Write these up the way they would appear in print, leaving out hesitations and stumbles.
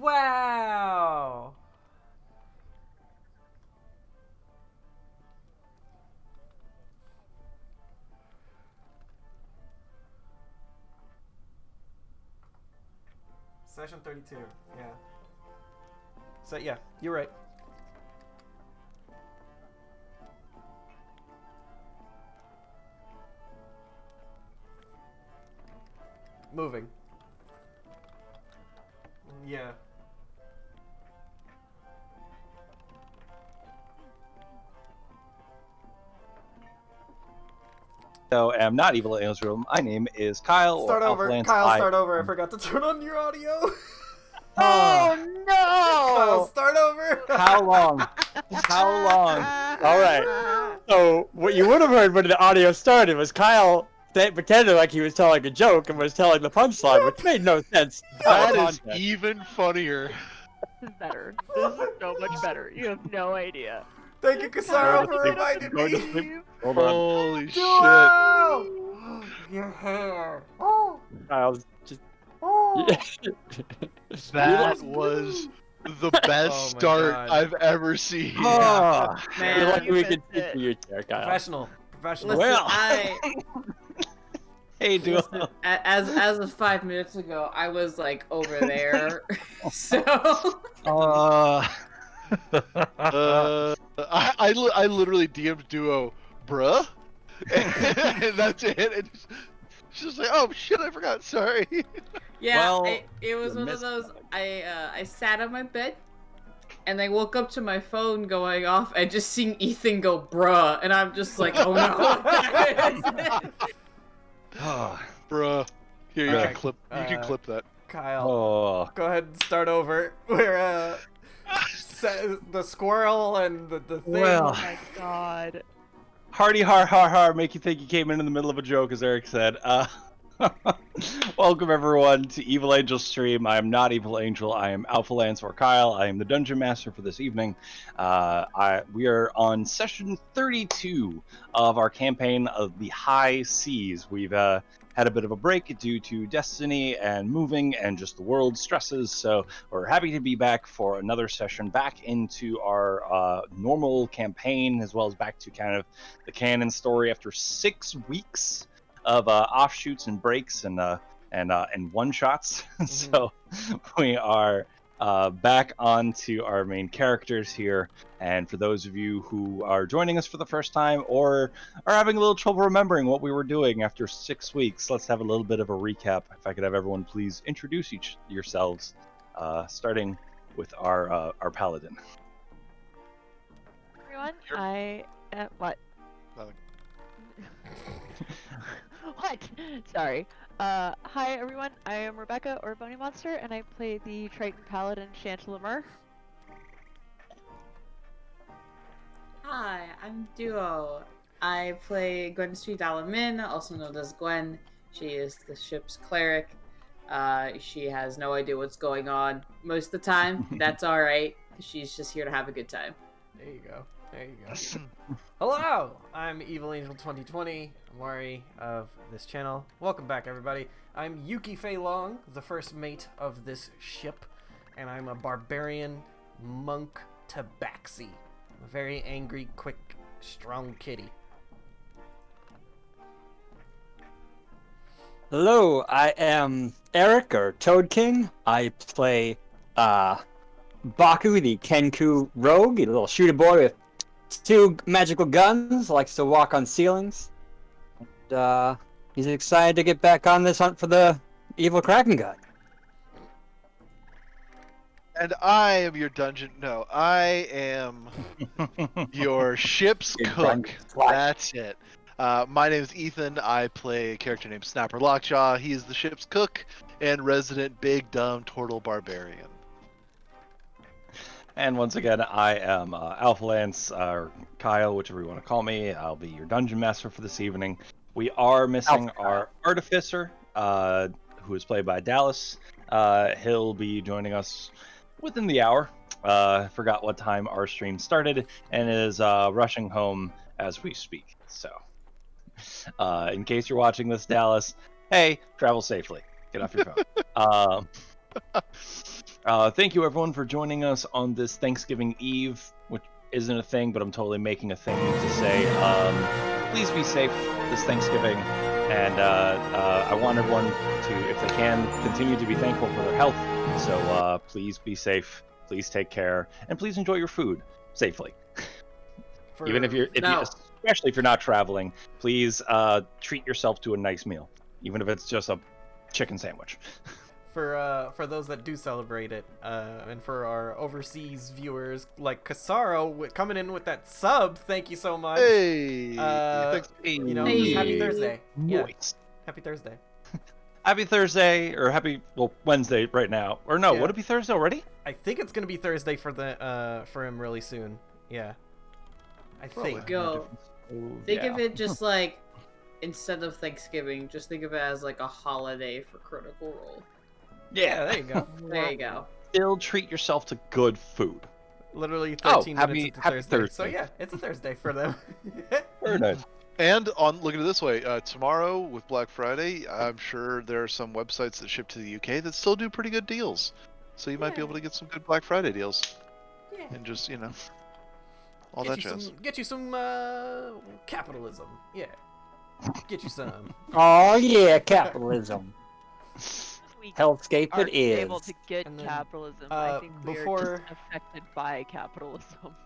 Wow. Session 32. Yeah. So yeah, you're right. Moving. Yeah. So I'm not evil in this room. My name is Kyle Start or Alpha over. Lance. Kyle, start over. I forgot to turn on your audio. Oh Kyle, no! start over. How long? How long? All right. So what you would have heard when the audio started was Kyle pretended like he was telling a joke and was telling the punchline, which made no sense. That out of is context. even funnier. This is better. This is so much better. You have no idea. Thank you, Kasaro, for reminding Go to me. sleep. Hold on. Holy shit. Duo! Your hair. Oh. Kyle's just. Oh. That was the best Oh my start God. I've ever seen. Oh, Man, you're lucky you we could missed keep it. your chair, Kyle. Professional. Professional. Listen, Well. Hey, dude. listen, as of 5 minutes ago, I was like over there. So I literally DM'd Duo, bruh, and that's it. And she's just like, oh shit, I forgot. Sorry. yeah, Well, it was you one of missed those. I sat on my bed, and I woke up to my phone going off, and just seeing Ethan go, bruh, and I'm just like, oh no. Bruh. Here, you Alright, can clip. You can clip that. Kyle, Oh. go ahead and start over. Where the squirrel and the thing. Well. Oh my god. Hardy har har har, make you think you came in the middle of a joke, as Eric said. Welcome everyone to Evil Angel stream. I am not Evil Angel. I am Alpha Lance or Kyle. I am the Dungeon Master for this evening. We are on session 32 of our campaign of the High Seas. We've had a bit of a break due to destiny and moving and just the world stresses. So we're happy to be back for another session back into our normal campaign, as well as back to kind of the canon story after 6 weeks of offshoots and breaks and one shots. So we are back onto our main characters here. And for those of you who are joining us for the first time or are having a little trouble remembering what we were doing after 6 weeks, let's have a little bit of a recap. If I could have everyone please introduce yourselves, starting with our paladin. Everyone, I what? Nothing. What? Sorry. Hi everyone, I am Rebecca or Bony Monster, and I play the Triton Paladin Chantelemur. Hi, I'm Duo. I play Gwen Street Dalamin, also known as Gwen. She is the ship's cleric. She has no idea what's going on most of the time. That's alright, because she's just here to have a good time. There you go. There you go. Hello, I'm Evil Angel 2020, Mari of this channel. Welcome back, everybody. I'm Yuki Fei Long, the first mate of this ship, and I'm a barbarian monk tabaxi. A very angry, quick, strong kitty. Hello, I am Eric, or Toad King. I play Baku, the Kenku rogue, a little shooter boy with 2 magical guns, likes to walk on ceilings. And, he's excited to get back on this hunt for the evil Kraken god. And I am your dungeon. No, I am your ship's cook. That's it. My name is Ethan. I play a character named Snapper Lockjaw. He is the ship's cook and resident big dumb turtle barbarian. And once again, I am Alpha Lance, or Kyle, whichever you want to call me. I'll be your Dungeon Master for this evening. We are missing our Artificer, who is played by Dallas. He'll be joining us within the hour. Forgot what time our stream started, and is rushing home as we speak. So, in case you're watching this, Dallas, hey, travel safely. Get off your phone. Thank you, everyone, for joining us on this Thanksgiving Eve, which isn't a thing, but I'm totally making a thing to say. Please be safe this Thanksgiving, and I want everyone to, if they can, continue to be thankful for their health. So please be safe, please take care, and please enjoy your food safely. Even if especially if you're not traveling, please treat yourself to a nice meal, even if it's just a chicken sandwich. For those that do celebrate it, and for our overseas viewers like Casaro coming in with that sub, thank you so much. Hey, Thanks. You know, Hey. just happy Thursday. Yeah, Moist. happy Thursday. Happy Thursday, or Wednesday right now. Or no, Yeah. would it be Thursday already? I think it's gonna be Thursday for for him really soon. Yeah, I think. Go. Think of it just like, instead of Thanksgiving, just think of it as like a holiday for Critical Role. Yeah, there you go. There you go. Still treat yourself to good food. Literally 13 happy- minutes into happy Thursday. Thursday. So yeah, it's a Thursday for them. Very nice. And look at it this way: tomorrow with Black Friday, I'm sure there are some websites that ship to the UK that still do pretty good deals. So you might be Yeah. able to get some good Black Friday deals, Yeah. and just all that jazz. Get you some capitalism. Yeah. Get you some. Oh yeah, capitalism. We Hellscape are it is. able to get And then, capitalism. I think we are before- just affected by capitalism.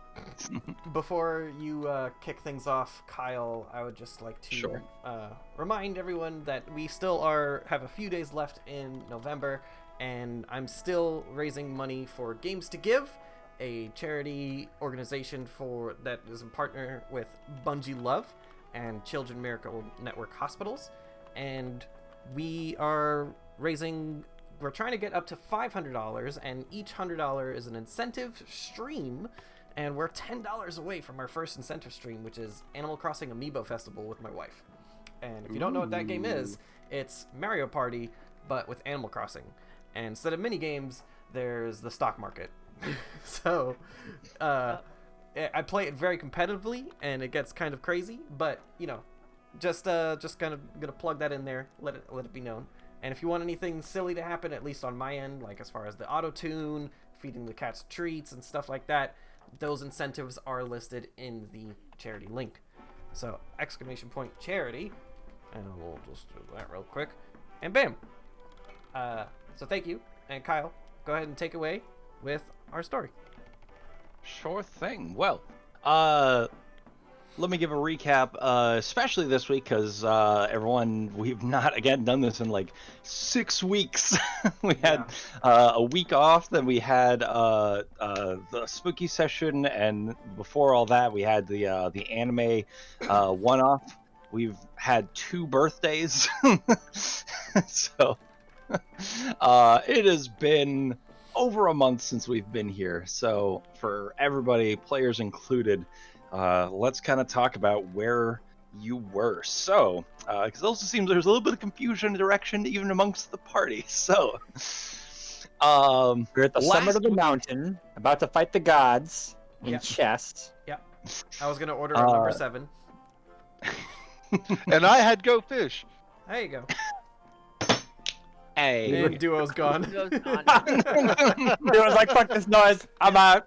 Before you kick things off, Kyle, I would just like to Sure. remind everyone that we still have a few days left in November, and I'm still raising money for Games to Give, a charity organization that is a partner with Bungie Love and Children Miracle Network Hospitals, and we're trying to get up to $500, and each $100 is an incentive stream. And we're $10 away from our first incentive stream, which is Animal Crossing Amiibo Festival with my wife. And if you don't know what that game is, it's Mario Party, but with Animal Crossing. And instead of mini games, there's the stock market. So, I play it very competitively, and it gets kind of crazy. But just kind of gonna plug that in there, let it be known. And if you want anything silly to happen, at least on my end, like as far as the auto tune, feeding the cats treats, and stuff like that. Those incentives are listed in the charity link. So, !charity, and we'll just do that real quick, and bam! So thank you, and Kyle, go ahead and take away with our story. Sure thing. Well, let me give a recap, especially this week, because everyone, we've not, again, done this in like 6 weeks. We had a week off, then we had the spooky session, and before all that, we had the anime one-off. We've had 2 birthdays, so it has been over a month since we've been here. So for everybody, players included, let's kind of talk about where you were. So, because it also seems there's a little bit of confusion and direction even amongst the party. So, We're at the summit last of the week- mountain, about to fight the gods in Yeah. chess. I was gonna order a number 7. And I had Go Fish. There you go. Hey, And Duo's gone. Duo's gone. It was like, fuck this noise, I'm out.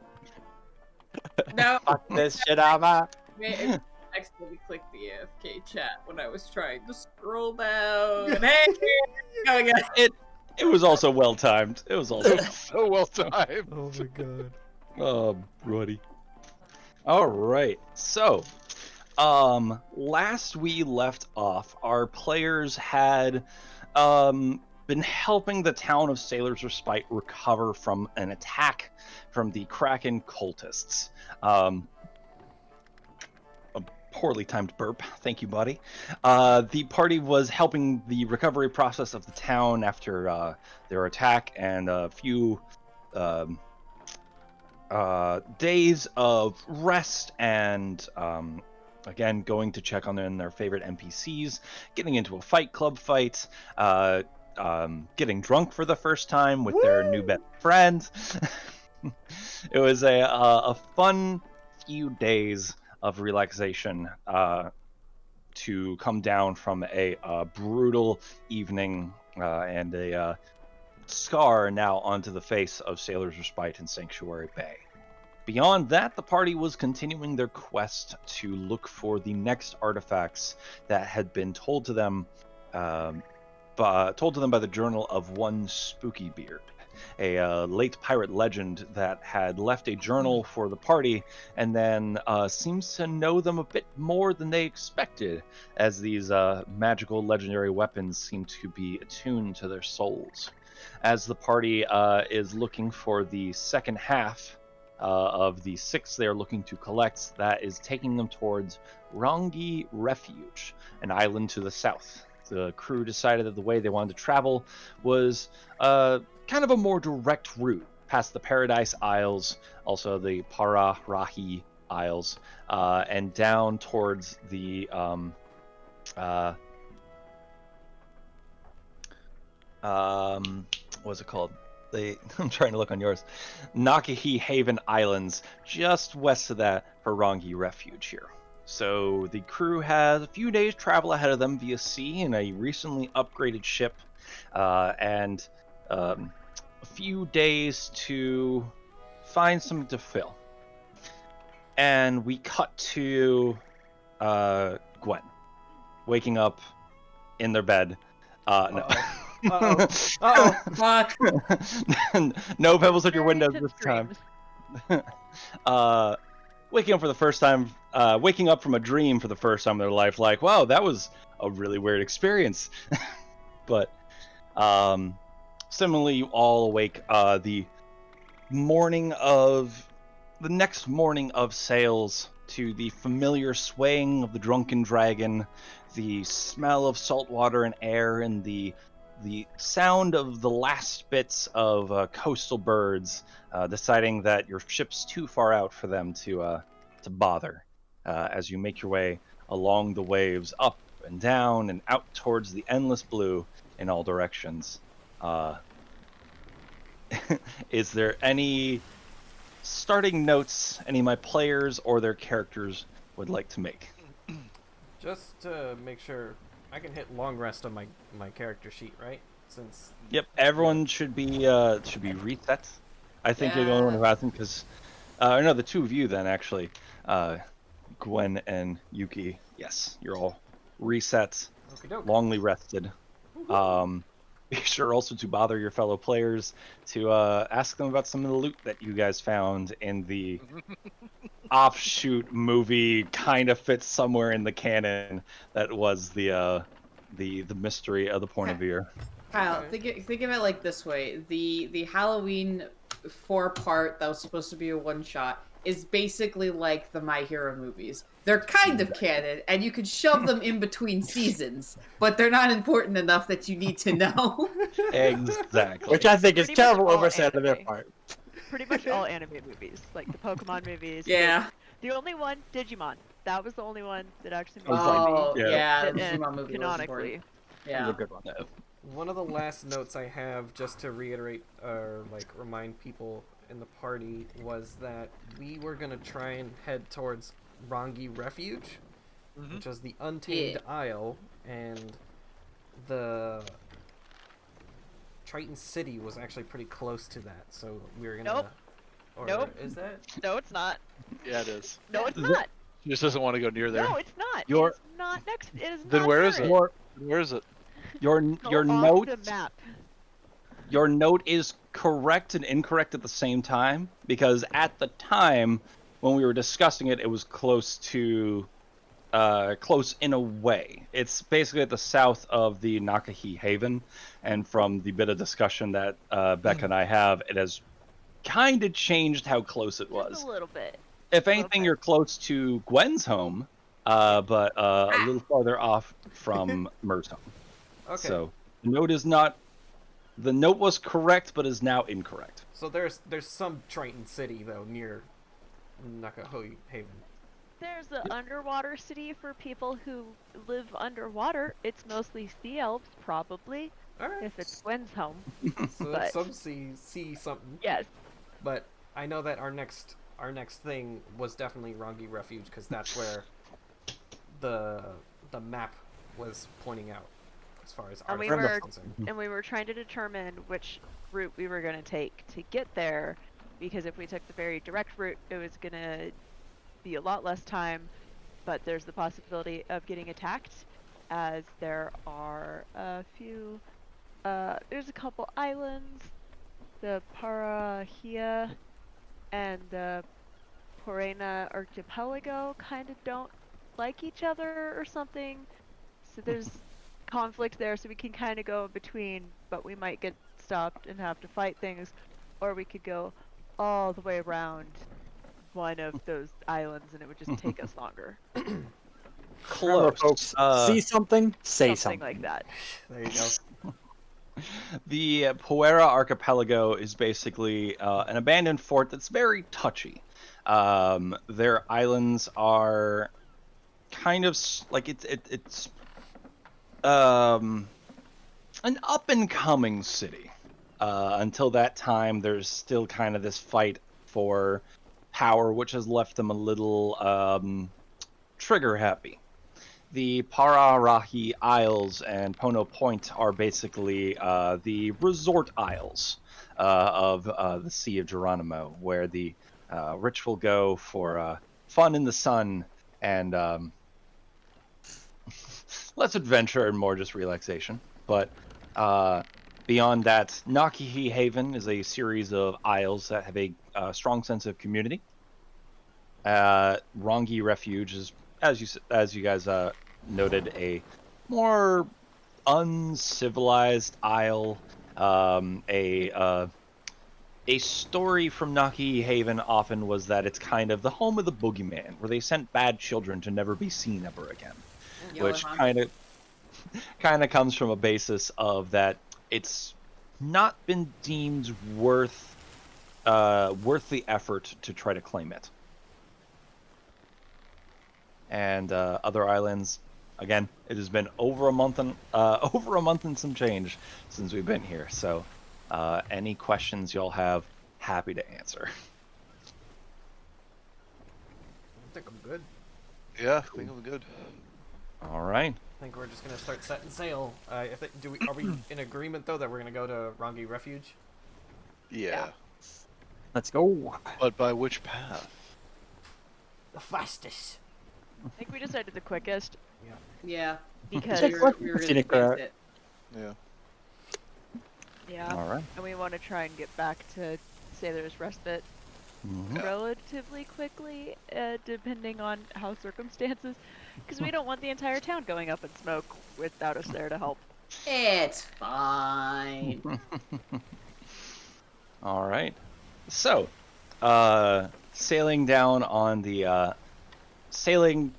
No, Fuck this shit, I'm out. I accidentally clicked the AFK chat when I was trying to scroll down. Hey, go again. it was also well timed. It was also So well timed. Oh my god. Ruddy. All right. So, last we left off, our players had been helping the town of Sailor's Respite recover from an attack from the Kraken cultists. A poorly timed burp. Thank you, buddy. The party was helping the recovery process of the town after their attack, and a few days of rest and again going to check on their favorite NPCs, getting into a fight club fight, getting drunk for the first time with their new best friend. It was a fun few days of relaxation to come down from a brutal evening and a scar now onto the face of Sailor's Respite in Sanctuary Bay. Beyond that, the party was continuing their quest to look for the next artifacts that had been told to them by the journal of one Spooky Beard, a late pirate legend that had left a journal for the party and then seems to know them a bit more than they expected, as these magical legendary weapons seem to be attuned to their souls. As the party is looking for the second half of the 6 they are looking to collect, that is taking them towards Rongi Refuge, an island to the south. The crew decided that the way they wanted to travel was kind of a more direct route past the Paradise Isles, also the Pararahi Isles, and down towards the what's it called? I'm trying to look on yours. Nakahi Haven Islands, just west of that for Rongi Refuge here. So the crew has a few days travel ahead of them via sea in a recently upgraded ship, and a few days to find something to fill. And we cut to Gwen waking up in their bed. No. Fuck. No pebbles at your Very windows intense this time. dreams. Waking up for the first time, waking up from a dream for the first time in their life, like, wow, that was a really weird experience. But similarly, you all awake the next morning of sails to the familiar swaying of the drunken dragon, the smell of salt water and air, and the sound of the last bits of coastal birds deciding that your ship's too far out for them to bother, as you make your way along the waves, up and down and out towards the endless blue in all directions. Is there any starting notes any of my players or their characters would like to make? Just to make sure, I can hit long rest on my character sheet, right? Since Yep, everyone should be reset. I think you're the only one who hasn't, because no, the two of you then actually, Gwen and Yuki. Yes, you're all reset, okey-doke. longly rested. Be sure also to bother your fellow players to ask them about some of the loot that you guys found in the offshoot movie, kind of fits somewhere in the canon, that was the mystery of the Point of View. Kyle, think of it like this way: the Halloween 4-part that was supposed to be a one-shot is basically like the My Hero movies. They're kind of canon, and you could shove them in between seasons, but they're not important enough that you need to know. Exactly. Which I think is Pretty much terrible all oversight on their anime. part. Pretty much all anime movies, like the Pokemon movies. Yeah. The only one, Digimon. That was the only one that actually made Oh, Yeah. yeah, the fit Digimon in movie was canonically. important. That was Yeah. a good one. one of the last notes I have, just to reiterate or remind people in the party, was that we were gonna try and head towards Rongi Refuge, which is the Untamed Isle, and the Triton City was actually pretty close to that, so we were gonna. Nope. Or Nope. is that? No, it's not. Yeah, it is. No, it's not. He just doesn't want to go near there. No, it's not. Your- It's not next. It is Then not where is near it? Where is it? Your Go off note the map. Your note is correct and incorrect at the same time, because at the time when we were discussing it, it was close in a way. It's basically at the south of the Nakahi Haven, and from the bit of discussion that Becca and I have, it has kind of changed how close it was. Just a little bit. If anything, Okay. you're close to Gwen's home, but a little farther off from Mur's home. Okay. So the note was correct, but is now incorrect. So there's some Triton City though near Nakahoe Haven. There's the underwater city for people who live underwater. It's mostly sea elves, probably, All right. if it's Gwen's home. So but- that's some see something. Yes. But I know that our next thing was definitely Rongi Refuge, because that's where the map was pointing out. as far as And we artifacts were are concerned. and we were trying to determine which route we were going to take to get there, because if we took the very direct route, it was going to be a lot less time, but there's the possibility of getting attacked, as there are a few there's a couple islands, the Parahia and the Porena archipelago kind of don't like each other or something. So there's conflict there, so we can kind of go in between, but we might get stopped and have to fight things, or we could go all the way around one of those islands and it would just take us longer. Remember, Close. folks. See something, say something. Like that. There you go. The Puera Archipelago is basically an abandoned fort that's very touchy. Their islands are kind of like it's an up and coming city. Until that time, there's still kind of this fight for power, which has left them a little trigger happy. The Pararahi Isles and Pono Point are basically the resort isles of the Sea of Geronimo, where the rich will go for fun in the sun and less adventure and more just relaxation. But beyond that, Nakihi Haven is a series of isles that have a strong sense of community. Rongi Refuge is, as you guys noted, a more uncivilized isle. A story from Naki Haven often was that it's kind of the home of the boogeyman, where they sent bad children to never be seen ever again. Which kind of comes from a basis of that it's not been deemed worth the effort to try to claim it. And other islands, again, it has been over a month and some change since we've been here. So, any questions y'all have, happy to answer. I think I'm good. Yeah, I think I'm good. All right. I think we're just gonna start setting sail. Are we in agreement though that we're gonna go to Rongi Refuge? Yeah. Let's go. But by which path? The fastest. I think we decided the quickest Yeah. because We were really Scenic against route. it. Yeah. yeah, All right. and we want to try and get back to Sailor's Respite Mhm. relatively quickly, depending on how circumstances, because we don't want the entire town going up in smoke without us there to help. It's fine. All right. So, sailing down on the sailing,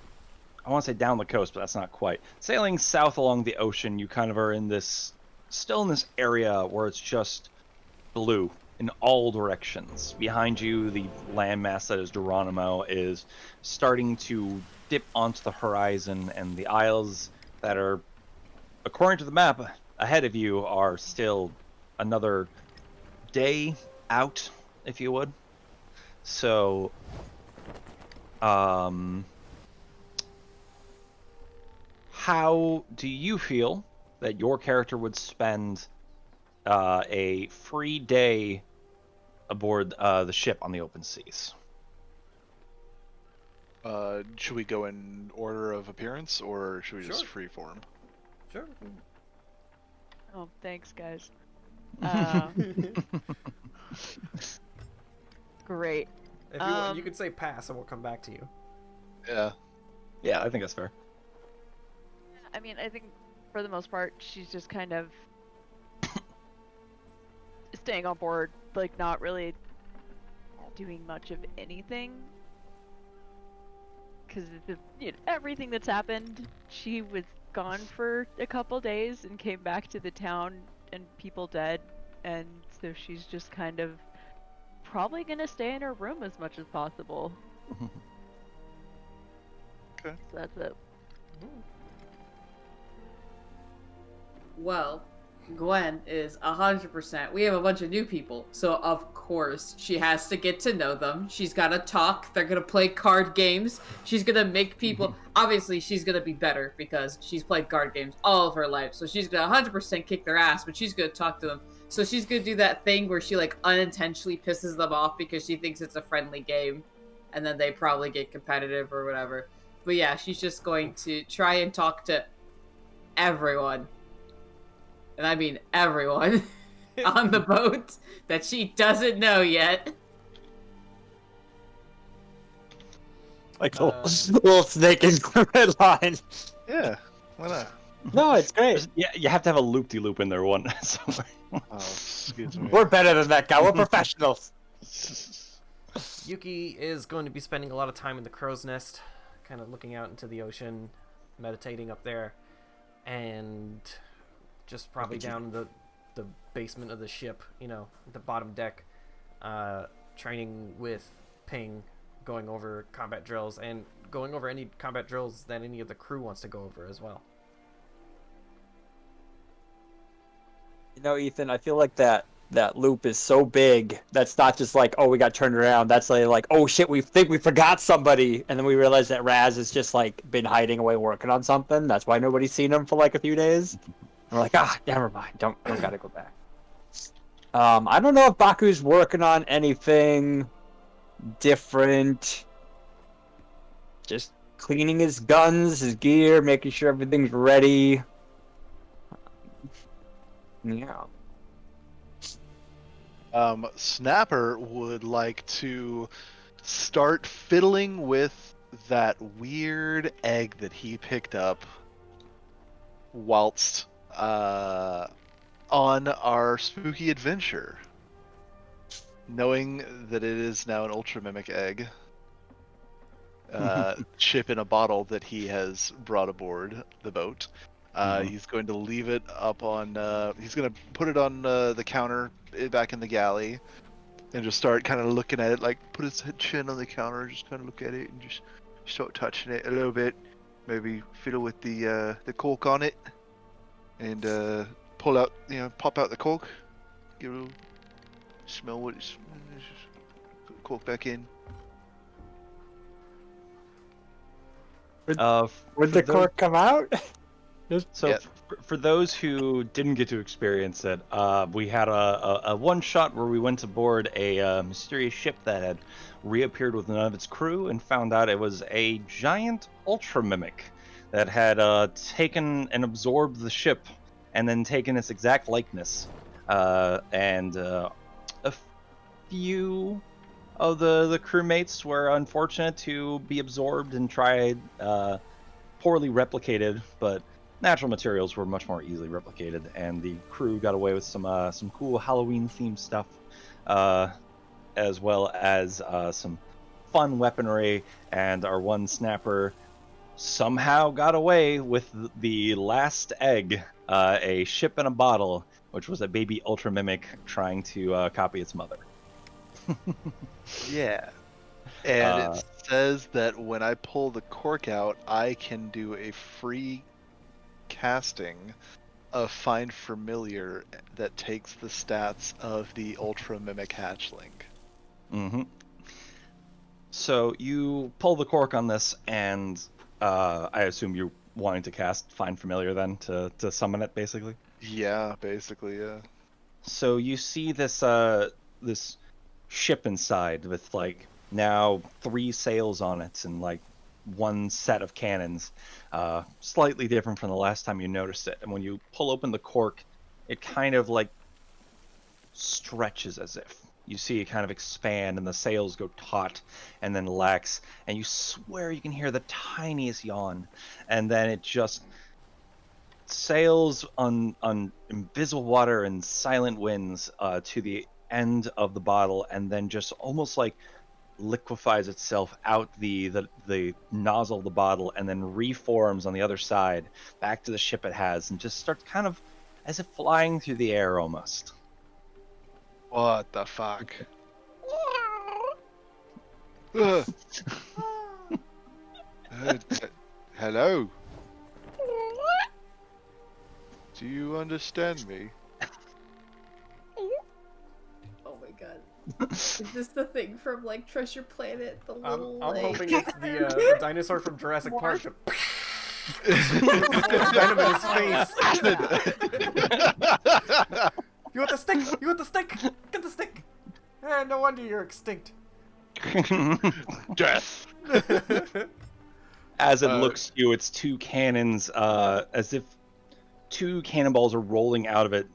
I want to say down the coast, but that's not quite. Sailing south along the ocean, you kind of are still in this area where it's just blue in all directions. Behind you, the landmass that is Geronimo is starting to dip onto the horizon, and the isles that are, according to the map ahead of you, are still another day out, if you would. So, how do you feel that your character would spend a free day aboard the ship on the open seas? Should we go in order of appearance, or should we just Sure. freeform? Sure. Oh, thanks, guys. Great. If you want, you could say pass, and we'll come back to you. Yeah. Yeah, I think that's fair. I mean, I think for the most part, she's just kind of staying on board, like not really doing much of anything. Because everything that's happened, she was gone for a couple days and came back to the town and people dead, and so she's just kind of probably gonna stay in her room as much as possible. Okay. So that's it. Well, Gwen is 100%. We have a bunch of new people, so of course she has to get to know them. She's got to talk. They're gonna play card games. She's gonna make people. Obviously, she's gonna be better because she's played card games all of her life. So she's gonna 100% kick their ass, but she's gonna talk to them. So she's gonna do that thing where she like unintentionally pisses them off because she thinks it's a friendly game, and then they probably get competitive or whatever. But yeah, she's just going to try and talk to everyone, and I mean everyone, on the boat that she doesn't know yet. Like a little snake in the red line. Yeah, why not? No, it's great. Yeah, you have to have a loop-de-loop in there one somewhere. Oh, excuse me. We're better than that guy. We're professionals. Yuki is going to be spending a lot of time in the crow's nest, kind of looking out into the ocean, meditating up there, and just probably down in the basement of the ship, you know, the bottom deck, training with Ping, going over combat drills, and going over any combat drills that any of the crew wants to go over as well. You know, Ethan, I feel like that loop is so big that's not just like, oh, we got turned around. That's like, oh shit, we think we forgot somebody, and then we realize that Raz has just like been hiding away working on something. That's why nobody's seen him for like a few days. And we're like, never mind. Don't gotta go back. I don't know if Baku's working on anything different. Just cleaning his guns, his gear, making sure everything's ready. Yeah. Snapper would like to start fiddling with that weird egg that he picked up whilst on our spooky adventure, knowing that it is now an ultra mimic egg, chip in a bottle that he has brought aboard the boat. He's going to leave it up on. He's going to put it on the counter back in the galley, and just start kind of looking at it. Like put his chin on the counter, just kind of look at it, and just start touching it a little bit. Maybe fiddle with the cork on it, and pull out, pop out the cork. Give it a little smell what it's. Put the cork back in. Would the cork come out? So Yeah. for those who didn't get to experience it, we had a one shot where we went aboard a mysterious ship that had reappeared with none of its crew and found out it was a giant ultra mimic that had taken and absorbed the ship and then taken its exact likeness. And a few of the crewmates were unfortunate to be absorbed and tried poorly replicated, but natural materials were much more easily replicated, and the crew got away with some cool Halloween-themed stuff, as well as some fun weaponry. And our one snapper somehow got away with the last egg, a ship in a bottle, which was a baby ultra mimic trying to copy its mother. Yeah. And it says that when I pull the cork out, I can do a free casting of Find Familiar that takes the stats of the Ultra Mimic Hatchling. Mm-hmm. So you pull the cork on this, and I assume you're wanting to cast Find Familiar then to summon it, basically? Yeah, basically, yeah. So you see this this ship inside with like now 3 sails on it and like one set of cannons, slightly different from the last time you noticed it. And when you pull open the cork, it kind of like stretches as if. You see it kind of expand, and the sails go taut and then lax, and you swear you can hear the tiniest yawn, and then it just sails on invisible water and silent winds to the end of the bottle, and then just almost like liquefies itself out the nozzle of the bottle, and then reforms on the other side back to the ship it has, and just starts kind of as if flying through the air almost. What the fuck? Ugh. Hello? Do you understand me? god. Is this the thing from like Treasure Planet? The little I'm like... hoping it's the dinosaur from Jurassic Park. Gets venom in his face. You want the stick? You want the stick? Get the stick. No wonder you're extinct. Death. As it looks to you, it's two cannons, as if two cannonballs are rolling out of it,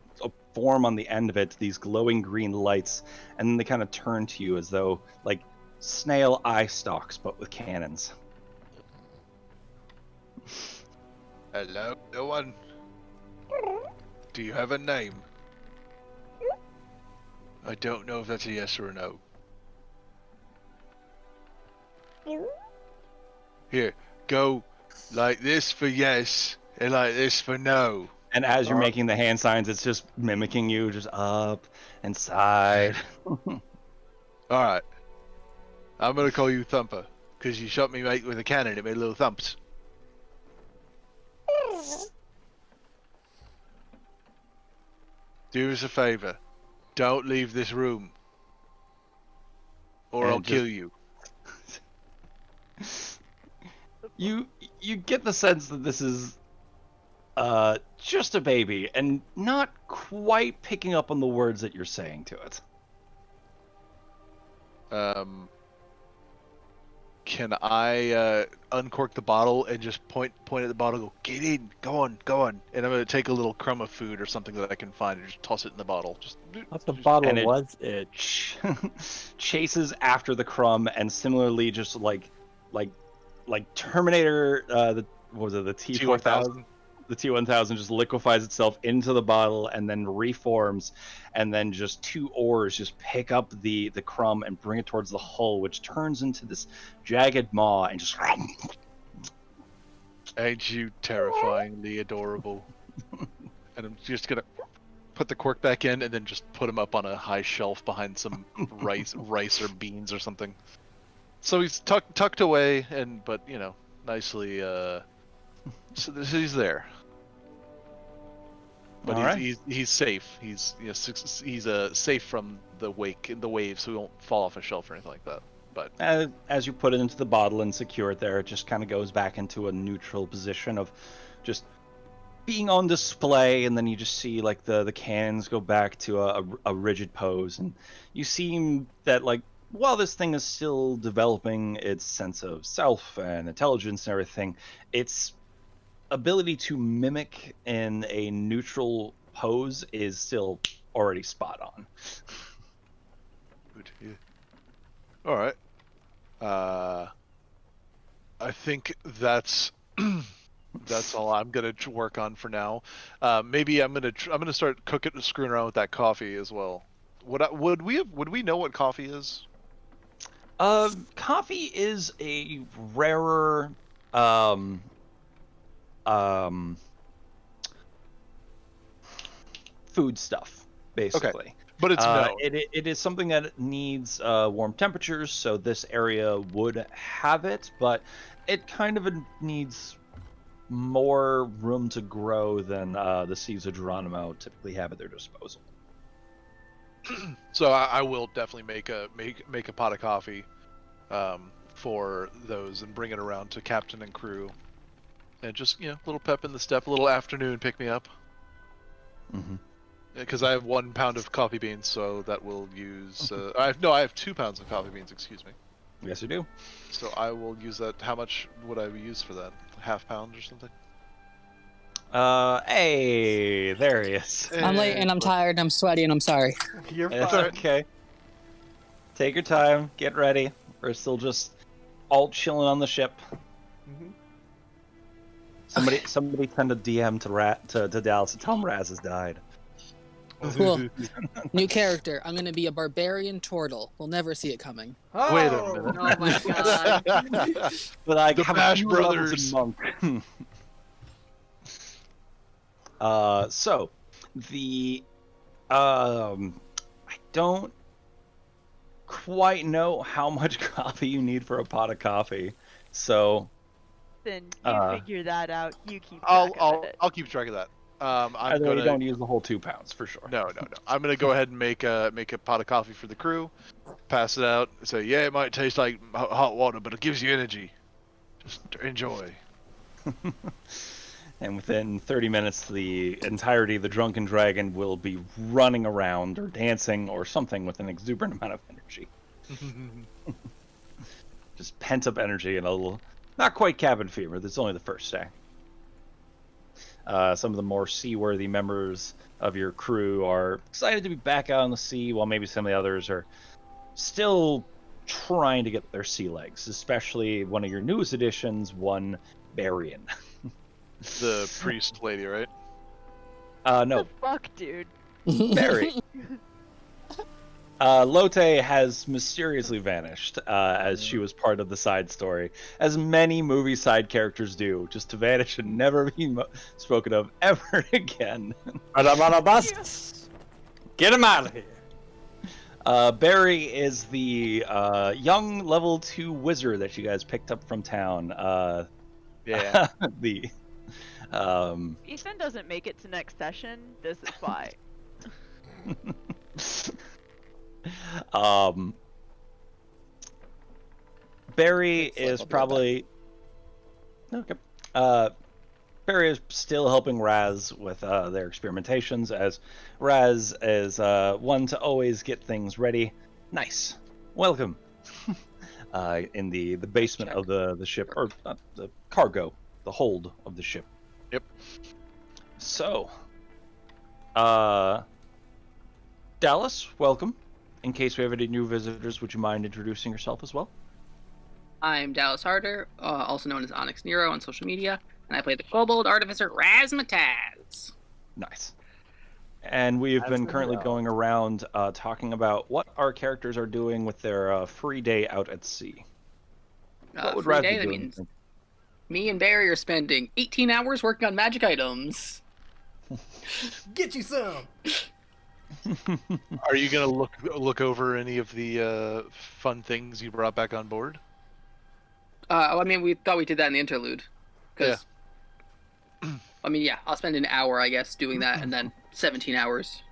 form on the end of it, these glowing green lights, and then they kind of turn to you as though, like, snail eye stalks, but with cannons. Hello, no one. Do you have a name? I don't know if that's a yes or a no. Here, go like this for yes, and like this for no. And as you're making the hand signs, it's just mimicking you, just up and side. Alright. I'm gonna call you Thumper, because you shot me right with a cannon, it made little thumps. Do us a favor. Don't leave this room. Or And I'll just- kill you. You get the sense that this is just a baby and not quite picking up on the words that you're saying to it. Can I uncork the bottle and just point at the bottle and go, get in, go on. And I'm gonna take a little crumb of food or something that I can find and just toss it in the bottle. What the bottle And it- was it? Chases after the crumb and similarly just like Terminator, what was it, the T-4000? The T-1000 just liquefies itself into the bottle and then reforms, and then just two oars just pick up the crumb and bring it towards the hull, which turns into this jagged maw and just... Ain't you terrifyingly adorable? And I'm just gonna put the cork back in and then just put him up on a high shelf behind some rice or beans or something. So he's tucked away, but you know, nicely. So he's there. But All right. he's safe. He's safe from the waves, so he won't fall off a shelf or anything like that. But As you put it into the bottle and secure it there, it just kind of goes back into a neutral position of just being on display, and then you just see like the cannons go back to a rigid pose, and you see that like while this thing is still developing its sense of self and intelligence and everything, its ability to mimic in a neutral pose is still already spot on. good. Yeah. All right. I think that's all I'm gonna work on for now. Maybe I'm gonna start screwing around with that coffee as well. Would we know what coffee is? Coffee is a rarer food stuff, basically. But it's known. It is something that needs warm temperatures, so this area would have it, but it kind of needs more room to grow than the seeds of Geronimo typically have at their disposal. So I will definitely make a pot of coffee for those and bring it around to captain and crew, and just a little pep in the step, a little afternoon pick me up. Mm-hmm. Because I have 1 pound of coffee beans, so that will use. I have 2 pounds of coffee beans. Excuse me. Yes, you do. So I will use that. How much would I use for that? Half pound or something? Hey, there he is. I'm late and I'm tired and I'm sweaty and I'm sorry. You're It's fine. okay. Take your time. Get ready. We're still just all chilling on the ship. Mhm. Somebody send a DM to Dallas to tell him Raz has died. Cool. New character. I'm gonna be a barbarian turtle. We'll never see it coming. Oh! Wait a minute. Oh my god. But I The have Bash a few levels Brothers. in monk. So the I don't quite know how much coffee you need for a pot of coffee. So Then you figure that out. You keep track of I'll it. I'll keep track of that. I'm Either way, gonna you don't use the whole 2 pounds for sure. no. I'm gonna go ahead and make a pot of coffee for the crew, pass it out, say, yeah, it might taste like hot water, but it gives you energy. Just enjoy. And within 30 minutes, the entirety of the Drunken Dragon will be running around or dancing or something with an exuberant amount of energy. Just pent up energy and a little, not quite cabin fever. That's only the first day. Some of the more seaworthy members of your crew are excited to be back out on the sea, while maybe some of the others are still trying to get their sea legs, especially one of your newest additions, one Barian. The priest lady, right? No, The fuck, dude. Barry. Lotte has mysteriously vanished, as she was part of the side story, as many movie side characters do, just to vanish and never be spoken of ever again. Get him out of here. Barry is the young level 2 wizard that you guys picked up from town. Yeah. Ethan doesn't make it to next session. This is why. Barry It's like, is I'll be right probably okay. Barry is still helping Raz with their experimentations, as Raz is one to always get things ready. Nice, welcome. In the basement of the ship, or the cargo, the hold of the ship. Yep. So, Dallas, welcome. In case we have any new visitors, would you mind introducing yourself as well? I'm Dallas Harder, also known as Onyx Nero on social media, and I play the Kobold Artificer Razmataz. Nice. And we've That's been good currently to know. going around talking about what our characters are doing with their free day out at sea. What would Free Raz day, be that doing? means me and Barry are spending 18 hours working on magic items. Get you some. Are you gonna look over any of the fun things you brought back on board? I mean, we thought we did that in the interlude. 'Cause, I mean, yeah, I'll spend an hour, I guess, doing that, and then 17 hours.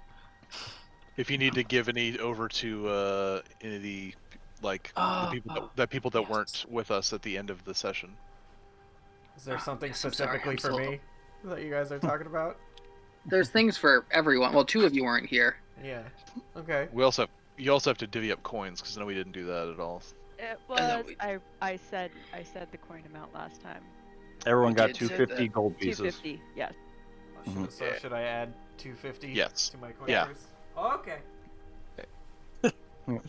If you need to give any over to any of the people that Yes. weren't with us at the end of the session. Is there something yes, I'm sorry, specifically I'm for so- me that you guys are talking about? There's things for everyone. Well, 2 of you weren't here. Yeah. Okay. You also have to divvy up coins, because no, we didn't do that at all. It know was. we- I said the coin amount last time. Everyone We got did say 250 that. gold pieces. 250. Yes. So Yeah. should I add 250 Yes. to my coin Yeah. purse? Oh, okay. You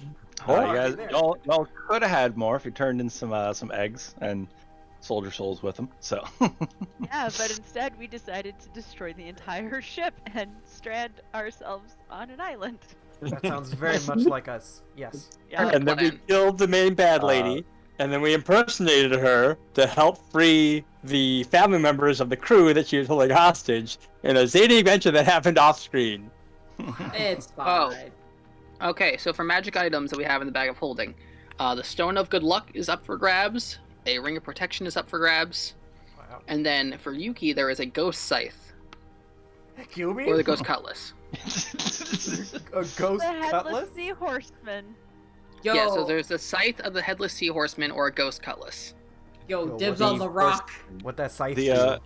Alright, guys, there. y'all could have had more if you turned in some eggs and soldier souls with them. So. Yeah, but instead we decided to destroy the entire ship and strand ourselves on an island. That sounds very much like us. Yes. Yeah. And then we plan. killed the main bad lady, and then we impersonated her to help free the family members of the crew that she was holding hostage in a zany adventure that happened off screen. It's Oh. fine. Okay, so for magic items that we have in the bag of holding, the Stone of Good Luck is up for grabs, a Ring of Protection is up for grabs, Wow. and then for Yuki there is a Ghost Scythe, Kill me? or the Ghost Cutlass. A ghost The headless cutlass? sea horseman. Yo, Yeah, so there's the Scythe of the Headless Sea Horseman or a Ghost Cutlass. yo, Yo, dibs what on the the rock. What that scythe The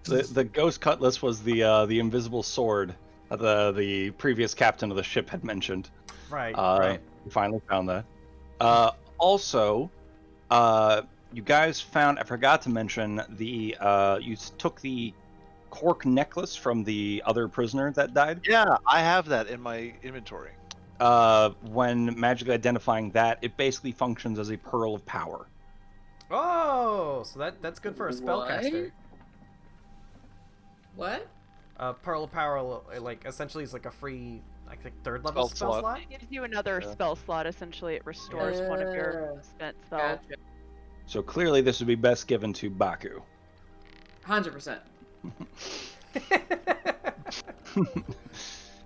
do? the ghost cutlass was the invisible sword that the previous captain of the ship had mentioned. Right. Right. We finally found that. Also, you guys found, I forgot to mention, you took the cork necklace from the other prisoner that died. Yeah, I have that in my inventory. When magically identifying that, it basically functions as a pearl of power. Oh, so that's good for a spellcaster. What? Pearl of Power, like, essentially is like a free, I think, 3rd level Spell spell slot. slot? It gives you another Yeah. spell slot. Essentially, it restores one of your spent spells. Gotcha. So clearly, this would be best given to Baku. 100%.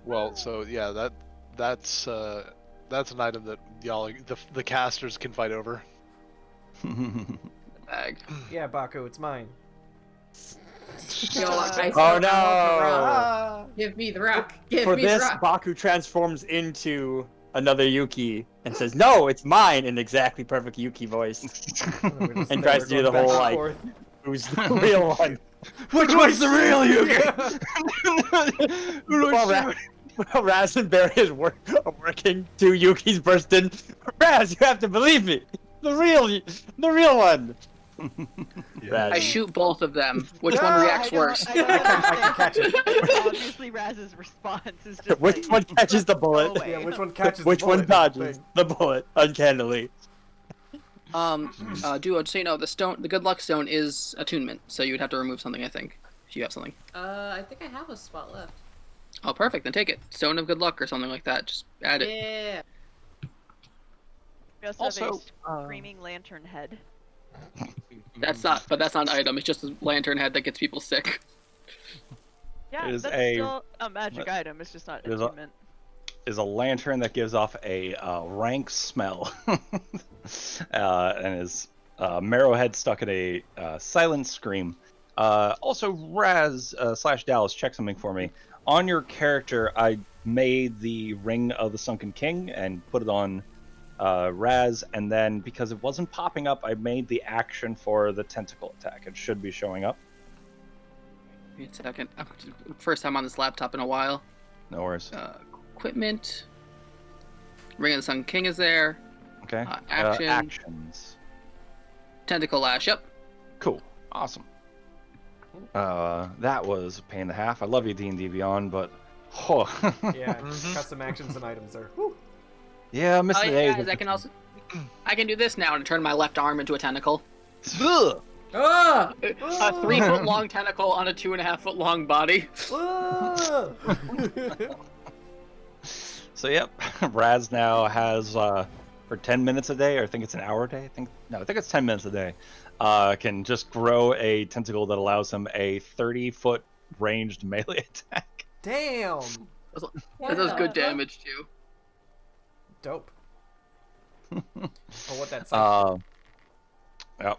Well, so yeah, that's an item that y'all the casters can fight over. The bag. Yeah, Baku, it's mine. Yo, I Oh, still no. want the rock. Ah! Give me the rock. Give For me the this, rock. Baku transforms into another Yuki and says, "No, it's mine," in exactly perfect Yuki voice, We're just and there tries to do going the back whole and like, forth. "Who's the real one?" Which one's the real Yuki? Who do Well, I Ra- shoot? well, Raz and Barry are working. 2 Yukis burst in. Raz, you have to believe me. The real one. Raz. I shoot both of them. Which one reacts worse? I don't I can understand. catch it. Obviously, Raz's response is just Which like, one catches the bullet? away. Yeah, which one catches Which the one bullet? dodges the bullet uncannily? Duo, just so you know, the good luck stone is attunement, so you would have to remove something, I think, if you have something. I think I have a spot left. Oh, perfect. Then take it. Stone of good luck or something like that. Just add it. Yeah. We also, have Also, a screaming lantern head. That's not an item. It's just a lantern head that gets people sick. Yeah, Is that's a- still a magic item. It's just not There's a- attunement. Is a lantern that gives off a rank smell, and is Marrowhead stuck in a silent scream. Also, Raz / Dallas, check something for me. On your character, I made the Ring of the Sunken King and put it on Raz, and then because it wasn't popping up, I made the action for the tentacle attack. It should be showing up. Give me a second. First time on this laptop in a while. No worries. Equipment. Ring of the Sun King is there. Okay. Action. Actions. Tentacle Lash. Yep. Cool. Awesome. That was a pain and a half. I love you, D&D Beyond, but Yeah, custom actions and items are. Whew. yeah, I missed Oh, the yeah, days. guys, I can do this now and turn my left arm into a tentacle. Ugh. Oh! A 3-foot long tentacle on a 2.5-foot long body. Ah! So yep, Raz now has for 10 minutes a day, or I think it's an hour a day. I think it's 10 minutes a day. Can just grow a tentacle that allows him a 30-foot ranged melee attack. Damn. That does good damage too. Dope. For what that's like. Yep.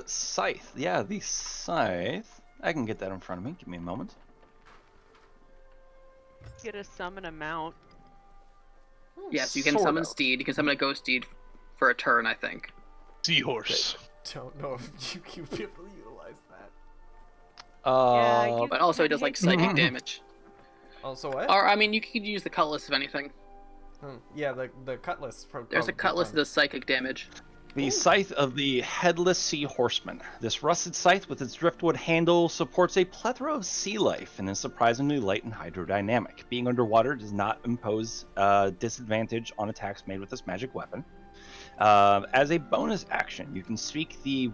Scythe. Yeah, the scythe. I can get that in front of me. Give me a moment. Get a summon amount. Yes, you can Sort summon of. Steed. You can summon a ghost steed for a turn, I think. Seahorse. Don't know if you can be able to utilize that. Yeah, you But also it does like psychic damage. Also what? Or I mean, you could use the cutlass if anything. Yeah, the cutlass. There's a cutlass that does psychic damage. The Scythe of the Headless Sea Horseman. This rusted scythe with its driftwood handle supports a plethora of sea life and is surprisingly light and hydrodynamic. Being underwater does not impose disadvantage on attacks made with this magic weapon. As a bonus action, you can speak the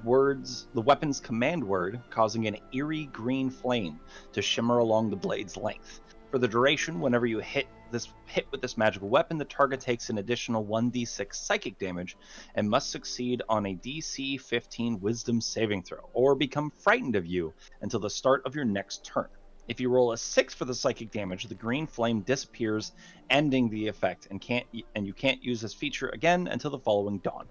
weapon's command word, causing an eerie green flame to shimmer along the blade's length. For the duration, whenever you hit with this magical weapon, the target takes an additional 1d6 psychic damage and must succeed on a DC 15 Wisdom saving throw, or become frightened of you until the start of your next turn. If you roll a 6 for the psychic damage, the green flame disappears, ending the effect, and you can't use this feature again until the following dawn.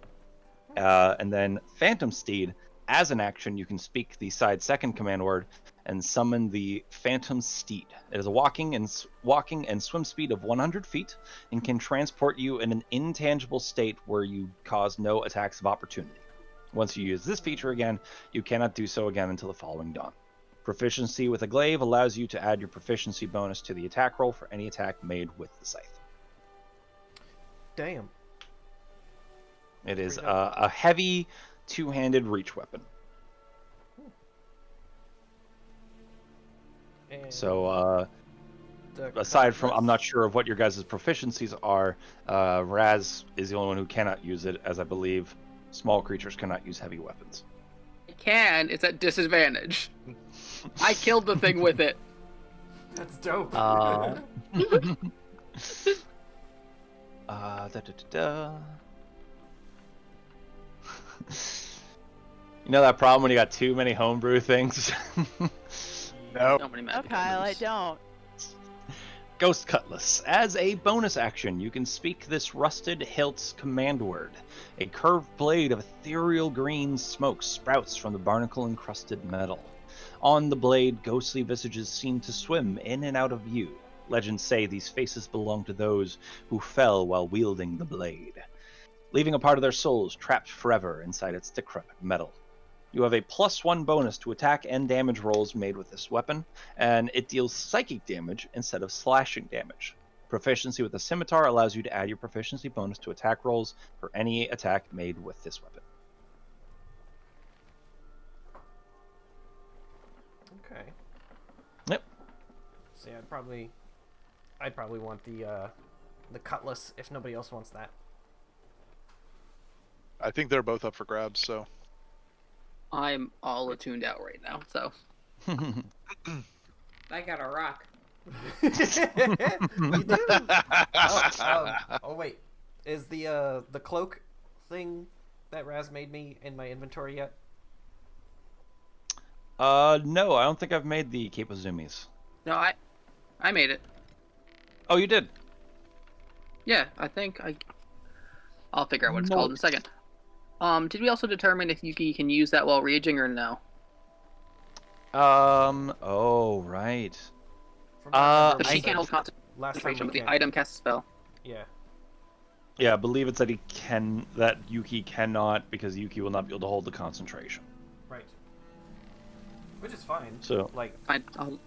And then Phantom Steed, as an action, you can speak the side second command word and summon the Phantom Steed. It is a walking and swim speed of 100 feet and can transport you in an intangible state where you cause no attacks of opportunity. Once you use this feature again, you cannot do so again until the following dawn. Proficiency with a glaive allows you to add your proficiency bonus to the attack roll for any attack made with the scythe. Damn. It is a heavy two-handed reach weapon. And So, the aside from, I'm cutlass- not sure of what your guys' proficiencies are, Raz is the only one who cannot use it, as I believe small creatures cannot use heavy weapons. It can. It's at disadvantage. I killed the thing with it. That's dope. You know that problem when you got too many homebrew things? Nope. Nobody magic Oh, Kyle, I items. don't. Ghost Cutlass. As a bonus action, you can speak this rusted hilt's command word. A curved blade of ethereal green smoke sprouts from the barnacle-encrusted metal. On the blade, ghostly visages seem to swim in and out of view. Legends say these faces belong to those who fell while wielding the blade, leaving a part of their souls trapped forever inside its decrepit metal. You have a +1 bonus to attack and damage rolls made with this weapon, and it deals psychic damage instead of slashing damage. Proficiency with the scimitar allows you to add your proficiency bonus to attack rolls for any attack made with this weapon. Okay. Yep. See, I'd probably want the cutlass if nobody else wants that. I think they're both up for grabs, so. I'm all attuned out right now, so. I got a rock. You do. Oh wait, is the cloak thing that Raz made me in my inventory yet? No, I don't think I've made the Cape of Zoomies. No, I made it. Oh, you did? Yeah, I'll figure out what it's called in a second. Did we also determine if Yuki can use that while raging or no? Oh, right. From what I remember, But she we can't hold said last time concentration, we but the can't. item casts a spell. Yeah. Yeah, I believe it's that Yuki cannot, because Yuki will not be able to hold the concentration. Right. Which is fine. So, Like, Fine. you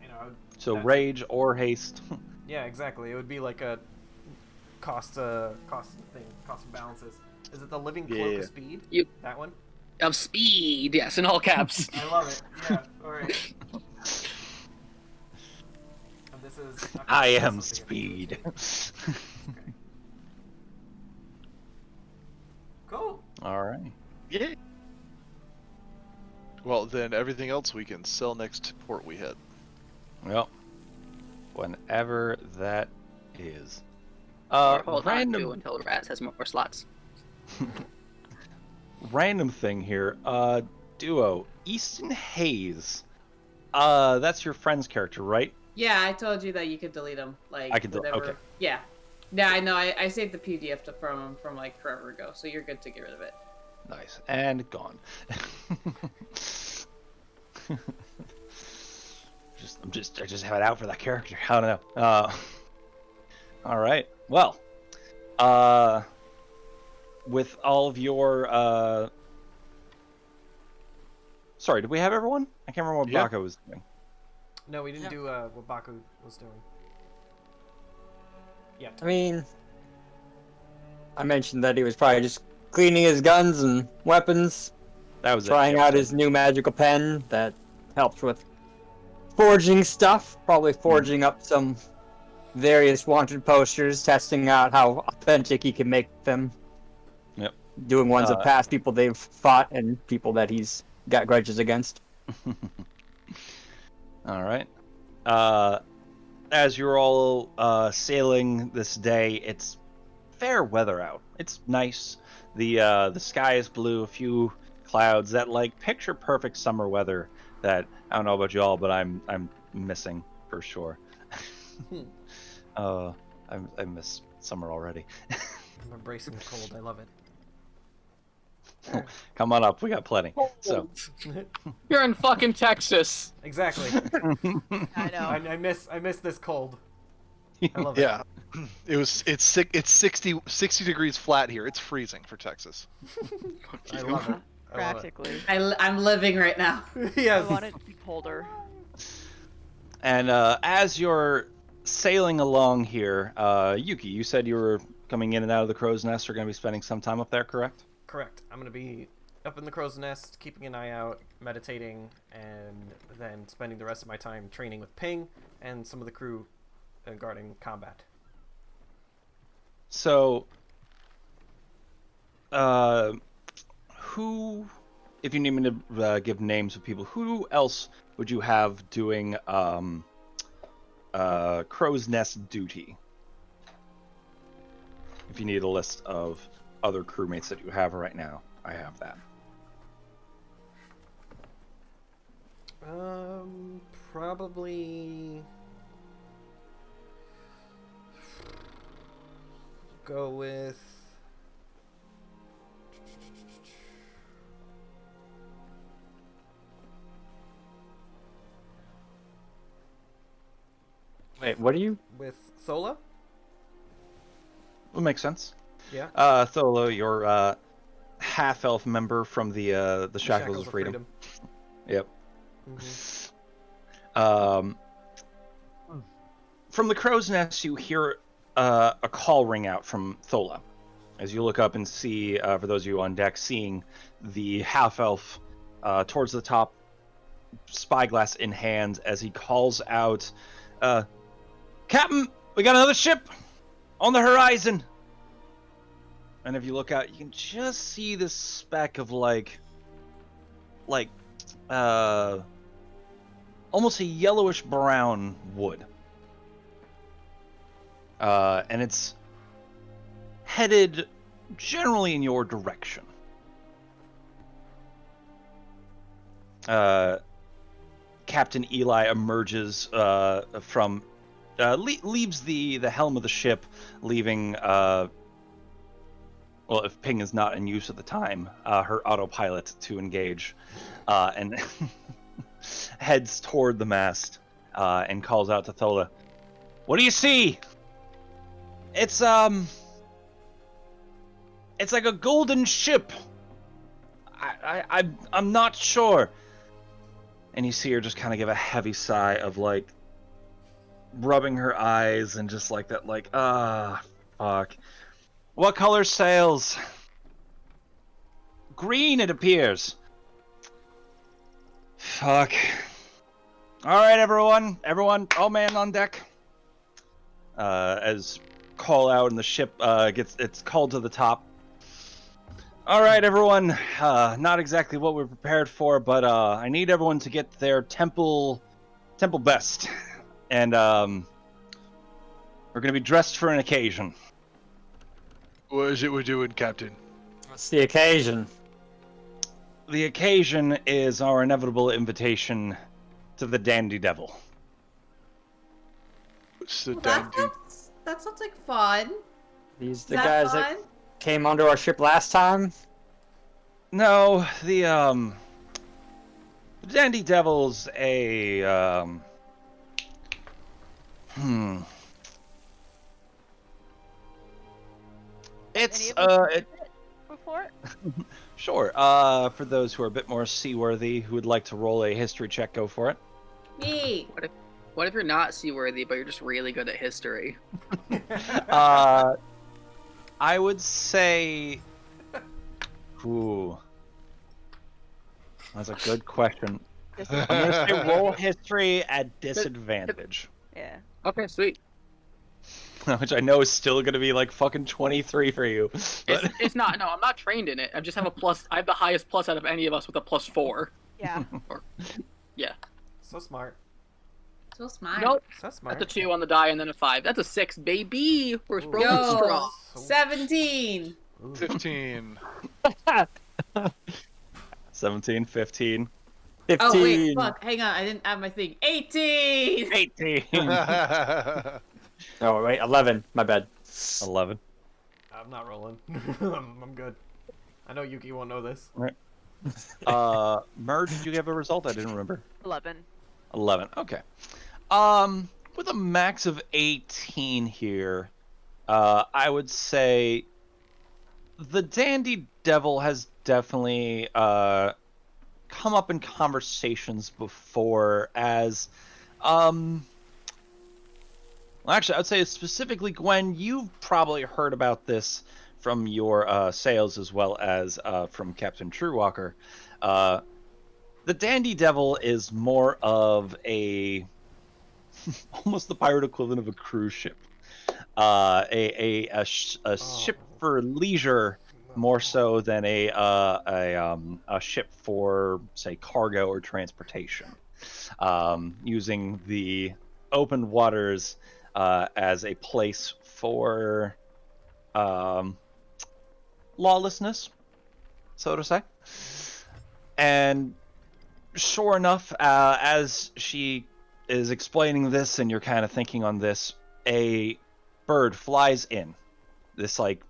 know. so that's- rage or haste. Yeah, exactly. It would be like a cost thing, cost of balances. Is it the living cloak Yeah. of speed? That one? Of speed, yes, in all caps. I love it. Yeah. All right. And this is. okay, I this am looks like speed. Okay. Cool. All right. Yeah. Well, then everything else we can sell next port we hit. Well, whenever that is. Or hold on to Random until Raz has more slots. random thing here. Duo Easton Hayes. That's your friend's character, right? Yeah, I told you that you could delete them. Like, I can whatever. okay. Yeah. Yeah, I know. I saved the PDF from like forever ago, so you're good to get rid of it. Nice. And gone. I just have it out for that character. I don't know. All right. Well, with all of your sorry, did we have everyone? I can't remember what Yeah. Baka was doing. No, we didn't do what Baku was doing. Yeah. I mean, I mentioned that he was probably just cleaning his guns and weapons, That was trying it. out his new magical pen that helps with forging stuff, probably forging up some various wanted posters, testing out how authentic he can make them. Yep. Doing ones of past people they've fought and people that he's got grudges against. All right. As you're all sailing this day, it's fair weather out. It's nice. The sky is blue. A few clouds. That like picture perfect summer weather that I don't know about y'all, but I'm missing for sure. I miss summer already. I'm embracing the cold. I love it. Come on up. We got plenty. So You're in fucking Texas. Exactly. I know. I miss this cold. I love it. Yeah. It's 60 degrees flat here. It's freezing for Texas. I love it. Practically. I'm living right now. Yes. I want it to be colder. And as you're sailing along here, Yuki, you said you were coming in and out of the crow's nest. You're going to be spending some time up there, correct? Correct. I'm gonna be up in the crow's nest, keeping an eye out, meditating, and then spending the rest of my time training with Ping and some of the crew guarding combat. So, who, if you need me to give names of people, who else would you have doing crow's nest duty? If you need a list of other crewmates that you have right now, I have that. Probably. go with. Wait, what are you? With Sola? That makes sense. Yeah. Tholo, your half-elf member from the Shackles of Freedom. Yep. From the crow's nest, you hear a call ring out from Thola. As you look up and see, for those of you on deck, seeing the half-elf towards the top, spyglass in hand, as he calls out, Captain, we got another ship on the horizon. And if you look out, you can just see this speck of almost a yellowish brown wood. And it's headed generally in your direction. Captain Eli emerges from leaves the helm of the ship, leaving well, if ping is not in use at the time, her autopilot to engage, and heads toward the mast and calls out to Thola, "What do you see?" It's like a golden ship. I'm not sure. And you see her just kind of give a heavy sigh of like rubbing her eyes and just like that, like, fuck. What color sails? Green, it appears. Fuck. All right, everyone, all man on deck. As call out and the ship it's called to the top. All right, everyone. Not exactly what we're prepared for, but I need everyone to get their temple best, and we're gonna be dressed for an occasion. What is it we're doing, Captain? What's the occasion? The occasion is our inevitable invitation to the Dandy Devil. What's the Well, dandy? that sounds like fun. These Is the that guys fun? that came onto our ship last time? No, the Dandy Devil's a It's Any of us heard it before? sure. For those who are a bit more seaworthy, who would like to roll a history check, go for it. Me. What if you're not seaworthy, but you're just really good at history? I would say. Ooh, that's a good question. I'm gonna say roll history at disadvantage, Yeah. Okay, sweet. which I know is still gonna be like fucking 23 for you. But It's not. No, I'm not trained in it. I just have a plus. I have the highest plus out of any of us with a +4. Yeah. Yeah. So smart. So smart. Nope. So smart. That's a 2 on the die and then a 5. That's a 6, baby. We're Ooh. rolling Yo. strong. 17. Ooh. 15. 17, 15, 15. Oh wait, fuck. Hang on, I didn't add my thing. 18. 18, Oh wait, 11. My bad. 11. I'm not rolling. I'm good. I know Yuki won't know this. Mer, did you have a result? I didn't remember. 11. 11. Okay. With a max of 18 here, I would say the Dandy Devil has definitely come up in conversations before as well, actually, I would say specifically, Gwen, you've probably heard about this from your sales as well as from Captain Truewalker. The Dandy Devil is more of a almost the pirate equivalent of a cruise ship, a ship for leisure more so than a ship for, say, cargo or transportation, using the open waters as a place for lawlessness, so to say. And sure enough, as she is explaining this and you're kind of thinking on this, a bird flies in this like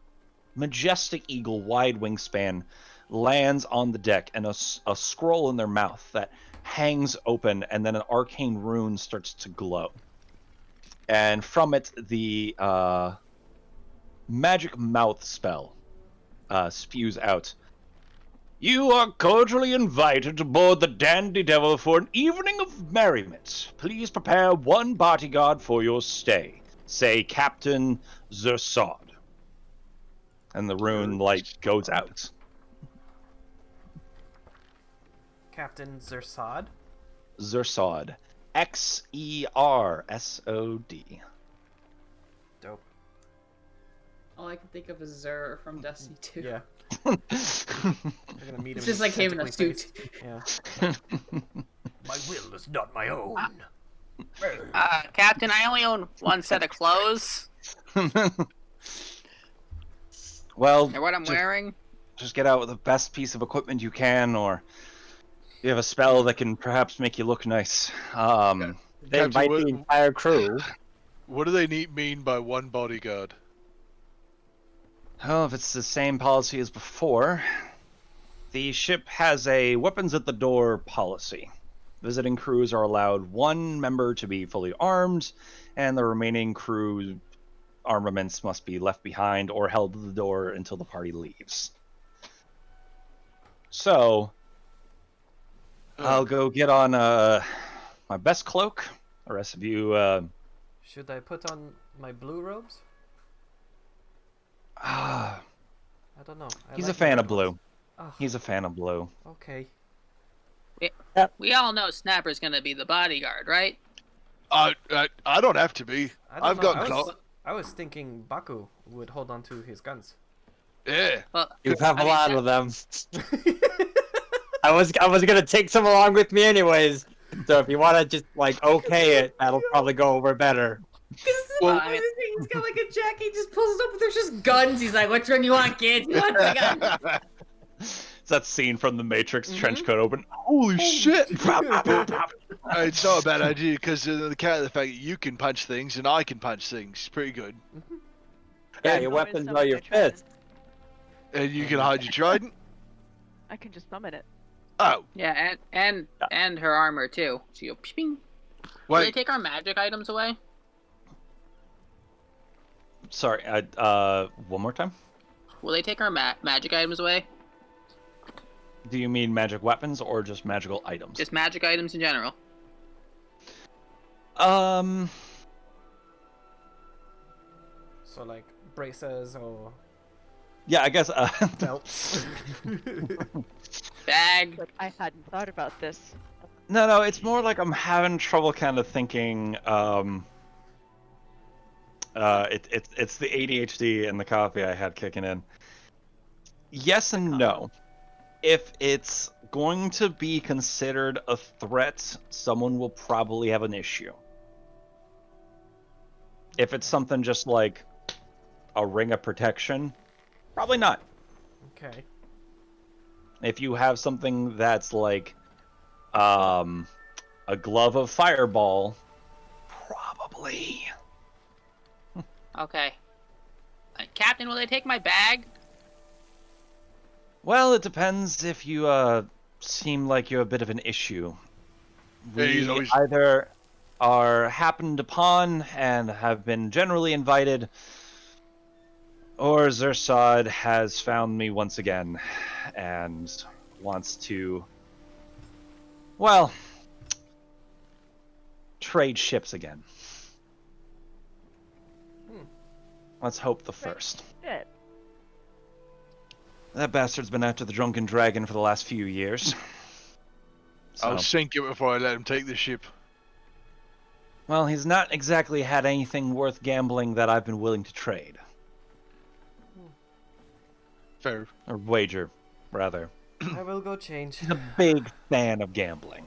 majestic eagle, wide wingspan, lands on the deck, and a scroll in their mouth that hangs open, and then an arcane rune starts to glow. And from it, the magic mouth spell spews out. You are cordially invited aboard the Dandy Devil for an evening of merriment. Please prepare one bodyguard for your stay. Say Captain Zersod. And the rune light goes out. Captain Zersod? Zersod. Xersod. Dope. All I can think of is Zer from Destiny 2. Yeah. We're gonna meet him. It's just like him in a suit. Yeah. My will is not my own. Captain, I only own one set of clothes. Well, They're what I'm wearing. just get out with the best piece of equipment you can, or you have a spell that can perhaps make you look nice. They invite the entire crew. What do they mean by one bodyguard? Well, if it's the same policy as before, the ship has a weapons at the door policy. Visiting crews are allowed one member to be fully armed, and the remaining crew armaments must be left behind or held at the door until the party leaves. So, I'll go get on my best cloak. The rest of you, Should I put on my blue robes? ah, I don't know. he's like a fan the of red ones. blue. Oh, He's a fan of blue. okay. We all know Snapper's gonna be the bodyguard, right? I don't have to be. I don't I've know, got clout. I was thinking Baku would hold on to his guns. Yeah. Well, You have a I mean, lot of them. I was gonna take some along with me anyways. So if you want to just like okay it, that'll probably go over better. Well, I mean- He's got like a jacket, he just pulls it up, and there's just guns. He's like, which one you want, kid? You want the gun? It's that scene from The Matrix, trench coat open. Holy shit! It's not a bad idea because the fact that you can punch things and I can punch things. It's pretty good. Yeah, your Always weapons summon are your my trident. fists. And you can hide your trident. I can just summon it. Oh, Yeah, and her armor too. So you ping. Will they wait. take our magic items away? Sorry, one more time? Will they take our magic items away? Do you mean magic weapons or just magical items? Just magic items in general. So like braces or Yeah, I guess, belts. Bag. Like, I hadn't thought about this. no, it's more like I'm having trouble kind of thinking, it's the ADHD and the coffee I had kicking in. Yes and no. If it's going to be considered a threat, someone will probably have an issue. If it's something just like a ring of protection, probably not. Okay. If you have something that's like a glove of fireball, probably. Okay. Captain, will they take my bag? Well, it depends if you seem like you're a bit of an issue. Yeah, he's We always- either are happened upon and have been generally invited, or Zersod has found me once again and wants to, well, trade ships again. Let's hope the first. Shit. That bastard's been after the drunken dragon for the last few years. I'll So, sink it before I let him take the ship. well, he's not exactly had anything worth gambling that I've been willing to trade. Fair. Or wager, rather. I will go change. He's a big fan of gambling.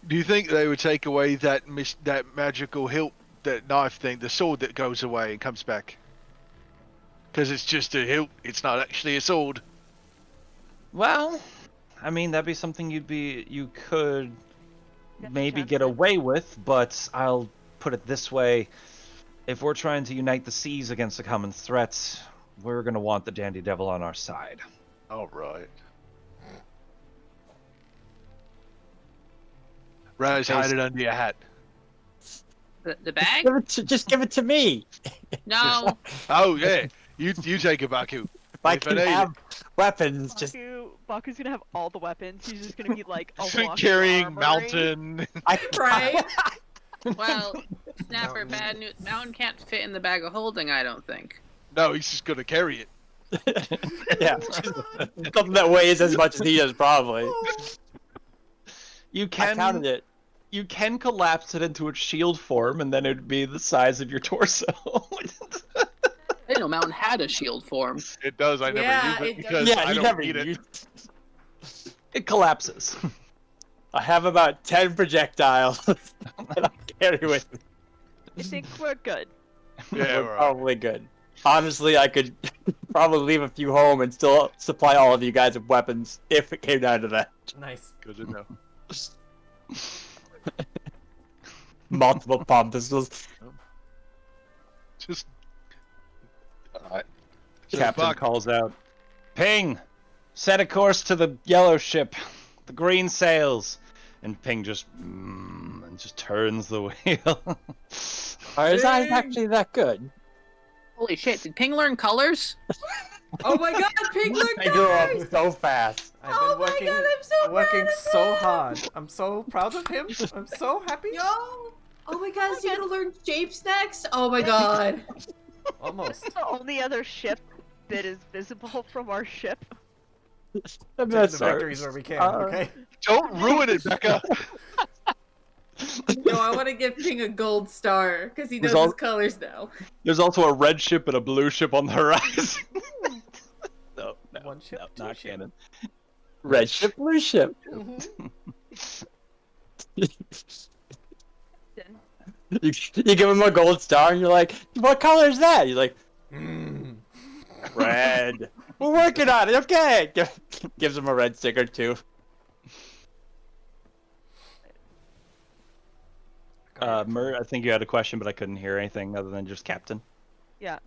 Do you think they would take away that that magical hilt, that knife thing, the sword that goes away and comes back? Because it's just a hilt. It's not actually a sword. Well, I mean, that'd be something you could Get the maybe chance get to- away with, but I'll put it this way. If we're trying to unite the seas against a common threat, we're going to want the Dandy Devil on our side. All right. Rise, hide it under your hat. The bag? Just give it to me. No. Oh yeah, you take it, Baku. If I If can it ain't- have weapons, just Baku's gonna have all the weapons. He's just gonna be like a walking carrying armory. mountain. Right? Well, Snapper, bad news. Mountain can't fit in the bag of holding, I don't think. No, he's just gonna carry it. yeah, something that weighs as much as he does, probably. You I can counted it. You can collapse it into its shield form, and then it'd be the size of your torso. I didn't know Mountain had a shield form. It does. I never Yeah, use it it because does. Yeah, I you don't never need it. used. It collapses. I have about 10 projectiles that I carry with me. I think we're good. Yeah, We're we're all right. probably good. Honestly, I could probably leave a few home and still supply all of you guys with weapons if it came down to that. Nice. Good to know. Multiple palm pistols. Just. Captain Buck, calls out, "Ping, set a course to the yellow ship, the green sails." And Ping just and just turns the wheel. Are his eyes actually that good? Holy shit, did Ping learn colors? Oh my god, Pig I grew up colors! so fast. I've Oh been my working, god, I'm so working proud of so him! hard. I'm so proud of him. I'm so happy. Yo! Oh my god, is he gonna learn shapes next? Oh my god. Almost. The only other ship that is visible from our ship. I'm Take not the sorry. victories where we can, Uh, okay? don't ruin it, Becca. Yo, I want to give Ping a gold star because he knows There's his colors now. There's also a red ship and a blue ship on the horizon. no, One ship, no, two not ship. canon. Red ship, blue ship. Mhm. You give him a gold star and you're like, what color is that? He's like, Mm. red. We're working on it, okay. Gives him a red sticker too. Mur, I think you had a question, but I couldn't hear anything other than just Captain. Yeah.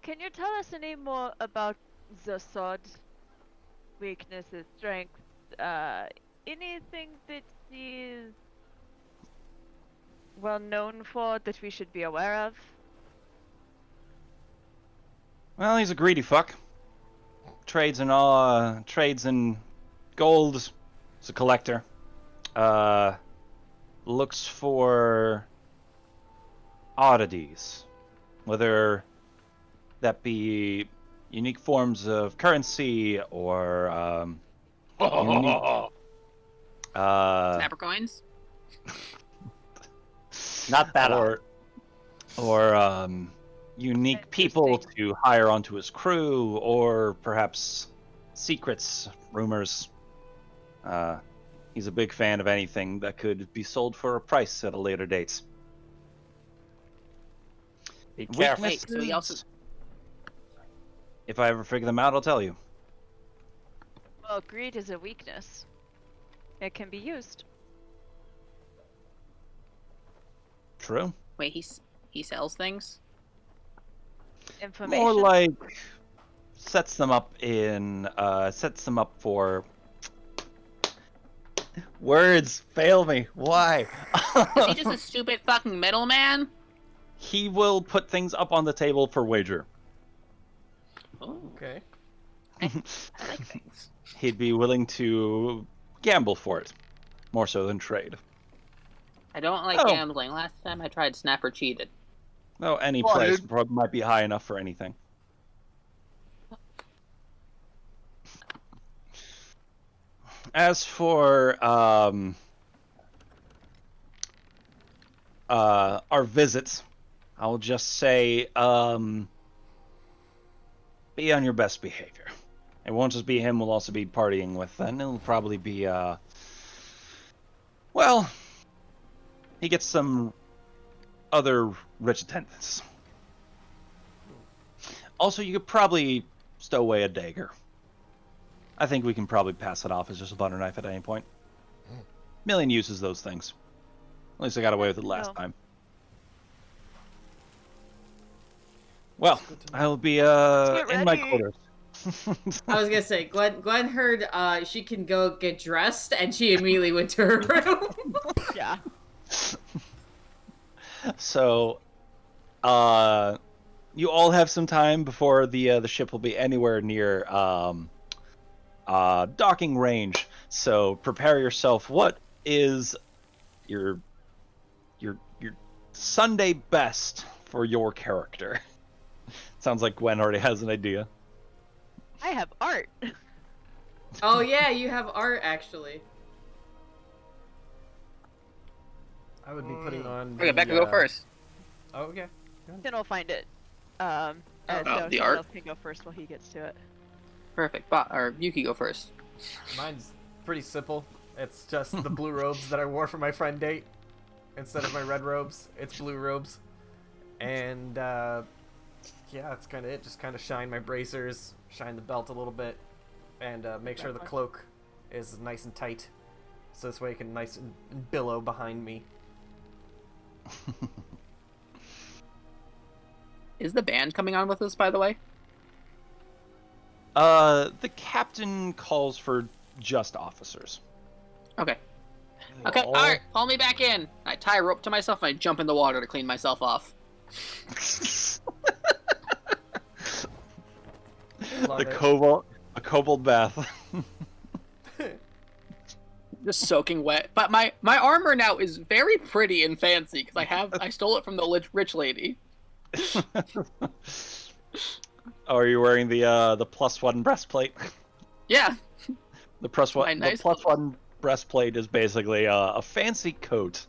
Can you tell us any more about the sword? Weaknesses, strength, anything that is well known for that we should be aware of? Well, he's a greedy fuck. Trades in all, trades in gold. He's a collector. Looks for oddities, whether that be unique forms of currency or unique, Snapper coins? Not that or unique people Interesting. to hire onto his crew, or perhaps secrets, rumors. He's a big fan of anything that could be sold for a price at a later date. Be careful. Wait, so he also... If I ever figure them out, I'll tell you. Well, greed is a weakness. It can be used. True. Wait, he sells things? Information. More like sets them up for words fail me. Why? Is he just a stupid fucking middleman? He will put things up on the table for wager. Oh, Okay. I like things. He'd be willing to gamble for it, more so than trade. I don't like Oh. gambling. Last time I tried, Snapper cheated. No, any Well, price dude. might be high enough for anything. As for our visits, I'll just say be on your best behavior. It won't just be him, we'll also be partying with, and it'll probably be well, he gets some other rich attendants. Also, you could probably stow away a dagger. I think we can probably pass it off as just a butter knife at any point. Million uses those things. At least I got away with it last No. time. Well, I'll be Get in my ready. quarters. I was gonna say, Gwen heard she can go get dressed, and she immediately went to her room. Yeah. So, you all have some time before the ship will be anywhere near docking range. So prepare yourself. What is your Sunday best for your character? Sounds like Gwen already has an idea. I have art. Oh yeah, you have art actually. I would be putting on. Okay, Becca, go first. Oh, okay. Then I'll find it. So the someone art? else can go first while he gets to it. Perfect. Or Yuki, go first. Mine's pretty simple. It's just the blue robes that I wore for my friend date. Instead of my red robes, it's blue robes. And, yeah, that's kind of it. Just kind of shine my bracers, shine the belt a little bit, and make sure the cloak is nice and tight. So this way it can nice and billow behind me. Is the band coming on with us, by the way? The captain calls for just officers. Okay. Okay, Lol. alright, pull me back in. I tie a rope to myself and I jump in the water to clean myself off. Love A it. kobold bath. Just soaking wet. But my armor now is very pretty and fancy because I stole it from the rich lady. Oh, are you wearing the +1 breastplate? Yeah. The +1 breastplate is basically a fancy coat,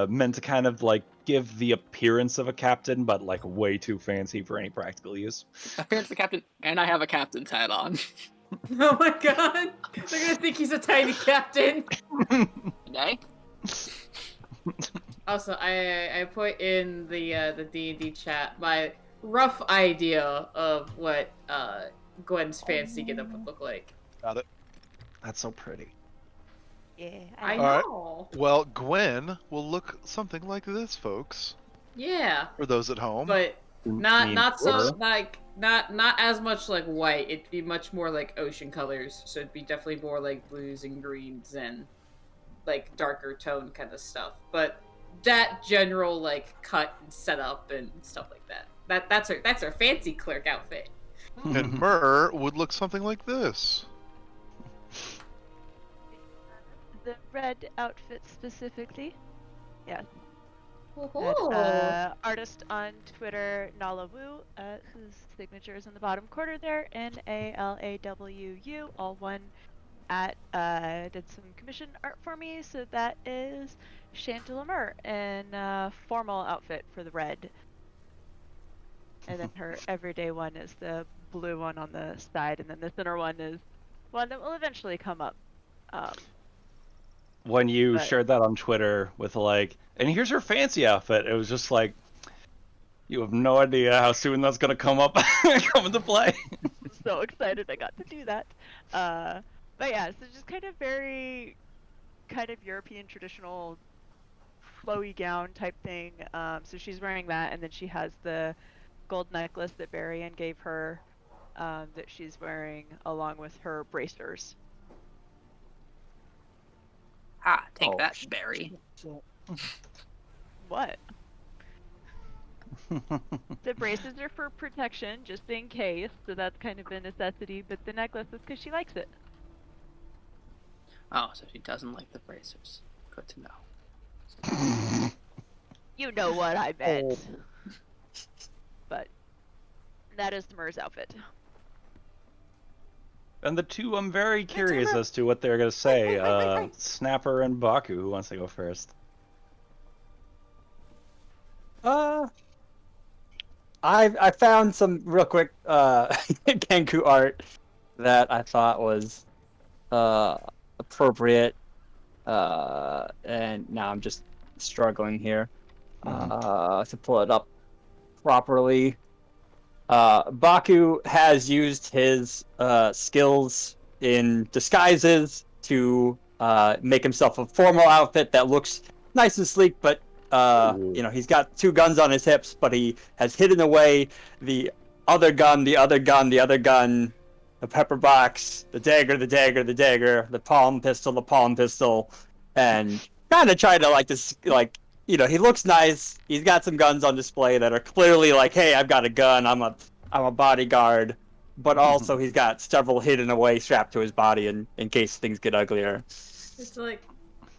meant to kind of like give the appearance of a captain, but like way too fancy for any practical use. Appearance the captain, and I have a captain's hat on. Oh my god, they're gonna think he's a tiny captain. Okay. Also, I put in the D&D chat my rough idea of what Gwen's fancy getup would look like. Got it. That's so pretty. Yeah. I All right. know. Well, Gwen will look something like this, folks. Yeah, For those at home. but mean, not so sure. like not as much like white. It'd be much more like ocean colors. So it'd be definitely more like blues and greens and like darker tone kind of stuff. But that general like cut and setup and stuff like that. That's her fancy clerk outfit. And Myrrh would look something like this. The red outfit specifically. Yes. Oh. That's, artist on Twitter, Nala Wu, whose signature is in the bottom corner there, NALAWU, all one, did some commission art for me, so that is Chantal Lemur in a formal outfit for the red. And then her everyday one is the blue one on the side, and then the center one is one that will eventually come up. When you But- shared that on Twitter with like, and here's her fancy outfit, it was just like, you have no idea how soon that's gonna come into play. So excited I got to do that. But yeah, so just kind of very kind of European traditional flowy gown type thing. So she's wearing that, and then she has the gold necklace that Barian gave her that she's wearing along with her bracers. Ah, take Oh, that, Barry. What? The braces are for protection, just in case, so that's kind of a necessity, but the necklace is because she likes it. Oh, so she doesn't like the bracers. Good to know. You know what I meant. But that is Myr's outfit. And the two, I'm very curious as to what they're gonna say. Snapper and Baku, who wants to go first? I found some real quick Kenku art that I thought was appropriate, and now I'm just struggling here to pull it up properly. Baku has used his skills in disguises to make himself a formal outfit that looks nice and sleek, but he's got 2 guns on his hips, but he has hidden away the other gun, the other gun, the other gun, the pepper box, the dagger, the dagger, the dagger, the palm pistol, and kind of trying to he looks nice. He's got some guns on display that are clearly like, hey, I've got a gun. I'm a bodyguard, but also he's got several hidden away strapped to his body in case things get uglier. It's like,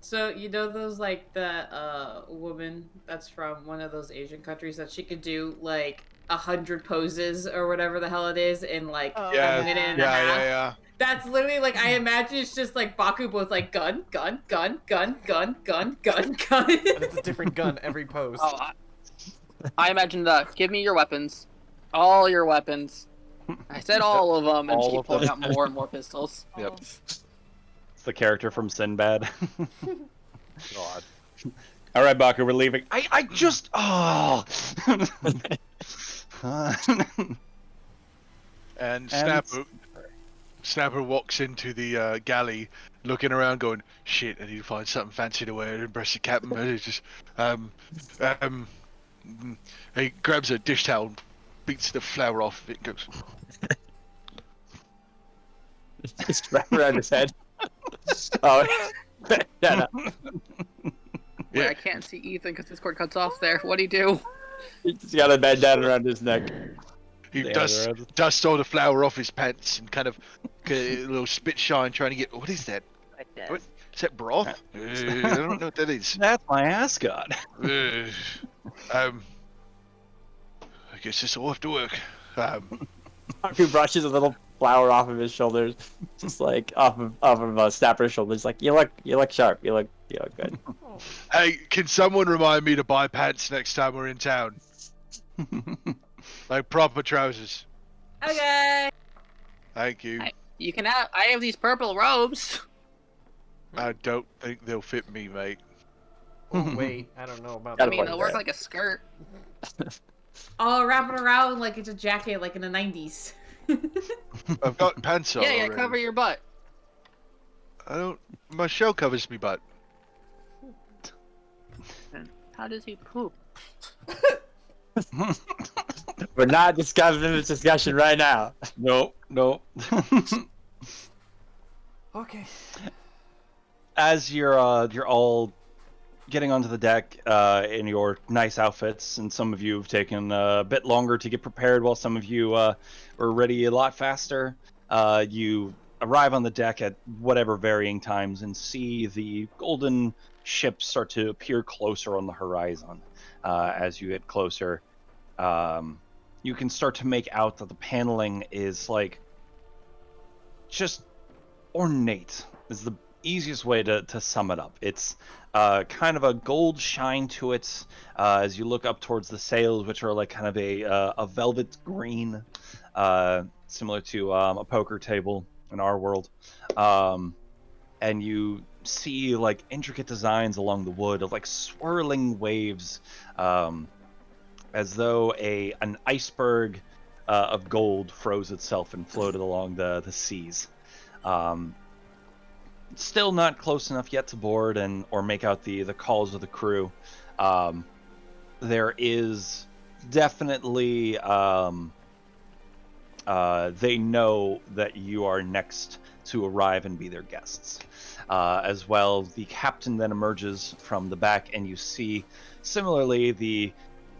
so you know those like the woman that's from one of those Asian countries that she could do like 100 poses or whatever the hell it is in like Oh, a minute and a half. Yeah. That's literally like I imagine it's just like Baku both like gun. And it's a different gun every pose. Oh, I imagine give me your weapons, all your weapons. I said all of them, and All she of pulled them. out more and more pistols. Yep. It's the character from Sinbad. God. All right, Baku, we're leaving. I just And Snapper walks into the galley, looking around, going, "Shit, I need to find something fancy to wear to impress the captain." And he just, he grabs a dish towel, and beats the flour off it, and goes, Just wrap around his head. Oh, yeah, no. Wait, I can't see Ethan because his cord cuts off there. What'd he do? He's got a bandana around his neck. he Yeah, dusts all the flour off his pants and kind of a little spit shine, trying to get. What is that? What? Is that broth? I don't know what that is. That's my ascot. I guess this will have to work. He brushes a little flour off of his shoulders, just like off of Snapper's shoulders. Like, you look sharp. You look good. Hey, can someone remind me to buy pants next time we're in town? Like proper trousers. Okay. Thank you. You can have. I have these purple robes. I don't think they'll fit me, mate. Oh, wait, I don't know about I that. mean, they'll work like a skirt. Oh, wrap it around like it's a jacket, like in the 90s. I've got pants on. Yeah, already. cover your butt. I don't. My shell covers me butt. How does he poop? We're not discussing this discussion right now. Nope. Okay. As you're all getting onto the deck in your nice outfits, and some of you have taken a bit longer to get prepared, while some of you were ready a lot faster. You arrive on the deck at whatever varying times and see the golden ship start to appear closer on the horizon. As you get closer, you can start to make out that the paneling is like just ornate. Is the easiest way to sum it up. It's kind of a gold shine to it as you look up towards the sails, which are like kind of a velvet green, similar to a poker table in our world. And you see like intricate designs along the wood of like swirling waves, as though an iceberg of gold froze itself and floated along the seas. Still not close enough yet to board or make out the calls of the crew. There is definitely they know that you are next to arrive and be their guests. As well, the captain then emerges from the back, and you see similarly the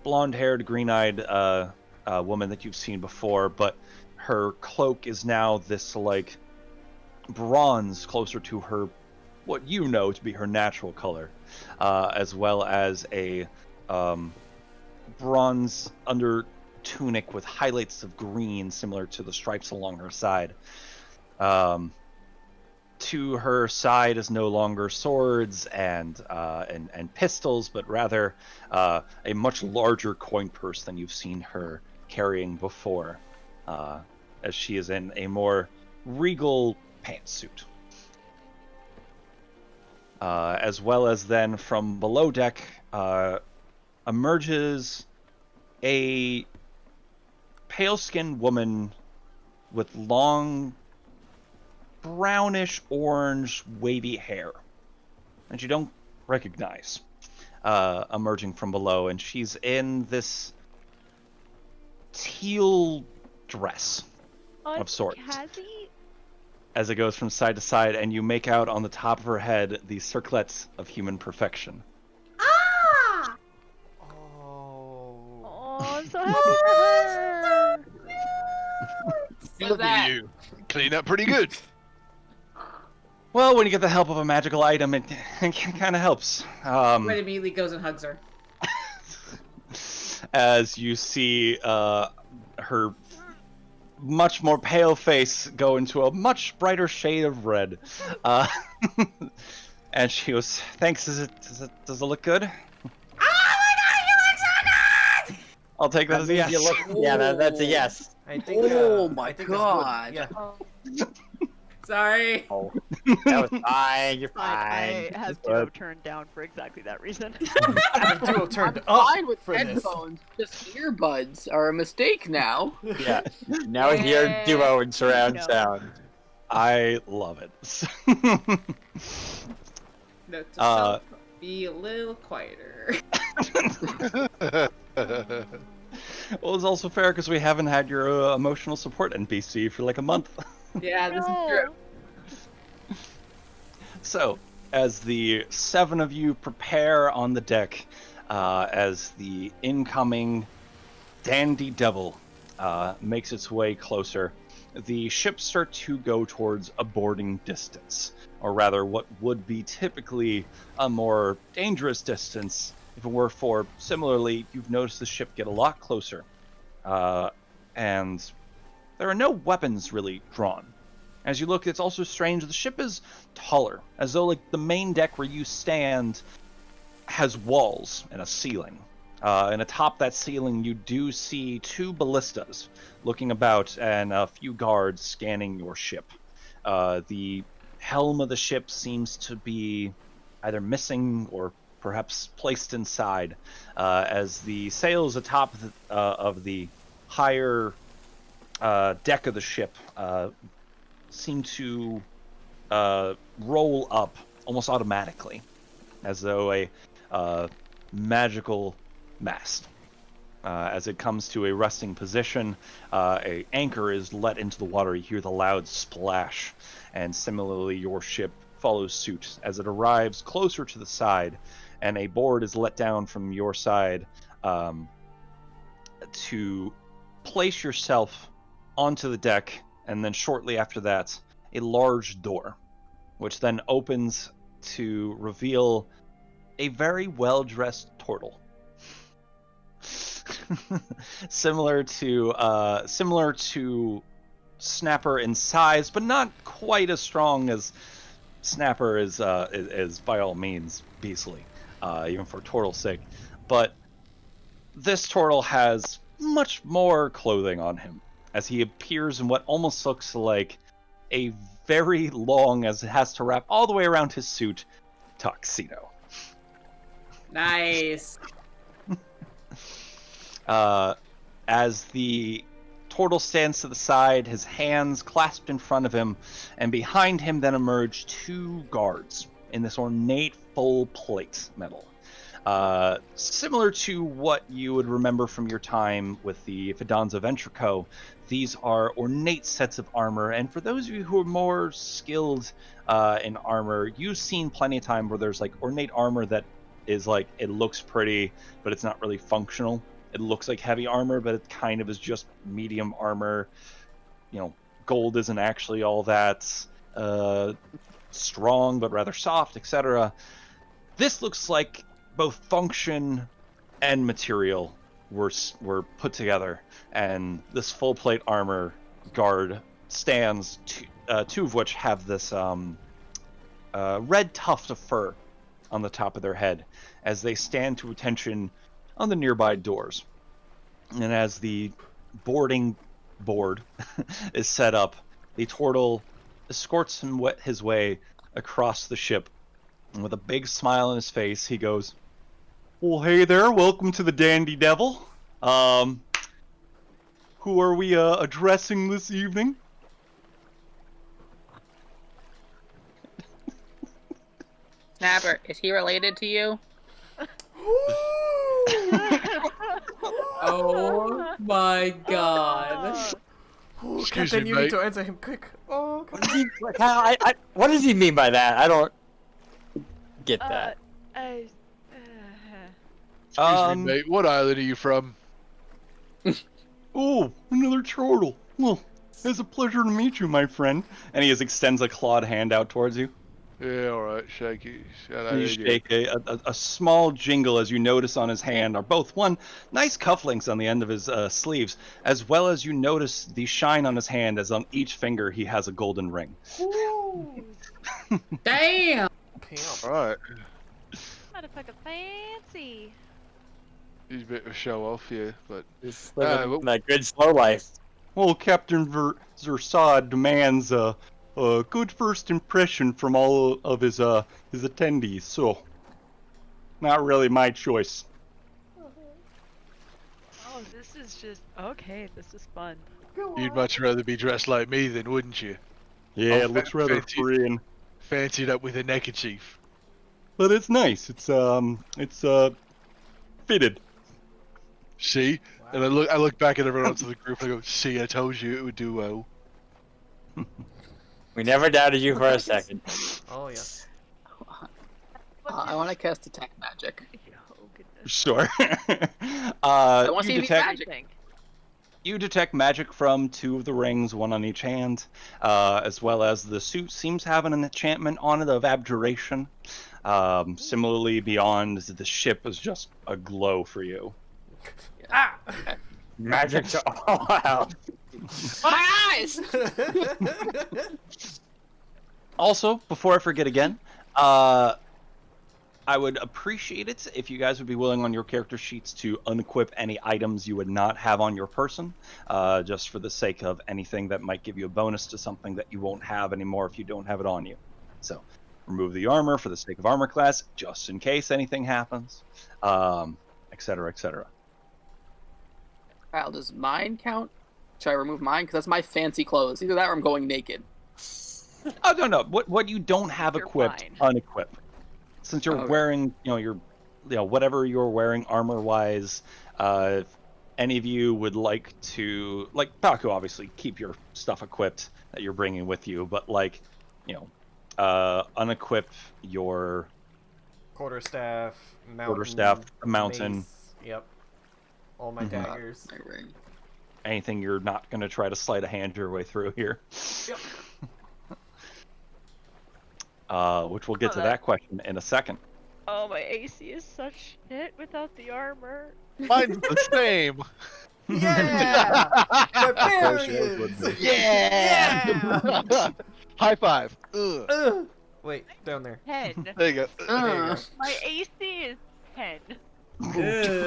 blonde-haired, green-eyed woman that you've seen before, but her cloak is now this like bronze, closer to her, what you know to be her natural color, as well as a bronze under tunic with highlights of green, similar to the stripes along her side. To her side is no longer swords and pistols, but rather a much larger coin purse than you've seen her carrying before, as she is in a more regal pantsuit. As well as then from below deck emerges a pale-skinned woman with long brownish orange wavy hair that you don't recognize. emerging from below, and she's in this teal dress of sorts. Cassie? As it goes from side to side, and you make out on the top of her head the circlets of human perfection. Ah! Oh. Oh, I'm so happy for her. Look at you. Clean up pretty good. Well, when you get the help of a magical item, it kind of helps. Red immediately goes and hugs her. As you see her much more pale face go into a much brighter shade of red. And she goes, thanks, does it look good? Oh my god, you look so good! I'll take that as a yes. That's a yes. I think. Oh I my think it's god. good. Yeah. Sorry. Oh, that was fine. You're Fine. fine. I have Good. Duo turned down for exactly that reason. Duo turned I'm up fine with for this. headphones. Just earbuds are a mistake now. Yeah. Now we hear duo and surround No. sound. I love it. Note to self, be a little quieter. Well, it's also fair because we haven't had your emotional support NPC for like a month. Yeah, this is true. So, as the 7 of you prepare on the deck, as the incoming Dandy Devil makes its way closer, the ships start to go towards a boarding distance, or rather what would be typically a more dangerous distance if it were for, similarly, you've noticed the ship get a lot closer, and there are no weapons really drawn. As you look, it's also strange, the ship is taller, as though like the main deck where you stand has walls and a ceiling. And atop that ceiling, you do see 2 ballistas looking about and a few guards scanning your ship. The helm of the ship seems to be either missing or perhaps placed inside, as the sails atop of the higher deck of the ship seem to roll up almost automatically, as though a magical mast. As it comes to a resting position, a anchor is let into the water. You hear the loud splash, and similarly your ship follows suit as it arrives closer to the side, and a board is let down from your side to place yourself onto the deck, and then shortly after that, a large door, which then opens to reveal a very well-dressed turtle. similar to Snapper in size, but not quite as strong as Snapper is by all means beastly, even for turtle's sake. But this turtle has much more clothing on him, as he appears in what almost looks like a very long, as it has to wrap all the way around his suit, tuxedo. Nice. As the turtle stands to the side, his hands clasped in front of him, and behind him then emerge 2 guards in this ornate full plate metal. Similar to what you would remember from your time with the Fidanza Ventrico, these are ornate sets of armor, and for those of you who are more skilled in armor, you've seen plenty of time where there's like ornate armor that is like, it looks pretty, but it's not really functional. It looks like heavy armor, but it kind of is just medium armor. You know, gold isn't actually all that strong, but rather soft, etc. This looks like both function and material were put together, and this full plate armor guard stands, 2 of which have this red tuft of fur on the top of their head, as they stand to attention on the nearby doors. And as the boarding board is set up, the turtle escorts his way across the ship, and with a big smile on his face, he goes, "Well, hey there, welcome to the Dandy Devil. Who are we addressing this evening?" Snapper, is he related to you? Oh my god. Ooh, Excuse Captain, me, you mate. need to answer him quick. Oh, What does he? What does he mean by that? I don't get that. I, Excuse me, mate. What island are you from? Oh, another turtle. Well, it's a pleasure to meet you, my friend. And he extends a clawed hand out towards you. Yeah, all right. Shake it. You shake a small jingle as you notice on his hand are both one, nice cufflinks on the end of his sleeves, as well as you notice the shine on his hand as on each finger he has a golden ring. Damn. All right. motherfucker fancy. He's a bit of a show off, yeah, but Just living well- that good slow life. Well, Captain Zersad demands a good first impression from all of his attendees, so not really my choice. Oh, this is just okay. This is fun. you'd much rather be dressed like me then, wouldn't you? Yeah, Oh, it looks rather fancy. free, Fancied up with a neckerchief. but it's nice. It's fitted. See? And I look back at everyone else in the group and I go, see, I told you it would do well. We never doubted you for a second. Oh yeah. I want to cast Detect Magic. Oh goodness. Sure. I want to see you if detect magic. Thing. you detect magic from two of the rings, one on each hand, as well as the suit seems to have an enchantment on it of abjuration. Similarly, beyond the ship is just a glow for you. Ah! Magic to all out. My eyes! Also, before I forget again, I would appreciate it if you guys would be willing on your character sheets to unequip any items you would not have on your person, just for the sake of anything that might give you a bonus to something that you won't have anymore if you don't have it on you. So, remove the armor for the sake of armor class, just in case anything happens, etc., etc. Kyle, does mine count? Should I remove mine? Because that's my fancy clothes. Either that or I'm going naked. Oh no, what you don't have You're equipped, fine. unequip. Since you're Okay. wearing, whatever you're wearing armor-wise, if any of you would like to, like Paku, obviously keep your stuff equipped that you're bringing with you, but unequip your Quarterstaff, mountain. mountain. Mace. Yep. All my daggers. My ring. Anything you're not going to try to sleight of hand your way through here. Yep. Which we'll get to that- that question in a second. Oh, my AC is such shit without the armor. Mine's the same. Yeah! course yours would Barbarians! be. Yeah! High five. Ugh. Ugh. Wait, down there. 10. There you go. There you go. My AC is 10.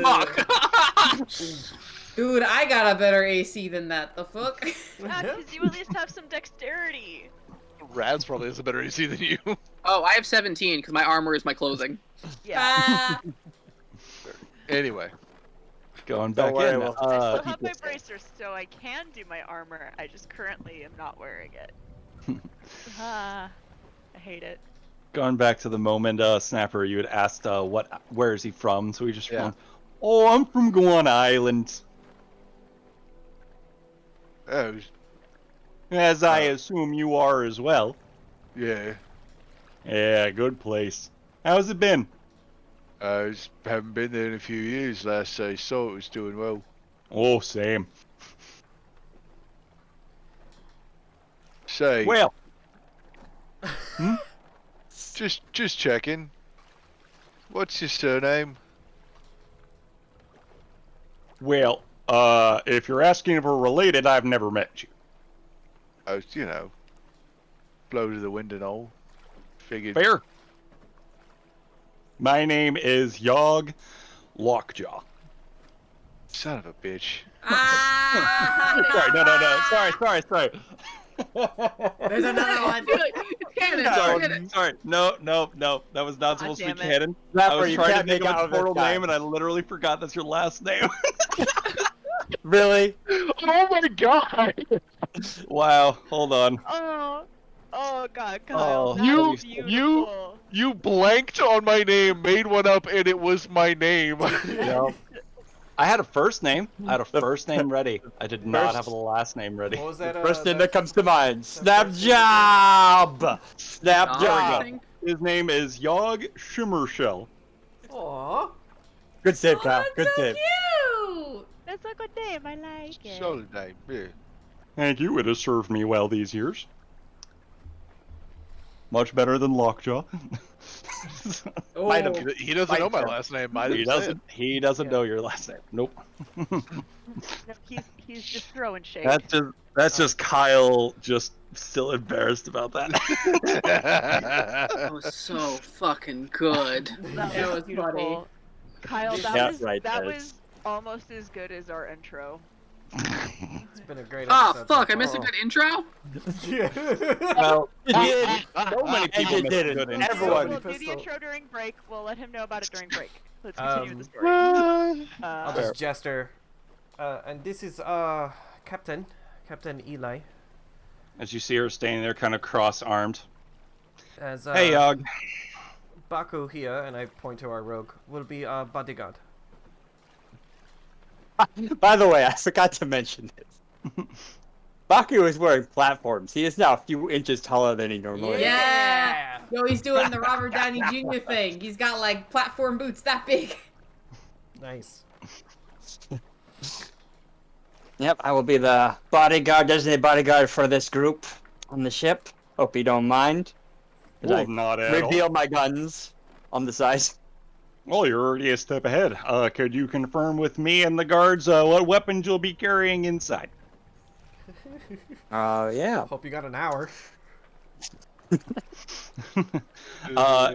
Fuck. Dude, I got a better AC than that. The fuck? Because you at least have some dexterity. Rad's probably has a better AC than you. Oh, I have 17 because my armor is my clothing. Yeah. Ah. Anyway. Going Don't back worry, in. we'll- I still have people my say- bracers, so I can do my armor. I just currently am not wearing it. I hate it. Going back to the moment, Snapper, you had asked where is he from, so he just Yeah. went, oh, I'm from Guan Island. Oh, As I assume you are as well. yeah. Yeah, good place. How's it been? I haven't been there in a few years. Last I saw it was doing well. Oh, same. Say, Well, just checking. What's your surname? well, if you're asking if we're related, I've never met you. Oh, blow to the wind and all. Figured. Fair. My name is Yogg Lockjaw. Son of a bitch. Ah. Sorry, no. Sorry. There's another one. It's canon. Sorry, It's canon. sorry. No. That was not supposed to be damn it. canon. I Snapper, was you trying to can't think make of out a with this portal guy. name, and I literally forgot that's your last name. Really? Oh my god! Wow, hold on. Oh, Oh God, Oh, Kyle, that's you- beautiful. You blanked on my name, made one up, and it was my name. Yep. I had a first name. I had a The- first name ready. I did not have a last name ready. What was The that? first thing that that comes to mind. Snap first name again? job. Snap John, There we I job. go. think. His name is Yog Shimmershell. Aw. Good save, Oh, Kyle. that's Good so save. cute. That's a good name. I like it. So name, yeah. Thank you. It has served me well these years. Much better than Lockjaw. Oh, Might have- He doesn't Might know my have. last name. I he didn't say it. doesn't. He doesn't Yeah. know your last name. Nope. No, he's just throwing shade. That's just Kyle. Just still embarrassed about that. That was so fucking good. That That was was beautiful. Kyle, that Yeah, was right, that Des. was almost as good as our intro. It's been a great Oh episode. fuck! so I missed a far. good intro. Yeah. Well, you did. So many people you miss did a it. good intro. Everyone. We'll do the Pistol. intro during break. We'll let him know about it during break. Let's continue with the story. I'll Fair. just jester. And this is Captain Eli. As you see her standing there, kind of cross-armed. As Hey, Yog. Baku here, and I point to our rogue, will be our bodyguard. By the way, I forgot to mention this. Baku is wearing platforms. He is now a few inches taller than he normally is. Yeah. Yo, he's doing the Robert Downey Jr. thing. He's got like platform boots that big. Nice. Yep, I will be the bodyguard, designated bodyguard for this group on the ship. Hope you don't mind. As Well, I not at all. reveal my guns on the side. Well, you're already a step ahead. Could you confirm with me and the guards what weapons you'll be carrying inside? Yeah. Hope you got an hour. He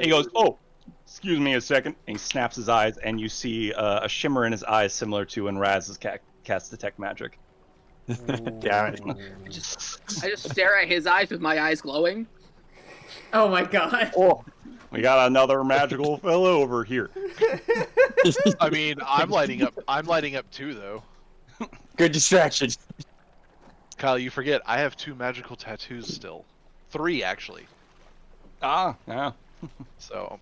goes, oh, excuse me a second. And he snaps his eyes, and you see a shimmer in his eyes similar to when Raz has cast Detect Magic. Damn it. I just stare at his eyes with my eyes glowing. Oh my god. Oh, We got another magical fellow over here. I mean, I'm lighting up too, though. good distraction. Kyle, you forget I have 2 magical tattoos still. 3 actually. Ah, yeah. So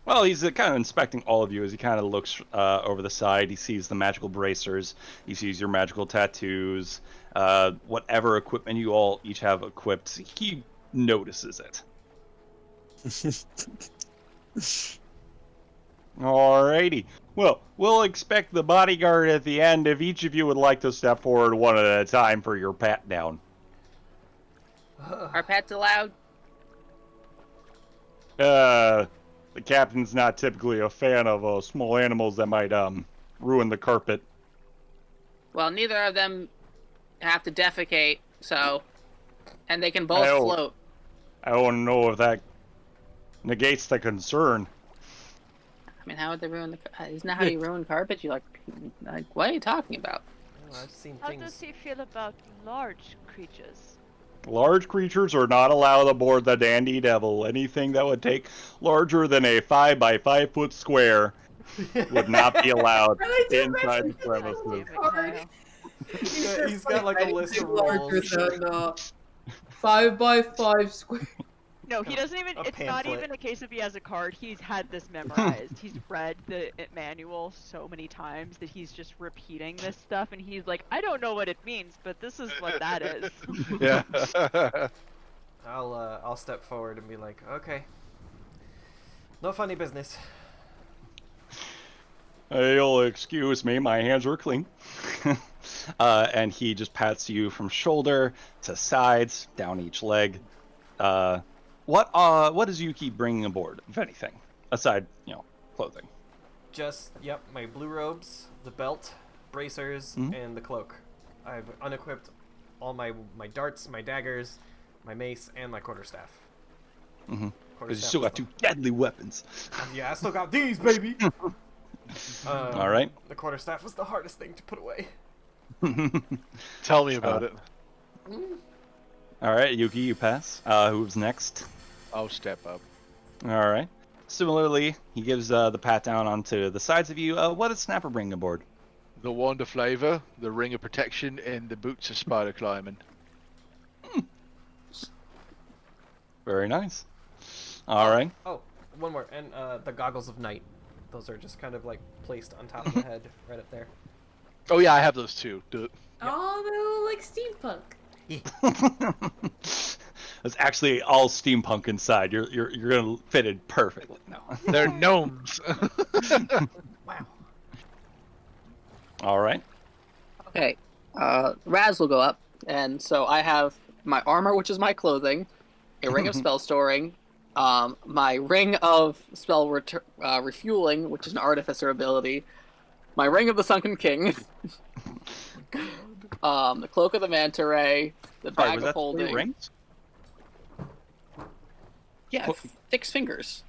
Well, he's kind of inspecting all of you as he kind of looks over the side. He sees the magical bracers. He sees your magical tattoos. Whatever equipment you all each have equipped, he notices it. Alrighty. Well, we'll expect the bodyguard at the end if each of you would like to step forward one at a time for your pat down. Are pets allowed? The captain's not typically a fan of small animals that might ruin the carpet. Well, neither of them have to defecate, so, and they can both Oh. float. I don't know if that negates the concern. I mean, how would they ruin the? Isn't that how you ruin carpet? You like, what are you talking about? Oh, I've seen How things. does he feel about large creatures? Large creatures are not allowed aboard the Dandy Devil. Anything that would take larger than a 5 by 5 foot square would not be allowed inside the premises. Damn it, Kyle. He's got like a list of rules. 5x5 square. No, he doesn't even. A It's not pamphlet. even a case of he has a card. He's had this memorized. He's read the manual so many times that he's just repeating this stuff, and he's like, I don't know what it means, but this is what that is. yeah. I'll step forward and be like, okay, no funny business. You'll excuse me, my hands are clean. And he just pats you from shoulder to sides, down each leg. What does Yuki bringing aboard, if anything, aside, clothing? Just my blue robes, the belt, bracers, and the cloak. I've unequipped all my darts, my daggers, my mace, and my quarterstaff. Mm-hmm. Because you Quarterstaff still was got 2 deadly weapons. Yeah, I still got these, baby. All right. The quarterstaff was the hardest thing to put away. Tell me about it. All right, Yuki, you pass. Who's next? I'll step up. All right. Similarly, he gives the pat down onto the sides of you. What does Snapper bring aboard? The wand of flavor, the ring of protection, and the boots of spider climbing. Very nice. All right. Oh, one more. And the goggles of night. Those are just kind of like placed on top of the head, right up there. Oh yeah, I have those too. Do it. Oh, they look like steampunk. It's actually all steampunk inside. You're gonna fit in perfectly. No. They're gnomes. Wow. All right. Okay. Raz will go up, and so I have my armor, which is my clothing, a ring of spell storing, my ring of spell refueling, which is an artificer ability, my ring of the Sunken King, the cloak of the manta ray, the Sorry, bag was of that 3 holding. rings? Yeah, 6 fingers.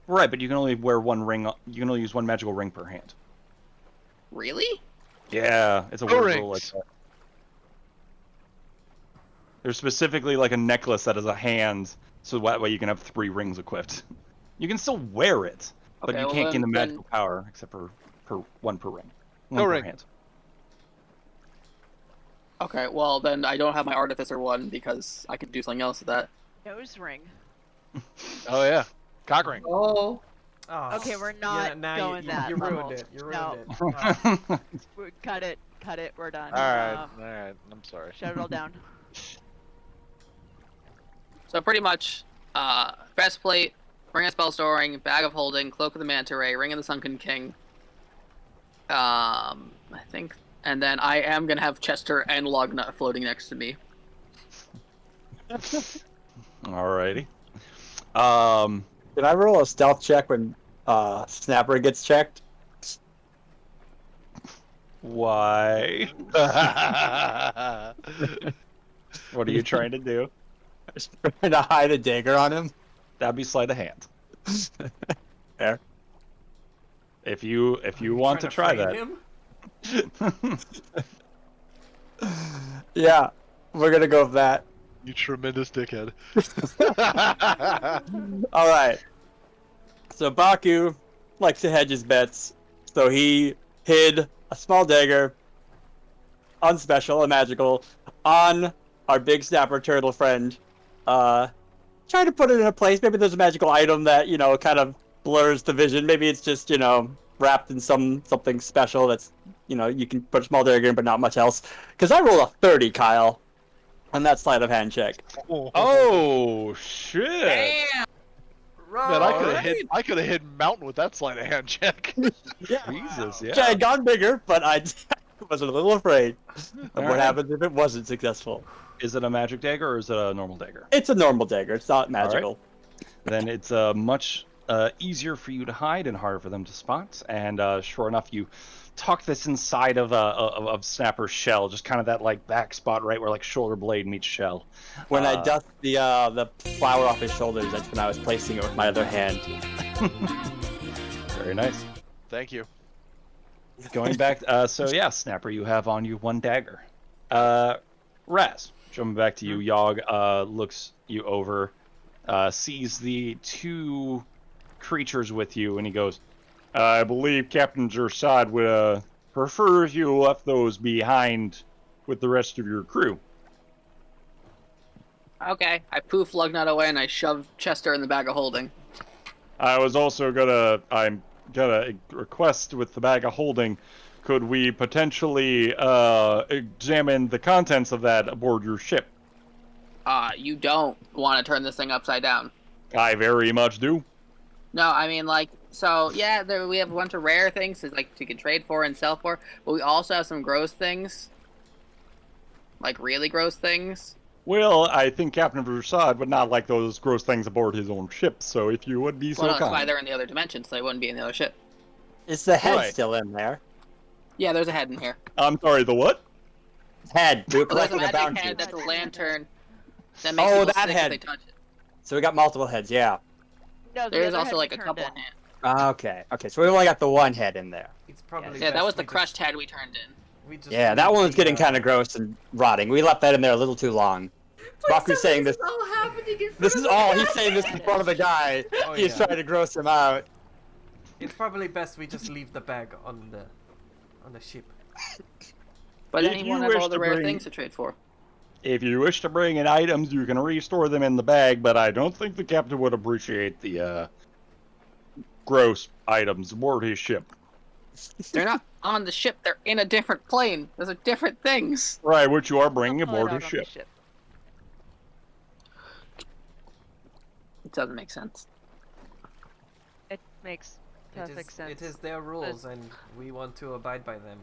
Right, but you can only wear one ring. You can only use one magical ring per hand. Really? Yeah, it's a No weird rule like rings. that. There's specifically like a necklace that has a hand, so that way you can have 3 rings equipped. You can still wear it, but Okay, you well can't gain the then- magical power except for one per ring. One No per ring. hand. Okay, well then I don't have my artificer one because I could do something else with that. Nose ring. Oh yeah, cock ring. Oh. Oh, Okay, we're not now going you, that you level. ruined it. You No. ruined it. Oh. Cut it. Cut it. We're done. All right. I'm sorry. Shut it all down. So pretty much, breastplate, ring of spell storing, bag of holding, cloak of the manta ray, ring of the sunken king. I think, and then I am gonna have Chester and Lognut floating next to me. Alrighty. Can I roll a stealth check when Snapper gets checked? Why? What are you trying to do? Just trying to hide a dagger on him. That'd be sleight of hand. Fair. If you want to try frame that. him? Yeah, we're gonna go with that. You tremendous dickhead. All right. So Baku likes to hedge his bets, so he hid a small dagger, unspecial and magical, on our big snapper turtle friend. Try to put it in a place. Maybe there's a magical item that kind of blurs the vision. Maybe it's just wrapped in something special that's you can put a small dagger in, but not much else. Because I rolled a 30, Kyle, on that sleight of hand check. Oh shit! Damn. Man, I could have hit mountain with that sleight of hand check. Yeah. Jesus, I had yeah. gone bigger, but I was a little afraid of what Alright. happens if it wasn't successful. Is it a magic dagger or is it a normal dagger? It's a normal dagger. It's not magical. Then it's much easier for you to hide and harder for them to spot. And sure enough, you tuck this inside of Snapper's shell, just kind of that like back spot right where like shoulder blade meets shell. When I dust the flower off his shoulders, that's when I was placing it with my other hand. Very nice. Thank you. Going back, so yeah, Snapper, you have on you 1 dagger. Raz, jumping back to you, Yogg looks you over, sees the 2 creatures with you, and he goes, I believe Captain Zersad would prefer if you left those behind with the rest of your crew. Okay, I poof Lugnut away and I shove Chester in the bag of holding. I was also I'm gonna request with the bag of holding, could we potentially examine the contents of that aboard your ship? You don't want to turn this thing upside down. I very much do. No, I mean, so yeah, we have a bunch of rare things that, you can trade for and sell for, but we also have some gross things. Like, really gross things. Well, I think Captain Zersad would not like those gross things aboard his own ship, so if you would be Well, so that's why kind. they're in the other dimension, so they wouldn't be in the other ship. Is the head Right. still in there? Yeah, there's a head in here. I'm sorry, the what? Head. We were Well, there's a collecting a magic bounty. head that's a lantern that makes Oh, people that sick head. if they touch it. So we got multiple heads, yeah. No, the There's other also, head a we couple turned in. hands. Okay, so we only got the 1 head in there. It's probably Yeah, that best was the we crushed head we turned in. We just Yeah, that leave one was the, getting kind of gross and rotting. We left that in there a little too long. Baku's saying this. all happening in front This of is the all guy. he's saying. This in front of the guy. Oh, He's yeah. trying to gross him out. It's probably best we just leave the bag on the ship. But If then he you won't have wish all the to rare bring- things to trade for. If you wish to bring in items, you can restore them in the bag, but I don't think the captain would appreciate the gross items aboard his ship. They're not on the ship. They're in a different plane. Those are different things. Right, which you are bringing I'll pull it aboard out his on the ship. It doesn't make sense. It makes perfect sense. It is their rules, and we want to abide by them.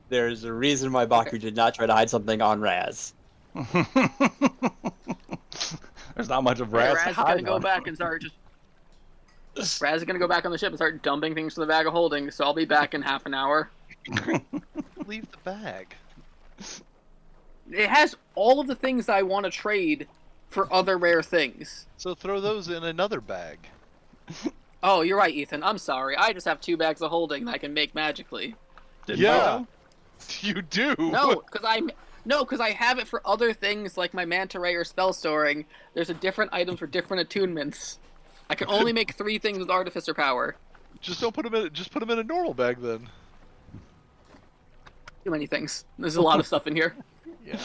There's a reason why Baku did not try to hide something on Raz. There's not much of Raz Raz to is gonna hide go on. back and start just. Raz is gonna go back on the ship and start dumping things to the bag of holding. So I'll be back in half an hour. Leave the bag. It has all of the things I want to trade for other rare things. So throw those in another bag. Oh, you're right, Ethan. I'm sorry. I just have 2 bags of holding that I can make magically. Didn't you Yeah. know? You do. No, because I have it for other things like my manta ray or spell storing. There's a different item for different attunements. I can only make 3 things with artificer power. Just don't put them in. Just put them in a normal bag then. Too many things. There's a lot of stuff in here. Yeah.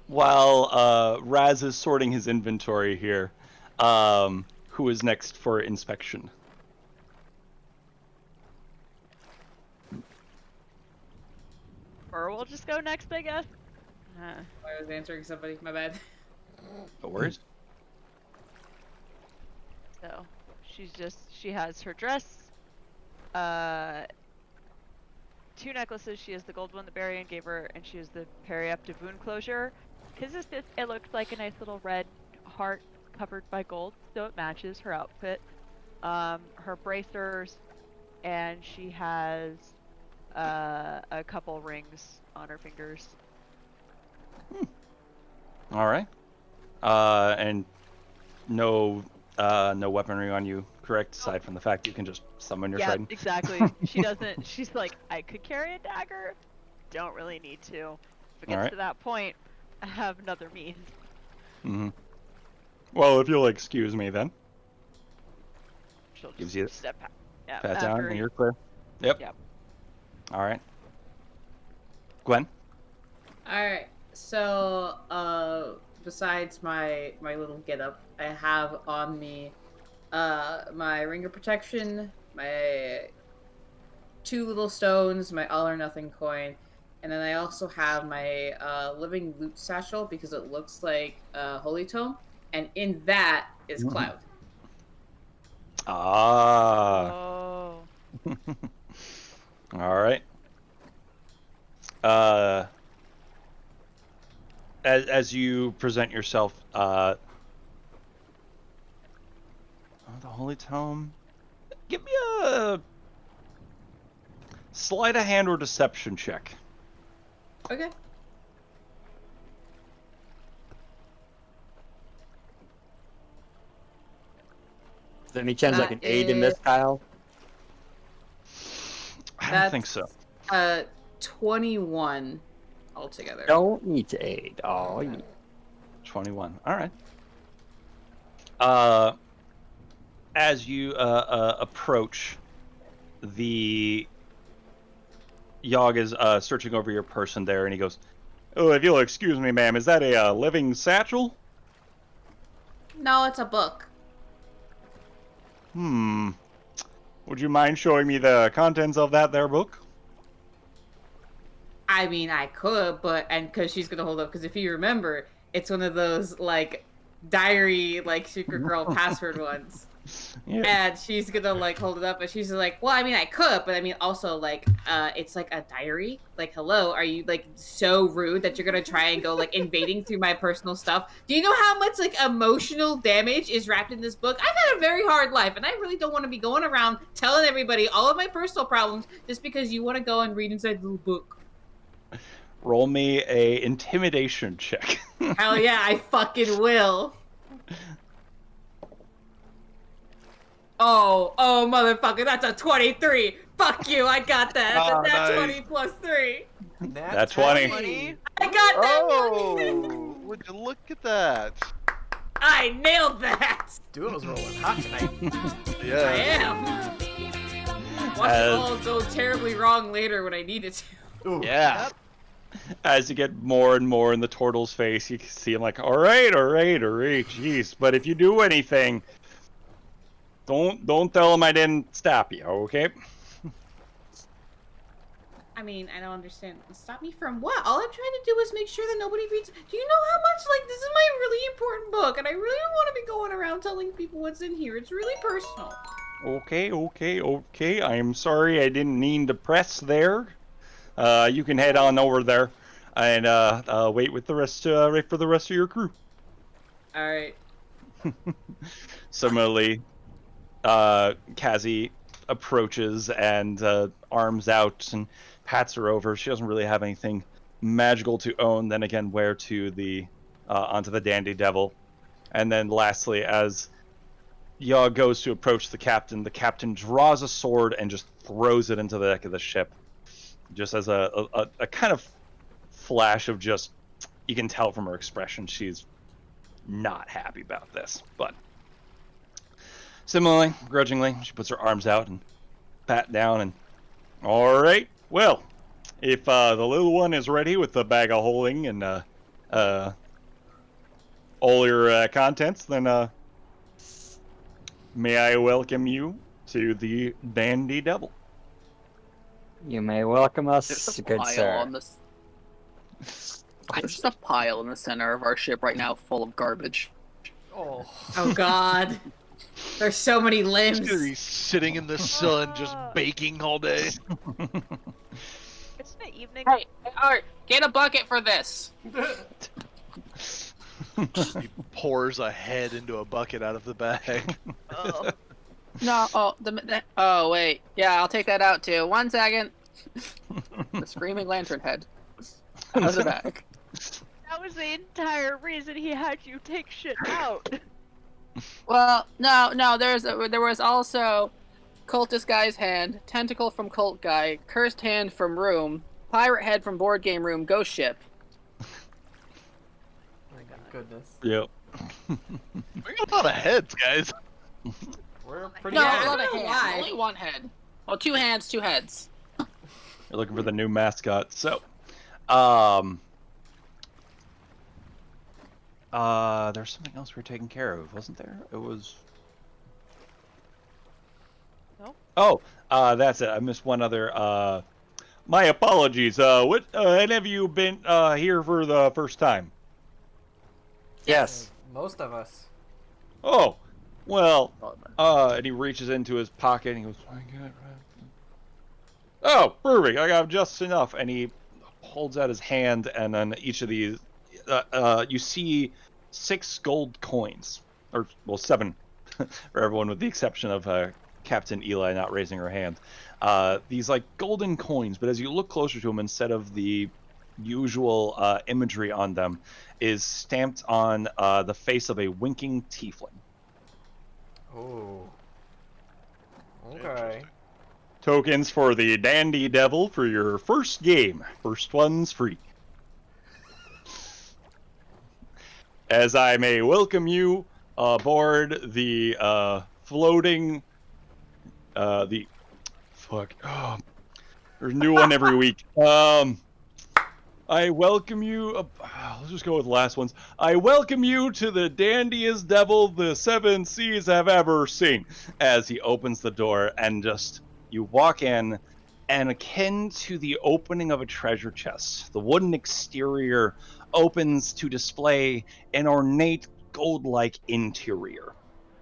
While Raz is sorting his inventory here, who is next for inspection? Or we'll just go next, I guess. I was answering somebody. My bad. No worries. So she has her dress, 2 necklaces. She has the gold one that Barian gave her, and she has the periaptive wound closure. Because it looks like a nice little red heart covered by gold, so it matches her outfit. Her bracers, and she has a couple rings on her fingers. All right. And no weaponry on you, correct? Aside from the fact you can just summon your Yeah, trident. exactly. She doesn't. She's like, I could carry a dagger. Don't really need to. If it gets Alright. to that point, I have another means. Mm-hmm. Well, if you'll excuse me, then. She'll Gives just you step back. Yeah, pat down, after and you're clear. Yep. Yep. All right. Gwen. Alright, so besides my little getup, I have on me my ring of protection, my 2 little stones, my all or nothing coin, and then I also have my living loot satchel because it looks like a holy tome, and in that is Cloud. Ah. Oh. All right. As you present yourself, the holy tome. Give me a sleight of hand or deception check. Okay. Is there any chance I That can aid in this, is- Kyle? I don't That's- think so. 21 altogether. Don't need to aid. Oh, 21. All right. As you approach, the Yogg is searching over your person there, and he goes, "Oh, if you'll excuse me, ma'am, is that a living satchel?" No, it's a book. Would you mind showing me the contents of that there book? I mean, I could, and because she's gonna hold up, because if you remember, it's one of those, like, diary, like, secret girl password ones. Yeah. And she's gonna, like, hold it up, and she's like, well, I mean, I could, but I mean, also, like, it's like a diary. Like, hello, are you, like, so rude that you're gonna try and go, like, invading through my personal stuff? Do you know how much, like, emotional damage is wrapped in this book? I've had a very hard life, and I really don't want to be going around telling everybody all of my personal problems just because you want to go and read inside the little book. Roll me a intimidation check. Hell yeah, I fucking will. Oh, motherfucker, that's a 23. Fuck you, I got that. That's Oh, a nat nice. 20 plus 3. That's 20. I got that Oh, would you look at that? I nailed that. Duo's rolling hot tonight. I Yeah. am. Watch it all go terribly wrong later when I need it to. Ooh. Yeah. As you get more and more in the turtle's face, you can see him like, all right, jeez. But if you do anything, don't tell him I didn't stop you, okay? I mean, I don't understand. Stop me from what? All I'm trying to do is make sure that nobody reads. Do you know how much, like, this is my really important book, and I really don't want to be going around telling people what's in here. It's really personal. Okay. I'm sorry I didn't mean to press there. You can head on over there and wait with the rest. Wait for the rest of your crew. All right. Similarly, Kazi approaches and arms out and pats her over. She doesn't really have anything magical to own. Then again, wear to the onto the Dandy Devil. And then lastly, as Yaw goes to approach the captain draws a sword and just throws it into the deck of the ship. Just as a kind of flash of just, you can tell from her expression she's not happy about this. But similarly, grudgingly, she puts her arms out and pat down and, all right, well, if the little one is ready with the bag of holding and all your contents, then may I welcome you to the Dandy Devil. You may welcome us, There's a good pile sir. on this. There's just a pile in the center of our ship right now full of garbage. Oh. Oh God. There's so many He's limbs. gonna be sitting in the sun just baking all day. Isn't it evening? Hey, Art, get a bucket for this. He pours a head into a bucket out of the bag. Oh. No, oh wait, yeah, I'll take that out too. 1 second. The screaming lantern head. Out of the bag. That was the entire reason he had you take shit out. Well, no, there was also cultist guy's hand, tentacle from cult guy, cursed hand from room, pirate head from board game room, ghost ship. Oh my goodness. Yep. We got a lot of heads, guys. We're pretty No, Yeah, a I lot of don't know hands. why. Only one head. Well, 2 hands, 2 heads. You're looking for the new mascot. So, there's something else we were taking care of, wasn't there? It was. No. Oh, that's it. I missed one other. My apologies. What? Any of you been here for the first time? Yes. Most of us. Oh, well. And he reaches into his pocket and he goes, "I got it. Oh, perfect. I got just enough." And he holds out his hand, and then each of these, you see 6 gold coins, or well, 7 for everyone, with the exception of Captain Eli not raising her hand. These like golden coins, but as you look closer to them, instead of the usual imagery on them, is stamped on the face of a winking tiefling. Oh. Okay. Interesting. Tokens for the Dandy Devil for your first game. First one's free. As I may welcome you aboard the floating, the fuck. Oh, there's a new one every week. I welcome you. Let's just go with the last ones. I welcome you to the dandiest devil the 7 seas have ever seen. As he opens the door and just you walk in, and akin to the opening of a treasure chest, the wooden exterior opens to display an ornate gold-like interior.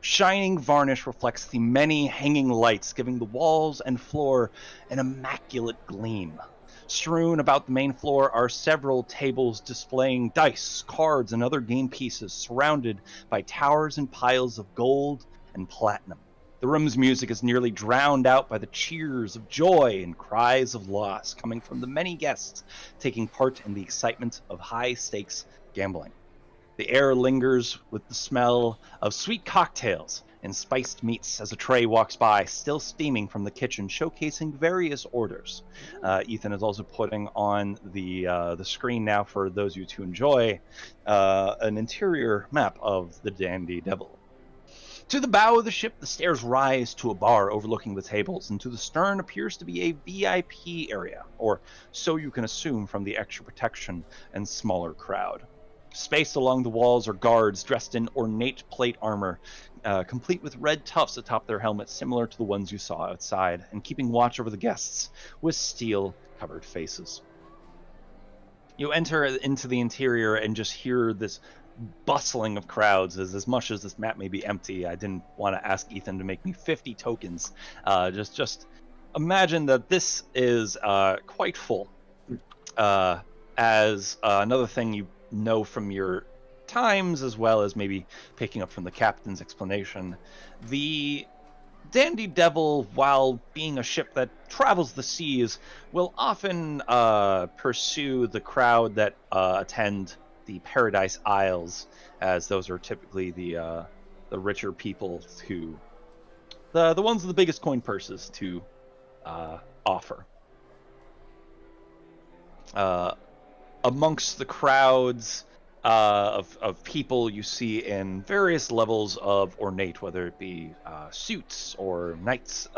Shining varnish reflects the many hanging lights, giving the walls and floor an immaculate gleam. Strewn about the main floor are several tables displaying dice, cards, and other game pieces, surrounded by towers and piles of gold and platinum. The room's music is nearly drowned out by the cheers of joy and cries of loss coming from the many guests taking part in the excitement of high-stakes gambling. The air lingers with the smell of sweet cocktails and spiced meats as a tray walks by, still steaming from the kitchen, showcasing various orders. Ethan is also putting on the screen now for those of you to enjoy an interior map of the Dandy Devil. To the bow of the ship, the stairs rise to a bar overlooking the tables, and to the stern appears to be a VIP area, or so you can assume from the extra protection and smaller crowd. Spaced along the walls are guards dressed in ornate plate armor, complete with red tufts atop their helmets, similar to the ones you saw outside, and keeping watch over the guests with steel-covered faces. You enter into the interior and just hear this bustling of crowds. As much as this map may be empty, I didn't want to ask Ethan to make me 50 tokens. Just imagine that this is quite full. As another thing you know from your times, as well as maybe picking up from the captain's explanation, the Dandy Devil, while being a ship that travels the seas, will often pursue the crowd that attend the Paradise Isles, as those are typically the richer people who, the ones with the biggest coin purses to offer. Amongst the crowds of people you see in various levels of ornate, whether it be suits or nice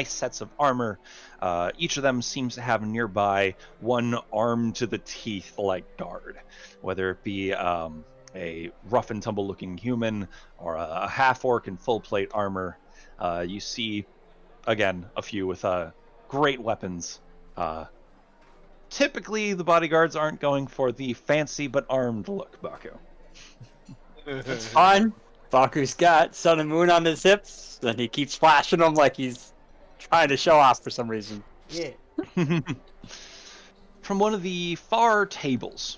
sets of armor. Each of them seems to have nearby one armed to the teeth like guard, whether it be a rough and tumble looking human or a half orc in full plate armor. You see, again, a few with great weapons. Typically, the bodyguards aren't going for the fancy but armed look, Baku. It's fine. Baku's got Sun and Moon on his hips, and he keeps flashing them like he's trying to show off for some reason. Yeah. From one of the far tables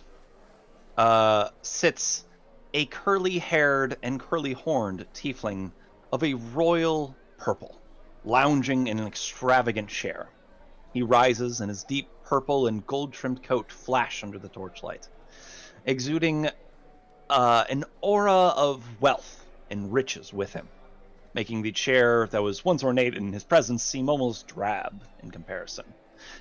sits a curly-haired and curly-horned tiefling of a royal purple, lounging in an extravagant chair. He rises, and his deep purple and gold-trimmed coat flash under the torchlight, exuding an aura of wealth and riches with him, making the chair that was once ornate in his presence seem almost drab in comparison.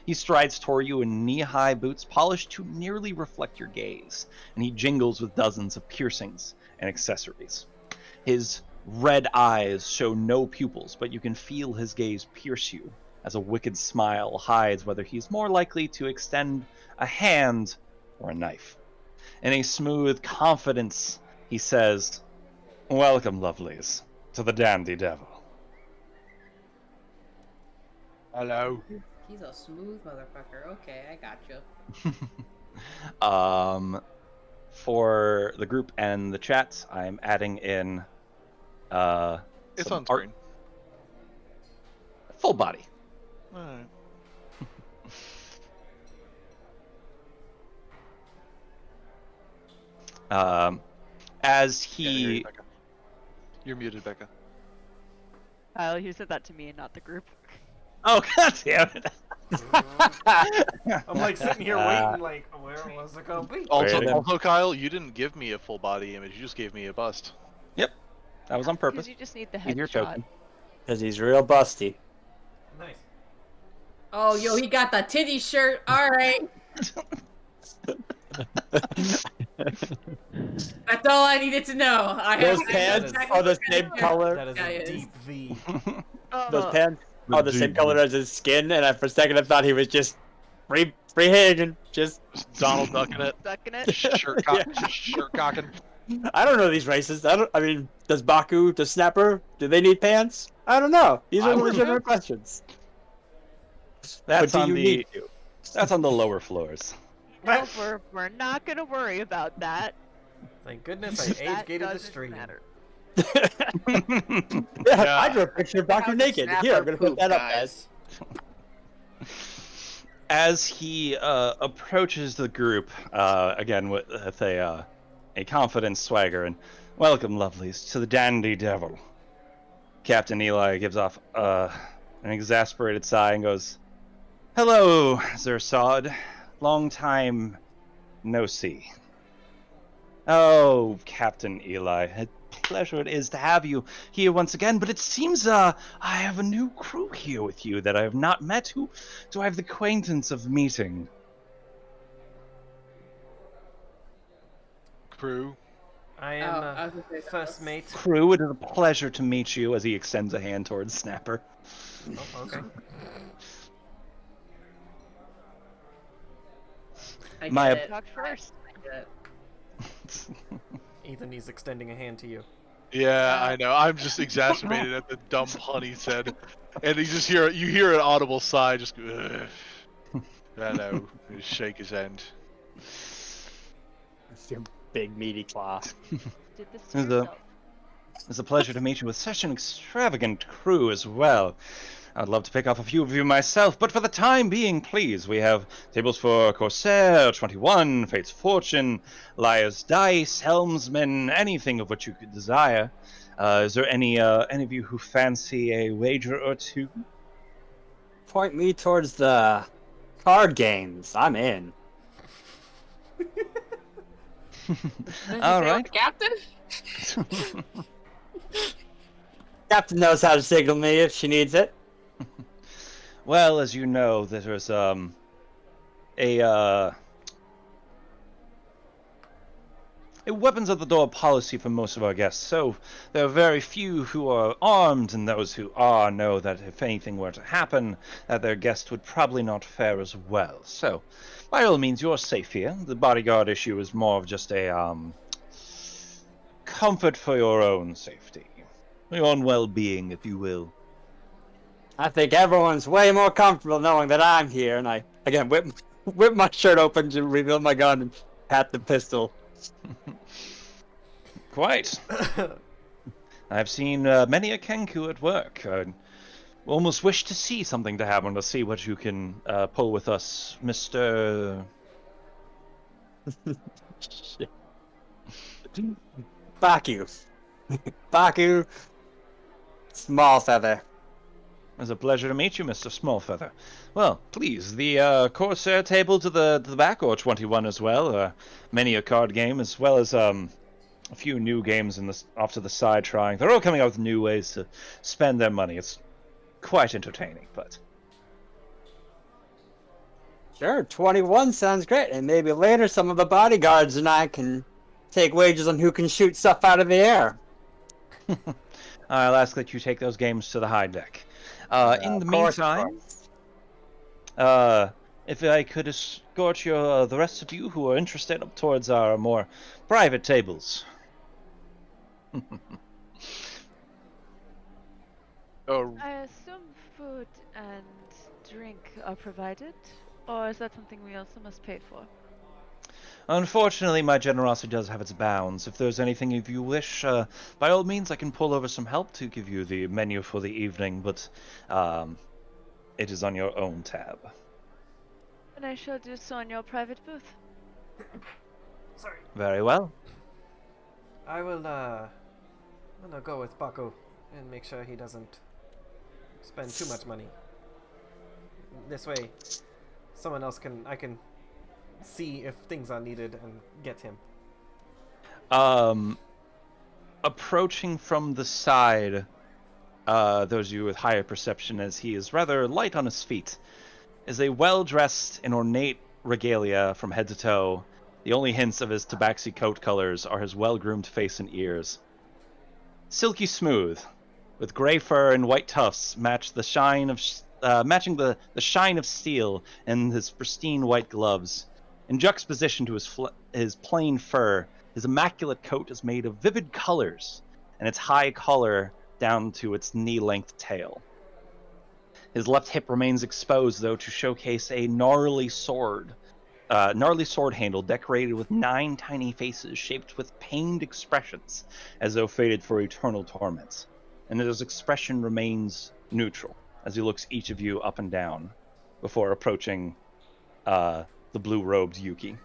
He strides toward you in knee-high boots polished to nearly reflect your gaze, and he jingles with dozens of piercings and accessories. His red eyes show no pupils, but you can feel his gaze pierce you, as a wicked smile hides whether he's more likely to extend a hand or a knife. In a smooth confidence, he says, "Welcome, lovelies, to the Dandy Devil." Hello. He's a smooth motherfucker. Okay, I got you. For the group and the chat, I'm adding in It's some on screen. full body. Alright. As Can't hear you, he Becca. You're muted, Becca. Kyle, you said that to me and not the group. Oh, god damn it. I'm like sitting here waiting, like, where was it gonna be? Also, Kyle, you didn't give me a full body image. You just gave me a bust. Yep, that was on Because purpose. you just need the Give your headshot. token. Because he's real busty. Nice. Oh, yo, he got the titty shirt. All right. That's all I needed to know. Those pants are the same color. That is Yeah, a it is. deep V. Those pants are the same color as his skin, and for a second I thought he was just freehanging, just Donald ducking it. Sucking it. Shirt cocking. I don't know these races. I mean, does Baku, does Snapper, do they need pants? I don't know. These are legitimate questions. That's But do on you the need to? that's on the lower floors. No, we're not gonna worry about that. Thank goodness I That age-gated the doesn't stream. matter. Yeah, I drew a picture of Baku How's naked. Snapper Here, I'm gonna put poop, that up, guys? As he approaches the group, again with a confident swagger, and "Welcome, lovelies, to the Dandy Devil." Captain Eli gives off an exasperated sigh and goes, "Hello, Zersod. Long time no see." "Oh, Captain Eli, a pleasure it is to have you here once again, but it seems I have a new crew here with you that I have not met. Who do I have the acquaintance of meeting?" Crew. I am I was gonna say first that. mate. Crew, it is a pleasure to meet you as he extends a hand towards Snapper. Oh, okay. I My- get it. Talked first. I get it. Ethan, he's extending a hand to you. Yeah, I know. I'm just exacerbated at the dumb pun he said, and you hear an audible sigh. Just go, ugh. I know. Just shake his hand. It's your big meaty claw. Did this to Is a- yourself. It's a pleasure to meet you with such an extravagant crew as well. I'd love to pick off a few of you myself, but for the time being, please, we have tables for Corsair, 21, Fate's Fortune, Liar's Dice, Helmsman, anything of which you could desire. Is there any of you who fancy a wager or two? Point me towards the card games. I'm in. All right. Captain? Captain knows how to signal me if she needs it. Well, as you know, there's a weapons at the door policy for most of our guests, so there are very few who are armed, and those who are know that if anything were to happen, that their guest would probably not fare as well. So, by all means, you're safe here. The bodyguard issue is more of just a comfort for your own safety, your own well-being, if you will. I think everyone's way more comfortable knowing that I'm here, and I again whip my shirt open to reveal my gun and pat the pistol. Quite. I've seen many a Kenku at work. I almost wish to see something to happen to see what you can pull with us, Mr. Shit. Baku. Baku. Small feather. It's a pleasure to meet you, Mr. Smallfeather. Well, please, the Corsair table to the back, or 21 as well. Many a card game, as well as a few new games off to the side trying. They're all coming out with new ways to spend their money. It's quite entertaining, but... Sure, 21 sounds great, and maybe later some of the bodyguards and I can take wagers on who can shoot stuff out of the air. I'll ask that you take those games to the high deck. In the Of course, meantime, if I could escort the rest of you who are interested up towards our more private tables. Oh, I assume food and drink are provided, or is that something we also must pay for? Unfortunately, my generosity does have its bounds. If there's anything if you wish, by all means, I can pull over some help to give you the menu for the evening, but it is on your own tab. And I shall do so in your private booth. Sorry. Very well. I will, I'm gonna go with Baku and make sure he doesn't spend too much money. This way, I can see if things are needed and get him. Approaching from the side, those of you with higher perception, as he is rather light on his feet, is a well-dressed and ornate regalia from head to toe. The only hints of his tabaxi coat colors are his well-groomed face and ears. Silky smooth, with gray fur and white tufts matching the shine of steel in his pristine white gloves. In juxtaposition to his plain fur, his immaculate coat is made of vivid colors, and its high collar down to its knee-length tail. His left hip remains exposed, though, to showcase a gnarly sword handle decorated with 9 tiny faces shaped with pained expressions, as though fated for eternal torments. And his expression remains neutral, as he looks each of you up and down, before approaching the blue-robed Yuki.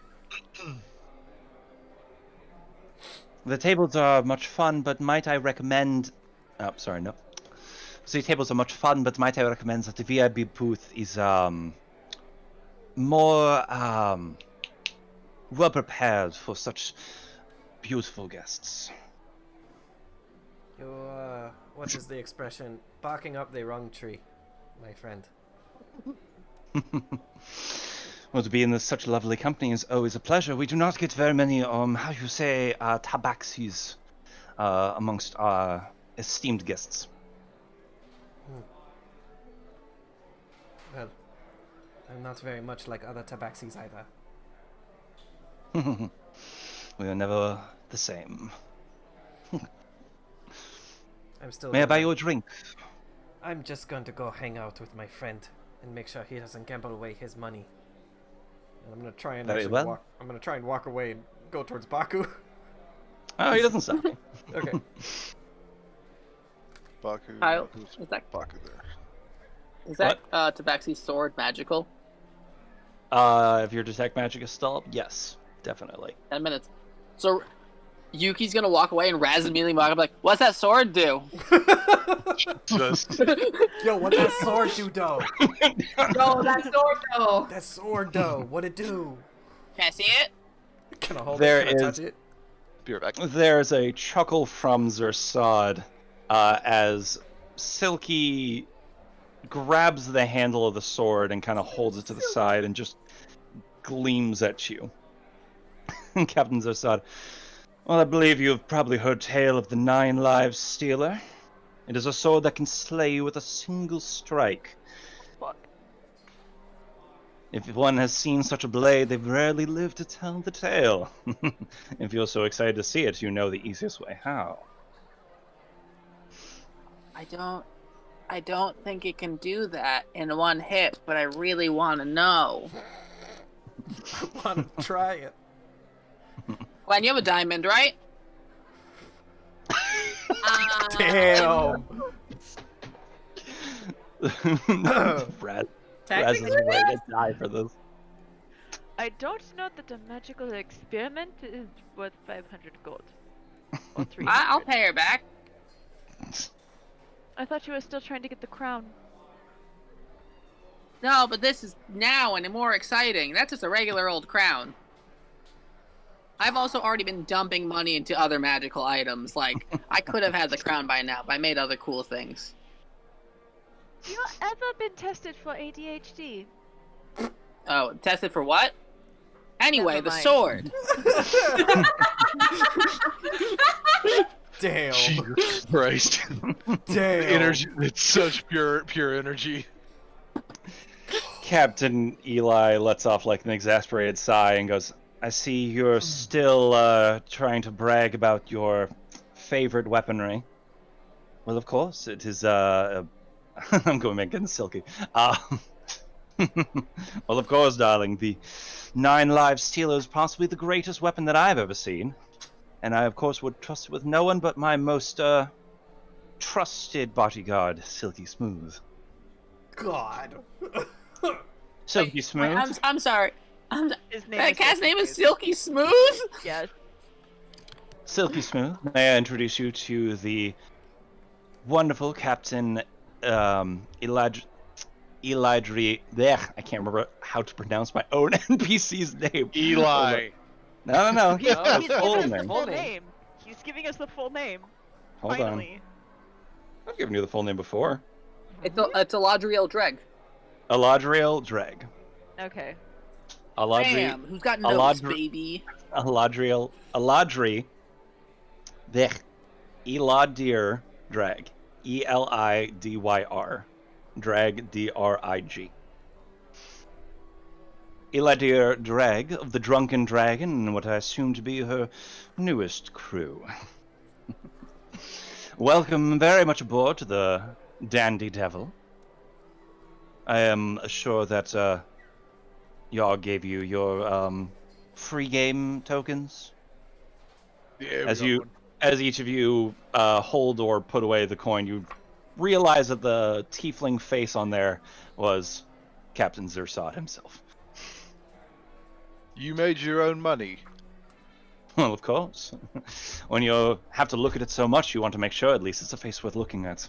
The tables are much fun, but might I recommend... Oh, sorry, no. The tables are much fun, but might I recommend that the VIB booth is, more, well prepared for such beautiful guests. What is the expression? Barking up the wrong tree, my friend. Well, to be in such lovely company is always a pleasure. We do not get very many, how you say, tabaxis amongst our esteemed guests. Well, I'm not very much like other tabaxis either. We are never the same. I'm still. May I buy you a drink? I'm just going to go hang out with my friend and make sure he doesn't gamble away his money. And I'm gonna try and Very actually well. walk. I'm gonna try and walk away and go towards Baku. Oh, he doesn't stop me. Okay. Baku. Kyle, who's is that Baku there? is that Tabaxi's sword magical? If your detect magic is still up, yes, definitely. 10 minutes. So Yuki's gonna walk away and Raz immediately walk up like, "What's that sword do?" Just Yo, what that sword do, though? No, that sword though. That sword, though. What it do? Can I see it? Can I hold There it? Can I is- touch it? be right back. There's a chuckle from Zersad as Silky grabs the handle of the sword and kind of holds it to the side and just gleams at you. Captain Zersad, well, I believe you have probably heard tale of the 9 Lives Stealer. It is a sword that can slay you with a single strike. Fuck. If one has seen such a blade, they've rarely lived to tell the tale. If you're so excited to see it, you know the easiest way how. I don't think it can do that in one hit, but I really want to know. I want to try it. Gwen, you have a diamond, right? Damn. Raz is Technically, ready to die for this. I don't know that a magical experiment is worth 500 gold. Or 300. I'll pay her back. I thought you were still trying to get the crown. No, but this is now and more exciting. That's just a regular old crown. I've also already been dumping money into other magical items. Like, I could have had the crown by now, but I made other cool things. You ever been tested for ADHD? Oh, tested for what? Anyway, Never the mind. sword. Damn. Jesus Christ. Damn. Energy. It's such pure energy. Captain Eli lets off like an exasperated sigh and goes, I see you're still trying to brag about your favorite weaponry. Well, of course, it is, I'm going back getting silky. Well, of course, darling, the 9 Lives Stealer is possibly the greatest weapon that I've ever seen. And I, of course, would trust it with no one but my most, trusted bodyguard, Silky Smooth. God. Silky Smooth? Wait, I'm sorry. His name That is cat's Silky name is Smooth. Silky Smooth? Yes. Silky Smooth, may I introduce you to the wonderful Captain Elidri. There, I can't remember how to pronounce my own NPC's name. Eli. No. He's His giving full us the name. full name. He's giving us the full name. Hold on. Finally. I've given you the full name before. It's Eladriel Dreg. Eladriel Dreg. Okay. Bam! Who's got nose, Eladri- baby? Eladri. There. Eladir Drag. Elidyr. Drag, D-R-I-G. Eladir Drag of the Drunken Dragon and what I assume to be her newest crew. Welcome very much aboard to the Dandy Devil. I am sure that Yarg gave you your free game tokens. Yeah, As each of you hold or put away the coin, you realize that the tiefling face on there was Captain Zersad himself. You made your own money. Well, of course. When you have to look at it so much, you want to make sure at least it's a face worth looking at.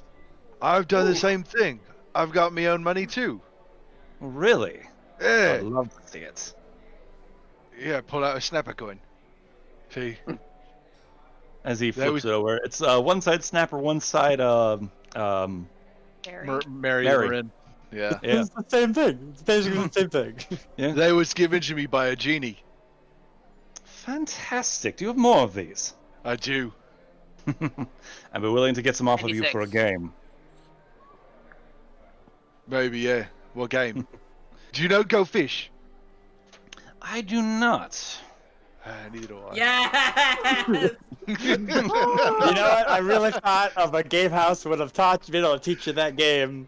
I've done the same thing. I've got my own money too. Really? Yeah. I'd love to see it. Yeah, pull out a snapper coin. See? As he That flips was- it over, it's one side snapper, one side Harry. Mary Mary. Marin. Yeah. Yeah. It's the same thing. It's basically the same thing. Yeah. They was given to me by a genie. Fantastic. Do you have more of these? I do. I'd be willing to get some off of you for a 96. game. Maybe, yeah. What game? Do you know Go Fish? I do not. Neither do I. Yes. You know what? I really thought of a game house would have been able to teach you that game.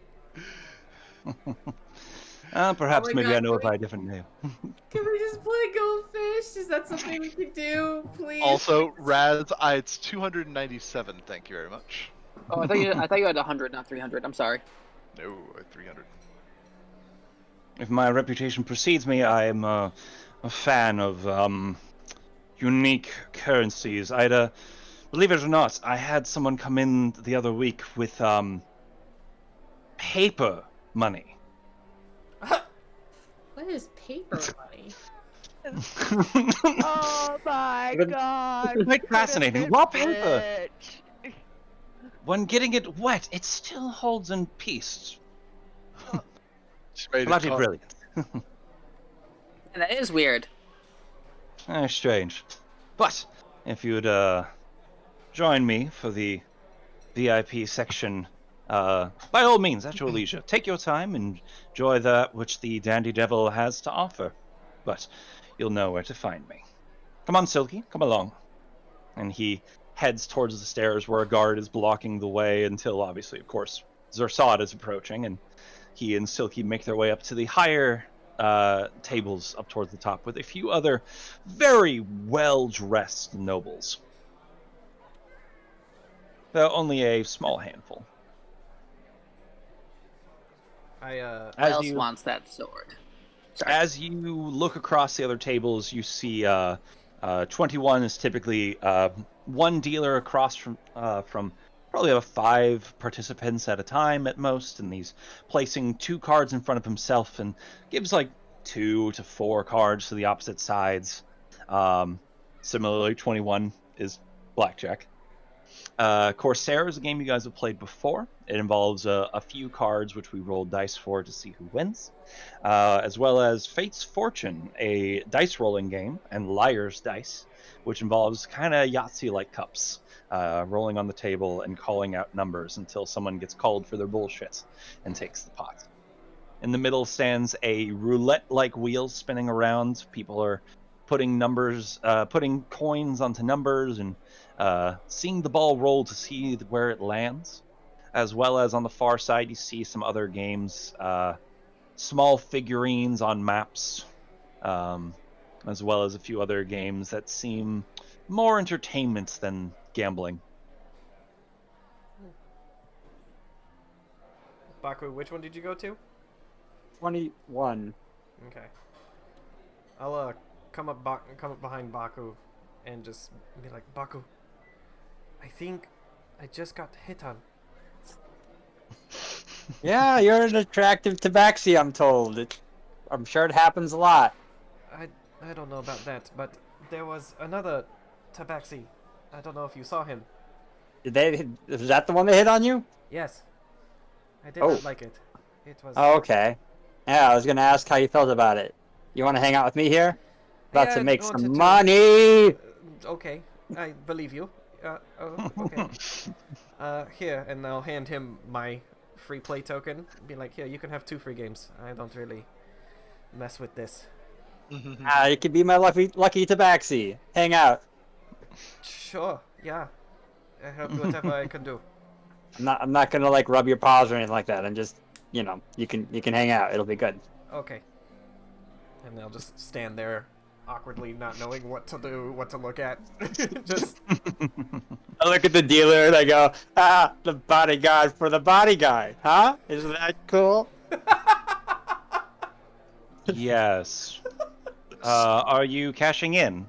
Perhaps my maybe God, I know it can by a different name. Can we just play Goldfish? Is that something we could do, please? Also, Raz, it's 297. Thank you very much. Oh, I thought you had 100, not 300. I'm sorry. No, 300. If my reputation precedes me, I am a fan of unique currencies. Believe it or not, I had someone come in the other week with paper money. What is paper money? Oh my god. Quite fascinating. Raw paper. Rich. When getting it wet, it still holds in peace. Just made it Bloody talk. brilliant. And that is weird. Strange. But if you'd join me for the VIP section, by all means, at your leisure. Take your time and enjoy that which the Dandy Devil has to offer. But you'll know where to find me. Come on, Silky, come along. And he heads towards the stairs where a guard is blocking the way until, obviously, of course, Zersad is approaching, and he and Silky make their way up to the higher tables up towards the top with a few other very well-dressed nobles. Though only a small handful. Who else wants that sword? Sorry. As you look across the other tables, you see 21 is typically one dealer across from probably about 5 participants at a time at most, and he's placing 2 cards in front of himself and gives like 2 to 4 cards to the opposite sides. Similarly, 21 is blackjack. Corsair is a game you guys have played before. It involves a few cards which we roll dice for to see who wins, as well as Fate's Fortune, a dice rolling game, and Liar's Dice, which involves kind of Yahtzee-like cups, rolling on the table and calling out numbers until someone gets called for their bullshit and takes the pot. In the middle stands a roulette-like wheel spinning around. People are putting coins onto numbers and seeing the ball roll to see where it lands. As well as on the far side, you see some other games, small figurines on maps, as well as a few other games that seem more entertainment than gambling. Baku, which one did you go to? 21. Okay. I'll come up behind Baku and just be like, Baku, I think I just got hit on. Yeah, you're an attractive tabaxi, I'm told. I'm sure it happens a lot. I don't know about that, but there was another tabaxi. I don't know if you saw him. Was that the one that hit on you? Yes. I did Oh. not like it. It was... Oh, okay. Yeah, I was gonna ask how you felt about it. You want to hang out with me here? About Yeah, to I make wanted some to. money! Okay, I believe you. Okay. Here, and I'll hand him my free play token. Be like, here, you can have 2 free games. I don't really mess with this. You can be my lucky tabaxi. Hang out. Sure, yeah. I help you whatever I can do. I'm not gonna like rub your paws or anything like that. I'm just, you can hang out. It'll be good. Okay. And they'll just stand there, awkwardly not knowing what to do, what to look at. Just... I look at the dealer and I go, the bodyguard for the body guy, huh? Isn't that cool? Yes. Are you cashing in?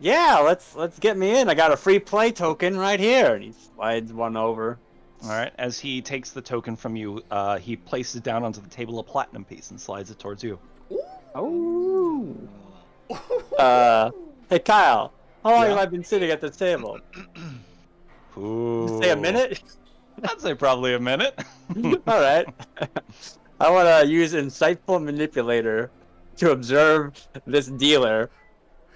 Yeah, let's get me in. I got a free play token right here. And he slides one over. All right. As he takes the token from you, he places down onto the table a platinum piece and slides it towards you. Oh. Hey Kyle, how long have I been sitting at this table? Ooh. Say a minute? I'd say probably a minute. All right. I want to use Insightful Manipulator to observe this dealer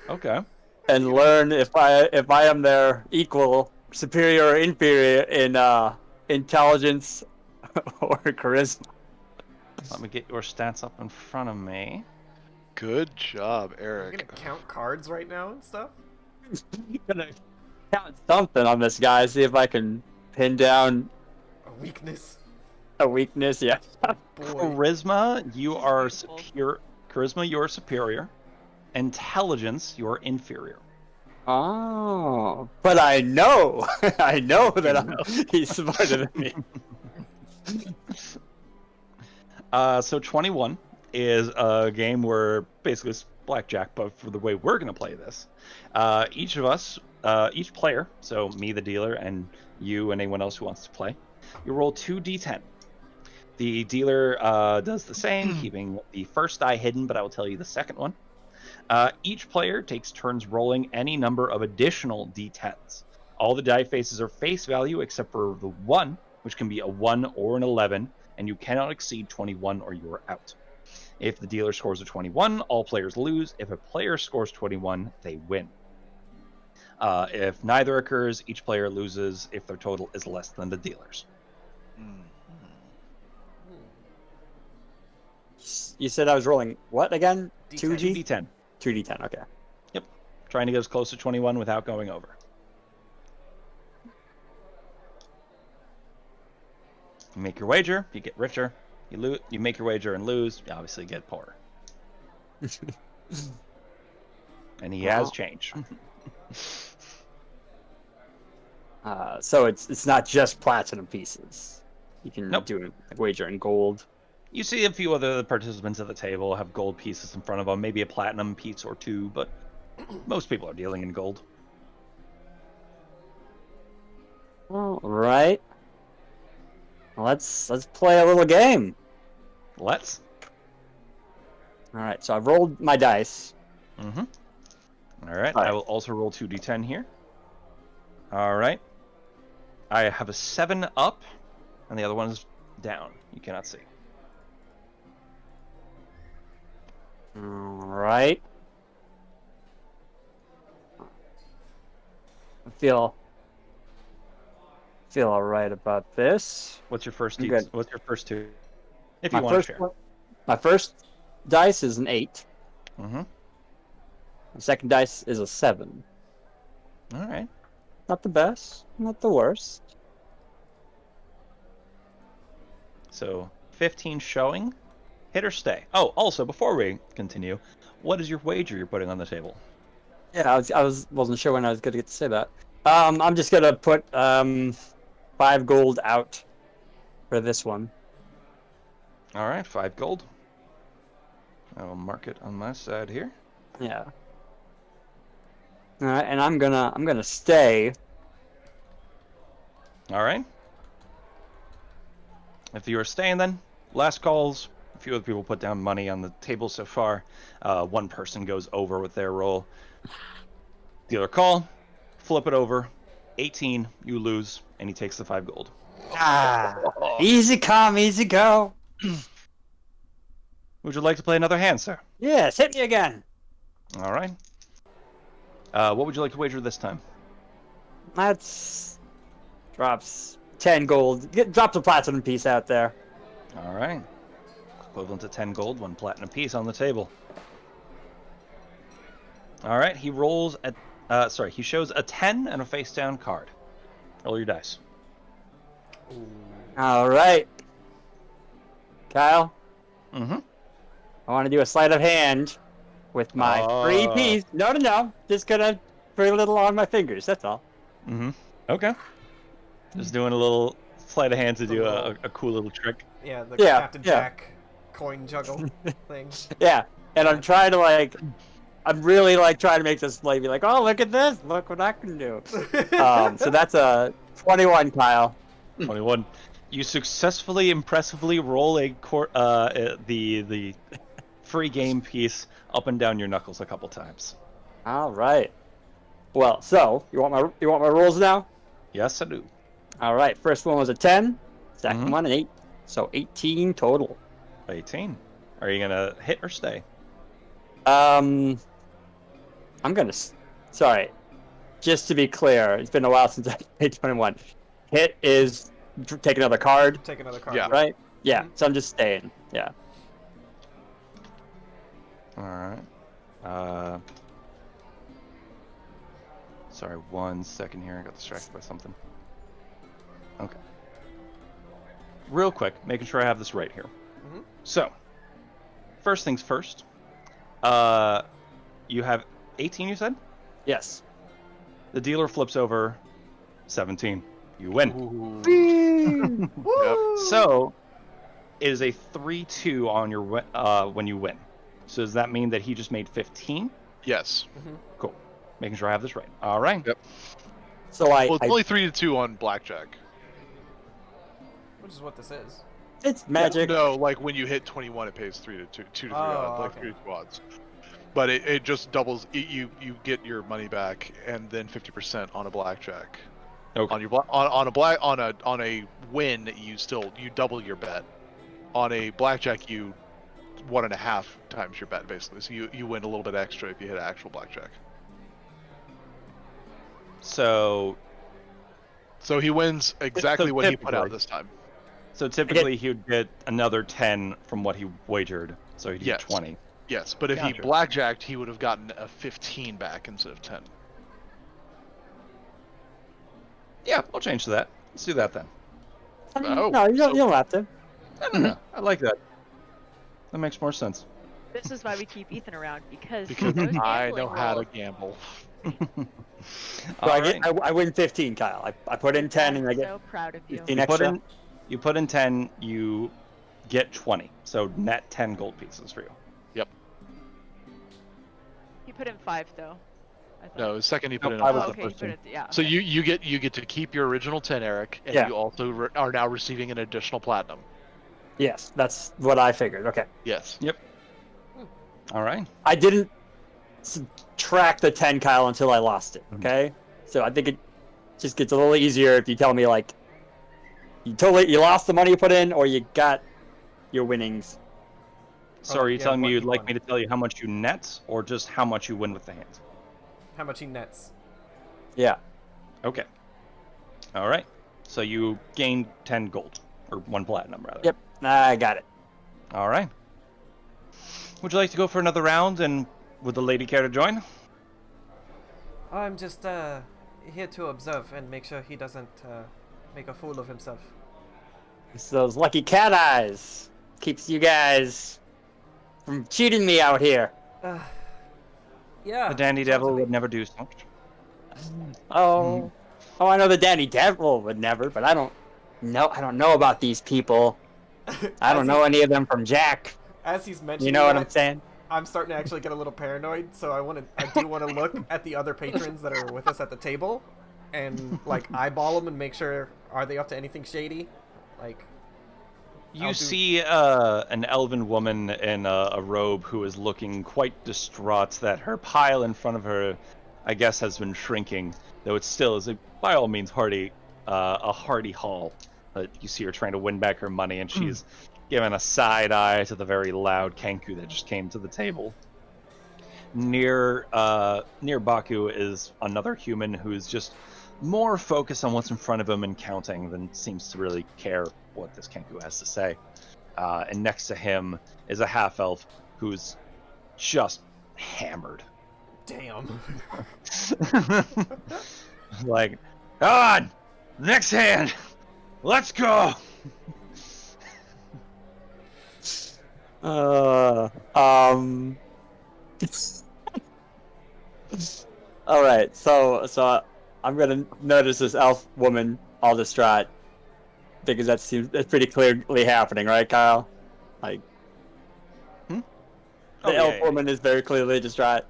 Okay. and learn if I am their equal, superior, or inferior in intelligence or charisma. Let me get your stats up in front of me. Good job, You're gonna Eric. count cards right now and stuff? Gonna count something on this guy, see if I can pin down A weakness? a weakness. Yeah. Boy. Charisma, you are Useful. superior. Charisma, you are superior. Intelligence, you are inferior. Oh, but I know, I know that he's smarter than me. So 21 is a game where basically it's blackjack, but for the way we're going to play this, each of us, each player, so me, the dealer, and you and anyone else who wants to play, you roll 2d10. The dealer does the same, keeping the first die hidden, but I will tell you the second one. Each player takes turns rolling any number of additional d10s. All the die faces are face value except for the 1, which can be a 1 or an 11, and you cannot exceed 21 or you are out. If the dealer scores a 21, all players lose. If a player scores 21, they win. If neither occurs, each player loses if their total is less than the dealer's. You said I was rolling what again? D10. 2G? 2d10. 2D10, okay. Yep. Trying to get as close to 21 without going over. You make your wager, you get richer. You make your wager and lose, you obviously get poorer. And he has change. So it's not just platinum pieces. You can Nope. do a wager in gold. You see a few other participants at the table have gold pieces in front of them, maybe a platinum piece or two, but most people are dealing in gold. All right. Let's play a little game. Let's. All right. So I've rolled my dice. Mm-hmm. All right. All right. I will also roll 2d10 here. All right. I have a 7 up, and the other one is down. You cannot see. All right. I feel all right about this. What's your first? I'm good. What's your first two? If My you want to first share. one, my first dice is an 8. Mm-hmm. The second dice is a 7. All right. Not the best, not the worst. So 15 showing. Hit or stay. Oh, also before we continue, what is your wager you're putting on the table? Yeah, wasn't sure when I was gonna get to say that. I'm just gonna put 5 gold out for this one. All right, 5 gold. I will mark it on my side here. Yeah. All right, and I'm gonna stay. All right. If you are staying, then last calls. A few other people put down money on the table so far. One person goes over with their roll. Dealer call, flip it over. 18, you lose, and he takes the 5 gold. Easy come, easy go. Would you like to play another hand, sir? Yes, hit me again. All right. What would you like to wager this time? That's drops 10 gold. Drops a platinum piece out there. All right. Equivalent to 10 gold, 1 platinum piece on the table. All right, he rolls at. He shows a 10 and a face down card. Roll your dice. All right, Kyle. Mm-hmm. I want to do a sleight of hand with my free piece. No. Just gonna put a little on my fingers. That's all. Mm-hmm. Okay. Just doing a little sleight of hand to do a cool little trick. Yeah, the Yeah, Captain yeah. Jack coin juggle thing. Yeah, and I'm trying to I'm really trying to make this play be like, oh, look at this, look what I can do. So that's a 21, Kyle. 21. You successfully, impressively roll the free game piece up and down your knuckles a couple times. All right. Well, so you want my rules now? Yes, I do. All right, first one was a 10, 2nd Mhm. one an 8, so 18 total. 18. Are you gonna hit or stay? I'm gonna. Sorry, just to be clear, it's been a while since I played 21. Hit is take another card, Take another card. Yeah. right? Yeah, Mhm. so I'm just staying. Yeah. All right. Sorry, 1 second here. I got distracted by something. Okay. Real quick, making sure I have this right here. Mhm. So, first things first. You have 18, you said? Yes. The dealer flips over 17. You win. Yep. Woo! So, it is a 3-2 on your when you win. So does that mean that he just made 15? Yes. Cool. Making sure I have this right. All right. Yep. So Well, it's only 3-2 on blackjack. Which is what this is. it's magic. No, like when you hit 21, it pays 3-2, 2 to 3 odds, like okay. 3 to 2 odds. But it just doubles. You get your money back and then 50% on a blackjack. Okay. On your on a win, you double your bet. On a blackjack, you 1.5 times your bet basically. So you win a little bit extra if you hit actual blackjack. So he wins exactly what he put out typically- this time. So typically he would get another 10 from what he wagered. So he'd Yes. get 20. Yes, but if he Gotcha. blackjacked, he would have gotten a 15 back instead of 10. Yeah, I'll change to that. Let's do that then. Oh, no, you don't have to. No. I like that. That makes more sense. This is why we keep Ethan around because Because those I gambling know how to rolls- gamble. So All I, right. I win 15, Kyle. I put in 10 and I I'm get so proud of you. 15 You put extra. you put in 10, you get 20. So net 10 gold pieces for you. He put in 5 though. I thought. No, the second he put in I a was Oh, the okay, first he put one. it. Yeah. So okay. you get to keep your original 10, Eric, and Yeah. you also are now receiving an additional platinum. Yes, that's what I figured. Okay. Yes. All right. I didn't subtract the 10, Kyle, until I lost it. Okay. So I think it just gets a little easier if you tell me like you lost the money you put in or you got your winnings. So are you yeah, telling me what you'd you like won. me to tell you how much you net or just how much you win with the hand? How much he nets. Yeah. Okay. All right. So you gained 10 gold or 1 platinum rather. Yep. I got it. All right. Would you like to go for another round and would the lady care to join? I'm just here to observe and make sure he doesn't make a fool of himself. It's those lucky cat eyes. Keeps you guys from cheating me out here. Yeah. The dandy sounds devil like- would never do such. Oh. Oh, I know the Danny Devil would never, but I don't know about these people. I don't know any of them from Jack. As he's mentioning You know what that, I'm saying? I'm starting to actually get a little paranoid, so I do want to look at the other patrons that are with us at the table, and like eyeball them and make sure are they up to anything shady, like. You see an elven woman in a robe who is looking quite distraught that her pile in front of her, I guess, has been shrinking, though it still is by all means a hearty haul. You see her trying to win back her money, and she's giving a side eye to the very loud Kenku that just came to the table. Near Baku is another human who's just more focused on what's in front of him and counting than seems to really care what this Kenku has to say. And next to him is a half-elf who's just hammered. Damn. Like, on! Next hand! Let's go! All right, so I'm gonna notice this elf woman all distraught because that's pretty clearly happening, right, Kyle? Like, the elf yeah. woman is very clearly distraught.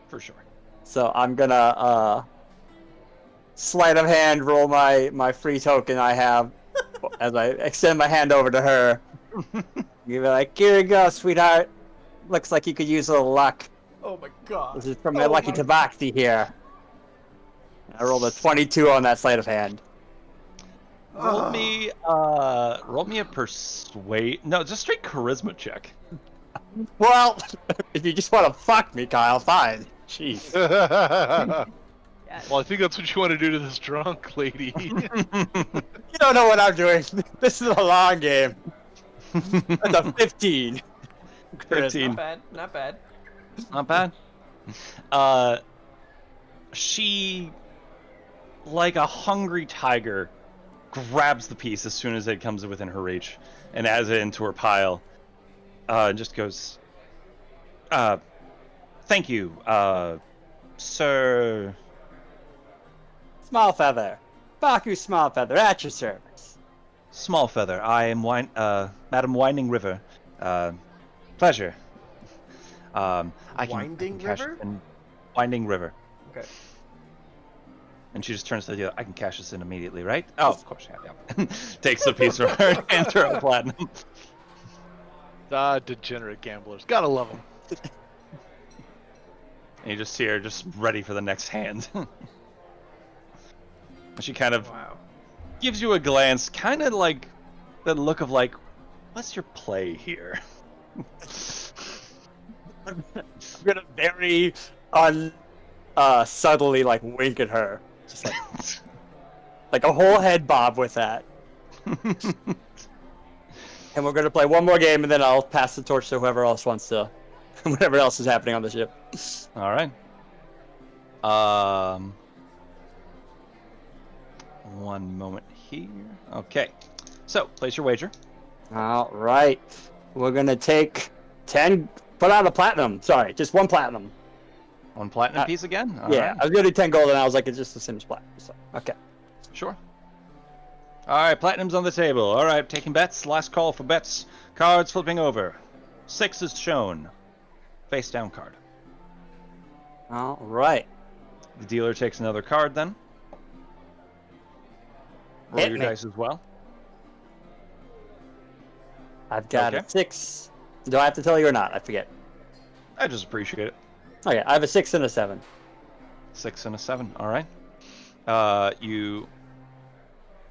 For sure. So I'm gonna sleight of hand roll my free token I have as I extend my hand over to her. You'll be like, here you go, sweetheart. Looks like you could use a little luck. Oh my god. This is from my Oh lucky my- tabaxi here. I rolled a 22 on that sleight of hand. roll me a persuade. No, just straight charisma check. Well, if you just want to fuck me, Kyle, fine. Jeez. Yes. Well, I think that's what you want to do to this drunk lady. You don't know what I'm doing. This is a long game. That's a 15. 15. Not bad. Not bad. Not bad. She, like a hungry tiger, grabs the piece as soon as it comes within her reach and adds it into her pile. And just goes, thank you, sir. Small feather. Baku Small Feather, at your service. Small Feather. I am Madam Winding River. Pleasure. I can Winding cash River? in Winding River. Okay. And she just turns to the dealer. I can cash this in immediately, right? Oh, of course. Yeah. Takes the piece from her and hands her a platinum. Degenerate gamblers. Gotta love them. And you just see her just ready for the next hand. She kind of Wow. gives you a glance, kind of like the look of like, what's your play here? I'm gonna very subtly like wink at her. Just like a whole head bob with that. And we're gonna play one more game and then I'll pass the torch to whoever else wants to whatever else is happening on the ship. All right. One moment here. Okay. So, place your wager. All right. We're gonna take 10. Put out a platinum. Sorry, just one platinum. One platinum piece again? All Yeah, right. I was gonna do 10 gold and I was like, it's just the same as platinum. So, okay. Sure. All right, platinum's on the table. All right, taking bets. Last call for bets. Cards flipping over. 6 is shown. Face down card. All right. The dealer takes another card then. Roll Hit your me. dice as well. I've got Okay. a 6. Do I have to tell you or not? I forget. I just appreciate it. Okay, I have a 6 and a 7. 6 and a 7. All right.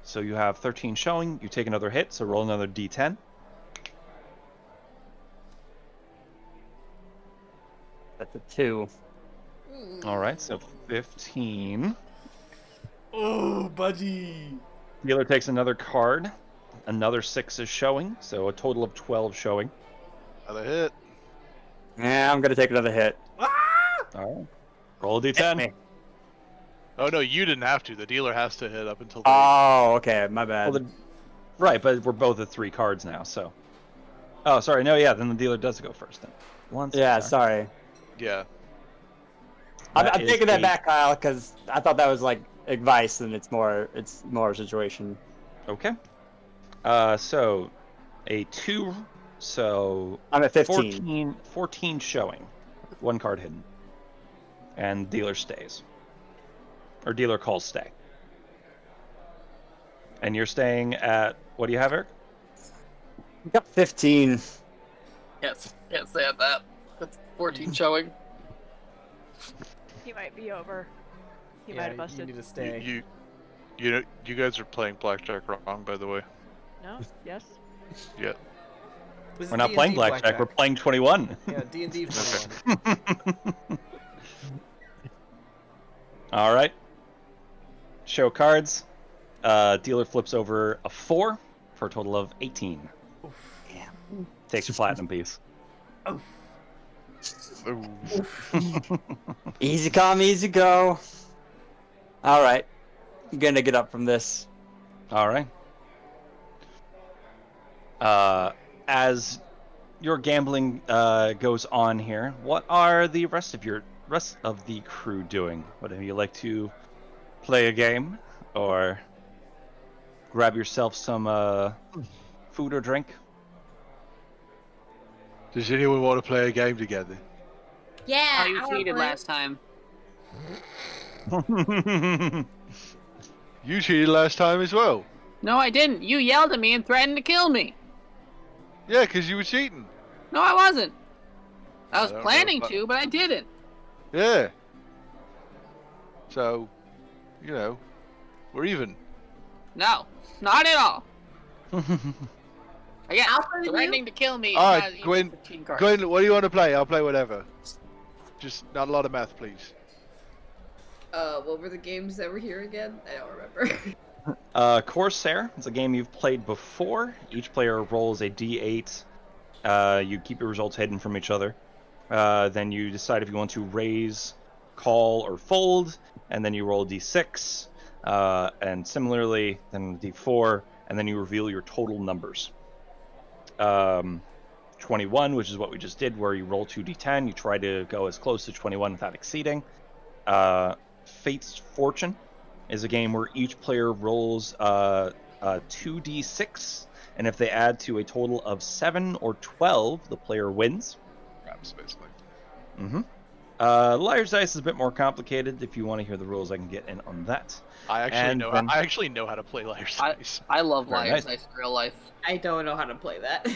So you have 13 showing. You take another hit, so roll another d10. That's a 2. All right, so 15. Oh, buddy. Dealer takes another card. Another 6 is showing, so a total of 12 showing. Another hit. Yeah, I'm gonna take another hit. Ah! All right. Roll a Hit d10. me. Oh no, you didn't have to. The dealer has to hit up until. The... Oh, okay, my bad. Well, right, but we're both at 3 cards now, so. Oh, sorry. No, yeah, then the dealer does go first then. Once. Yeah, sorry. Yeah. I'm That is taking that 8. back, Kyle, because I thought that was like advice, and it's more a situation. Okay. So a 2, so I'm at 15. 14 showing. 1 card hidden. And dealer stays. Or dealer calls stay. And you're staying at, what do you have, Eric? I got 15. Yes, can't say that. That's 14 showing. He might be over. He might Yeah, have you busted. need to stay. You know, you guys are playing blackjack wrong, by the way. No? Yes? Yeah. This is We're not D&D playing blackjack, we're playing 21. Yeah, D&D 21. All right. Show cards. Dealer flips over a 4 for a total of 18. Takes your platinum piece. Easy come, easy go. All right, I'm gonna get up from this. All right. As your gambling goes on here, what are the rest of the crew doing? Would you like to play a game or grab yourself some food or drink? Does anyone want to play a game together? Yeah. Oh, you I cheated wanna last time. You cheated last time as well. No, I didn't. You yelled at me and threatened to kill me. Yeah, because you were cheating. No, I wasn't. I was I don't know planning if I- to, but I didn't. Yeah. So, you know, we're even. No, not at all. Again, Alpha and threatening to kill me is All not right, equal Gwen. 15 cards. Gwen, what do you want to play? I'll play whatever. Just not a lot of math, please. What were the games that were here again? I don't remember. Corsair is a game you've played before. Each player rolls a d8. You keep your results hidden from each other. Then you decide if you want to raise, call, or fold, and then you roll a d6. And similarly, then d4, and then you reveal your total numbers. 21, which is what we just did, where you roll 2d10. You try to go as close to 21 without exceeding. Fate's Fortune is a game where each player rolls 2d6, and if they add to a total of 7 or 12, the player wins. Perhaps, basically. Mm-hmm. Liar's Dice is a bit more complicated. If you want to hear the rules, I can get in on that. I And then- actually know how to play Liar's Dice. I love Very Liar's nice. Dice in real life. I don't know how to play that.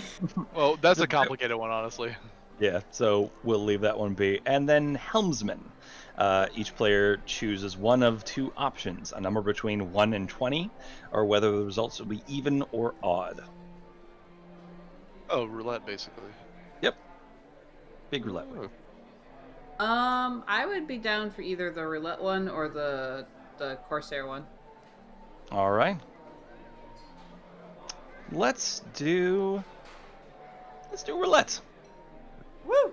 Well, that's a complicated one, honestly. Yeah, so we'll leave that one be. And then Helmsman. Each player chooses one of two options, a number between 1 and 20, or whether the results will be even or odd. Oh, roulette, basically. Big roulette. I would be down for either the roulette one or the Corsair one. All right. Let's do roulette. Woo!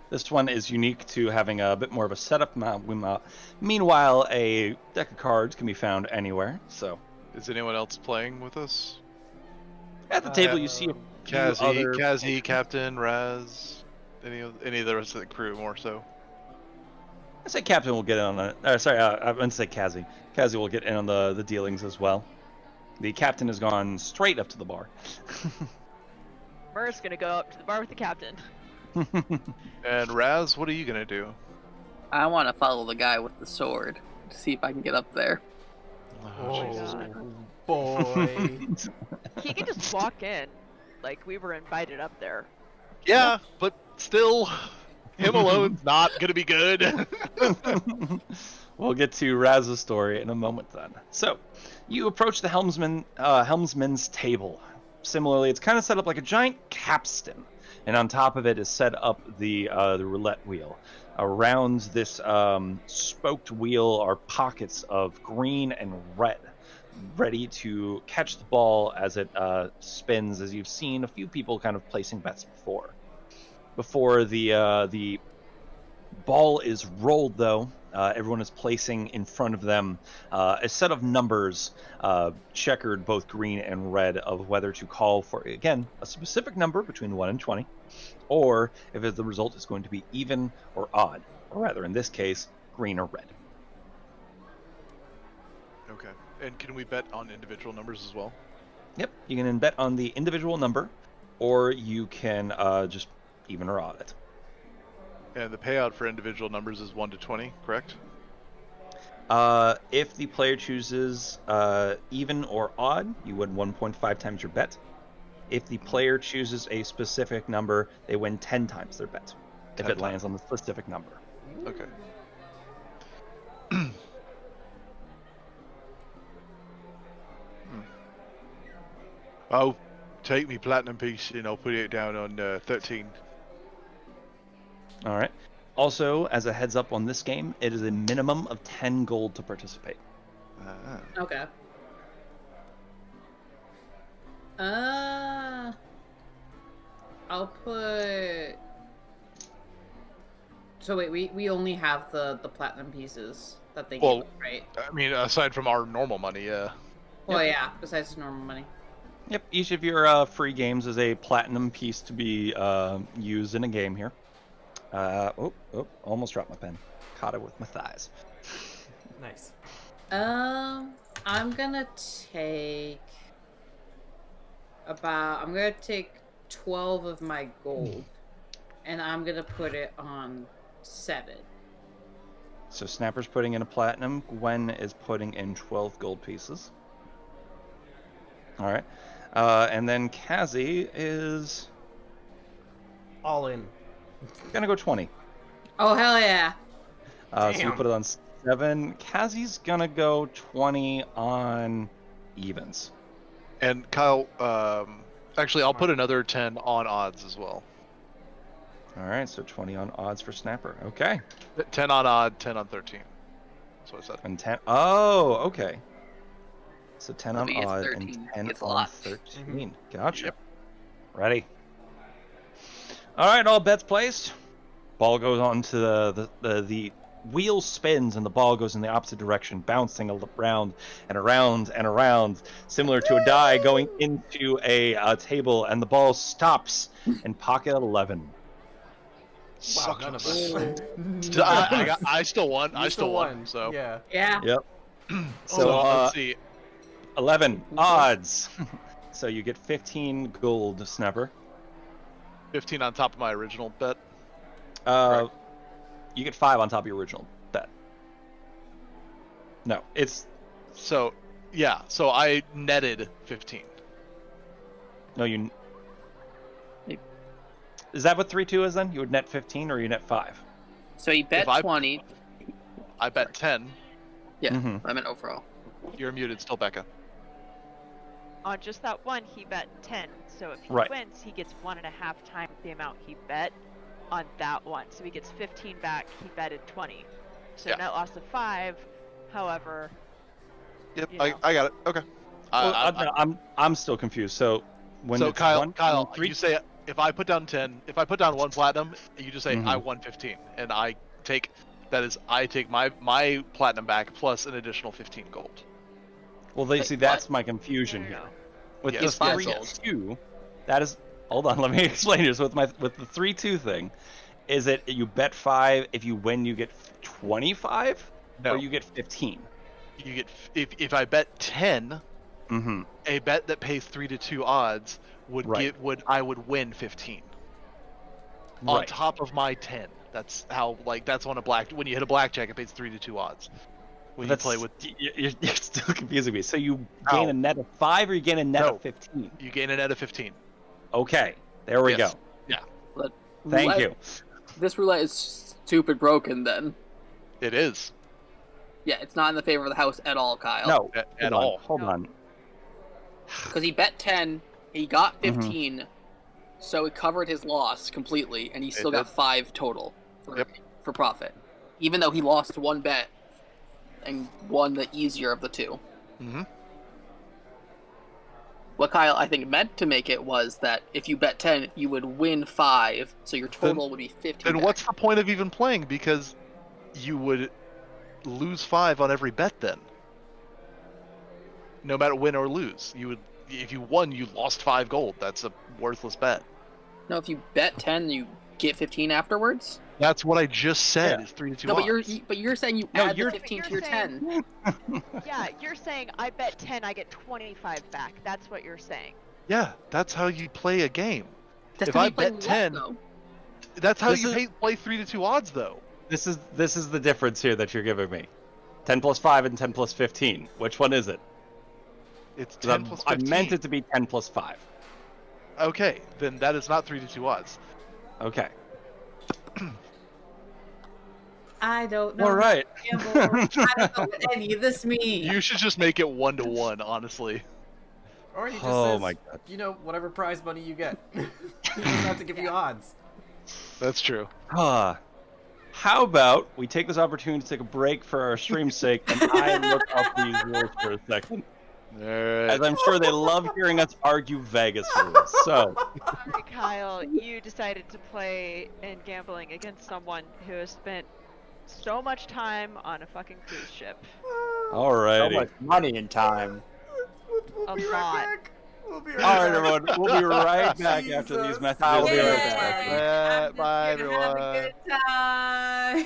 This one is unique to having a bit more of a setup. Meanwhile, a deck of cards can be found anywhere. So Is anyone else playing with us? at the table, you see a few other. Kazi, Captain, Raz, any of the rest of the crew, more so. I say Captain will get in on it. I meant to say Kazi. Kazi will get in on the dealings as well. The Captain has gone straight up to the bar. Murr's gonna go up to the bar with the captain. And Raz, what are you gonna do? I want to follow the guy with the sword to see if I can get up there. Oh, Jesus. Boy. He can just walk in, like we were invited up there. Yeah, but still, him alone's not gonna be good. We'll get to Raz's story in a moment then. So, you approach the helmsman's table. Similarly, it's kind of set up like a giant capstan, and on top of it is set up the roulette wheel. Around this spoked wheel are pockets of green and red, ready to catch the ball as it spins, as you've seen a few people kind of placing bets before. Before the ball is rolled, though, everyone is placing in front of them a set of numbers, checkered both green and red, of whether to call for, again, a specific number between 1 and 20, or if the result is going to be even or odd, or rather, in this case, green or red. Okay. And can we bet on individual numbers as well? Yep, you can bet on the individual number, or you can just even or odd it. And the payout for individual numbers is 1 to 20, correct? If the player chooses even or odd, you win 1.5 times your bet. If the player chooses a specific number, they win 10 times their bet. If 10 it lands on the specific number. Okay. Oh, take me platinum piece and I'll put it down on 13. All right. Also, as a heads up on this game, it is a minimum of 10 gold to participate. Okay. I'll put. So wait, we only have the platinum pieces that they Well, give us, right? I mean, aside from our normal money, yeah. Well, yeah. Besides the normal money. Yep, each of your free games is a platinum piece to be used in a game here. Almost dropped my pen. Caught it with my thighs. Nice. I'm gonna take 12 of my gold, and I'm gonna put it on 7. So Snapper's putting in a platinum. Gwen is putting in 12 gold pieces. All right. And then Kazi is All in. gonna go 20. Oh hell yeah! So you Damn. put it on 7. Kazi's gonna go 20 on evens. And Kyle, actually, I'll put another 10 on odds as well. All right, so 20 on odds for Snapper. Okay. 10 on odd, 10 on 13. That's what I said. And 10. Oh, okay. So 10 So on he gets odd 13. and 10 Gets a on lot. 13. Gotcha. Yep. Ready. All right, all bets placed. Ball goes on to the wheel spins and the ball goes in the opposite direction, bouncing around and around and around, similar to a die going into a table, and the ball stops in pocket 11. Wow, Suck none of it. us. So I still won. You I still won. won. So Yeah. Yeah. Yep. so let's see. 11 odds. So you get 15 gold, Snapper. 15 on top of my original bet. Right. You get 5 on top of your original bet. No, it's So yeah. So I netted 15. no you. Is that what 3-2 is then? You would net 15 or you net 5? So he bet If I- 20. I bet 10. Yeah, Mhm. I meant overall. You're muted still, Becca. On just that one, he bet 10. So if he Right. wins, he gets 1.5 times the amount he bet on that one. So he gets 15 back. He betted 20. So Yeah. net loss of 5. However, Yep, you know. I got it. Okay. Well, I'm still confused. So when So it's Kyle, three, you say if I put down 10, if I put down 1 platinum, you just say Mhm. I won 15, and I take my platinum back plus an additional 15 gold. well, Wait, see what? that's my confusion No, no, here. no. With Yes, the yes, 3-2, that is. Hold on, let me explain this. With the 3-2 thing, is it you bet 5? If you win, you get 25, No, or you get 15. you get if I bet 10, Mm-hmm. a bet that pays 3-2 odds would Right. I would win 15 on Right. top of my 10. That's how that's on when you hit a blackjack it pays 3-2 odds. When you play with You're still confusing me. So you gain Ow. a net of 5, or you gain a net No. of 15? you gain a net of 15. Okay, there we Yes. go. Yeah, Thank Roulette- you. This roulette is stupid broken then. it is Yeah, it's not in the favor of the house at all, Kyle. No, at hold on, all. Hold No. on. Because he bet 10, he got Mhm. 15, so it covered his loss completely, and he still got did. 5 total for, Yep. for profit. Even though he lost 1 bet and won the easier of the 2. Mm-hmm. What Kyle, I think, meant to make it was that if you bet 10, you would win 5, so your total would be 15. Then what's the point of even playing? Because you would lose 5 on every bet then. No matter win or lose, if you won, you lost 5 gold. That's a worthless bet. No, if you bet 10, you get 15 afterwards? That's what I just said. Yeah. Is 3-2 No, odds. but you're saying you No, add the you're- 15 to You're your saying- 10. Yeah, you're saying I bet 10, I get 25 back. That's what you're saying. Yeah, that's how you play a game. That's If 'cause I you play bet less, 10 though. That's how This you is- play 3-2 odds, though. This is the difference here that you're giving me. 10 plus 5 and 10 plus 15. Which one is it? It's 'Cause 10 plus 15. I meant it to be 10 plus 5. Okay, then that is not 3-2 odds. Okay. I don't know. All right. Gamble. I don't know what any of this means. You should just make it 1-1, honestly. Or he just Oh says, my God. you know, whatever prize money you get. He doesn't have to give you odds. That's true. How about we take this opportunity to take a break for our stream's sake, and I look up these rules for a second, Alright. as I'm sure they love hearing us argue Vegas rules. So, Sorry, Kyle, you decided to play in gambling against someone who has spent so much time on a fucking cruise ship. So alrighty. much money and time. We'll A be lot. right back. We'll be right All right, back. everyone. We'll be right back after these Jesus. messages. I'll be right Yay! back. I'm just Bye, gonna have a everyone. good time.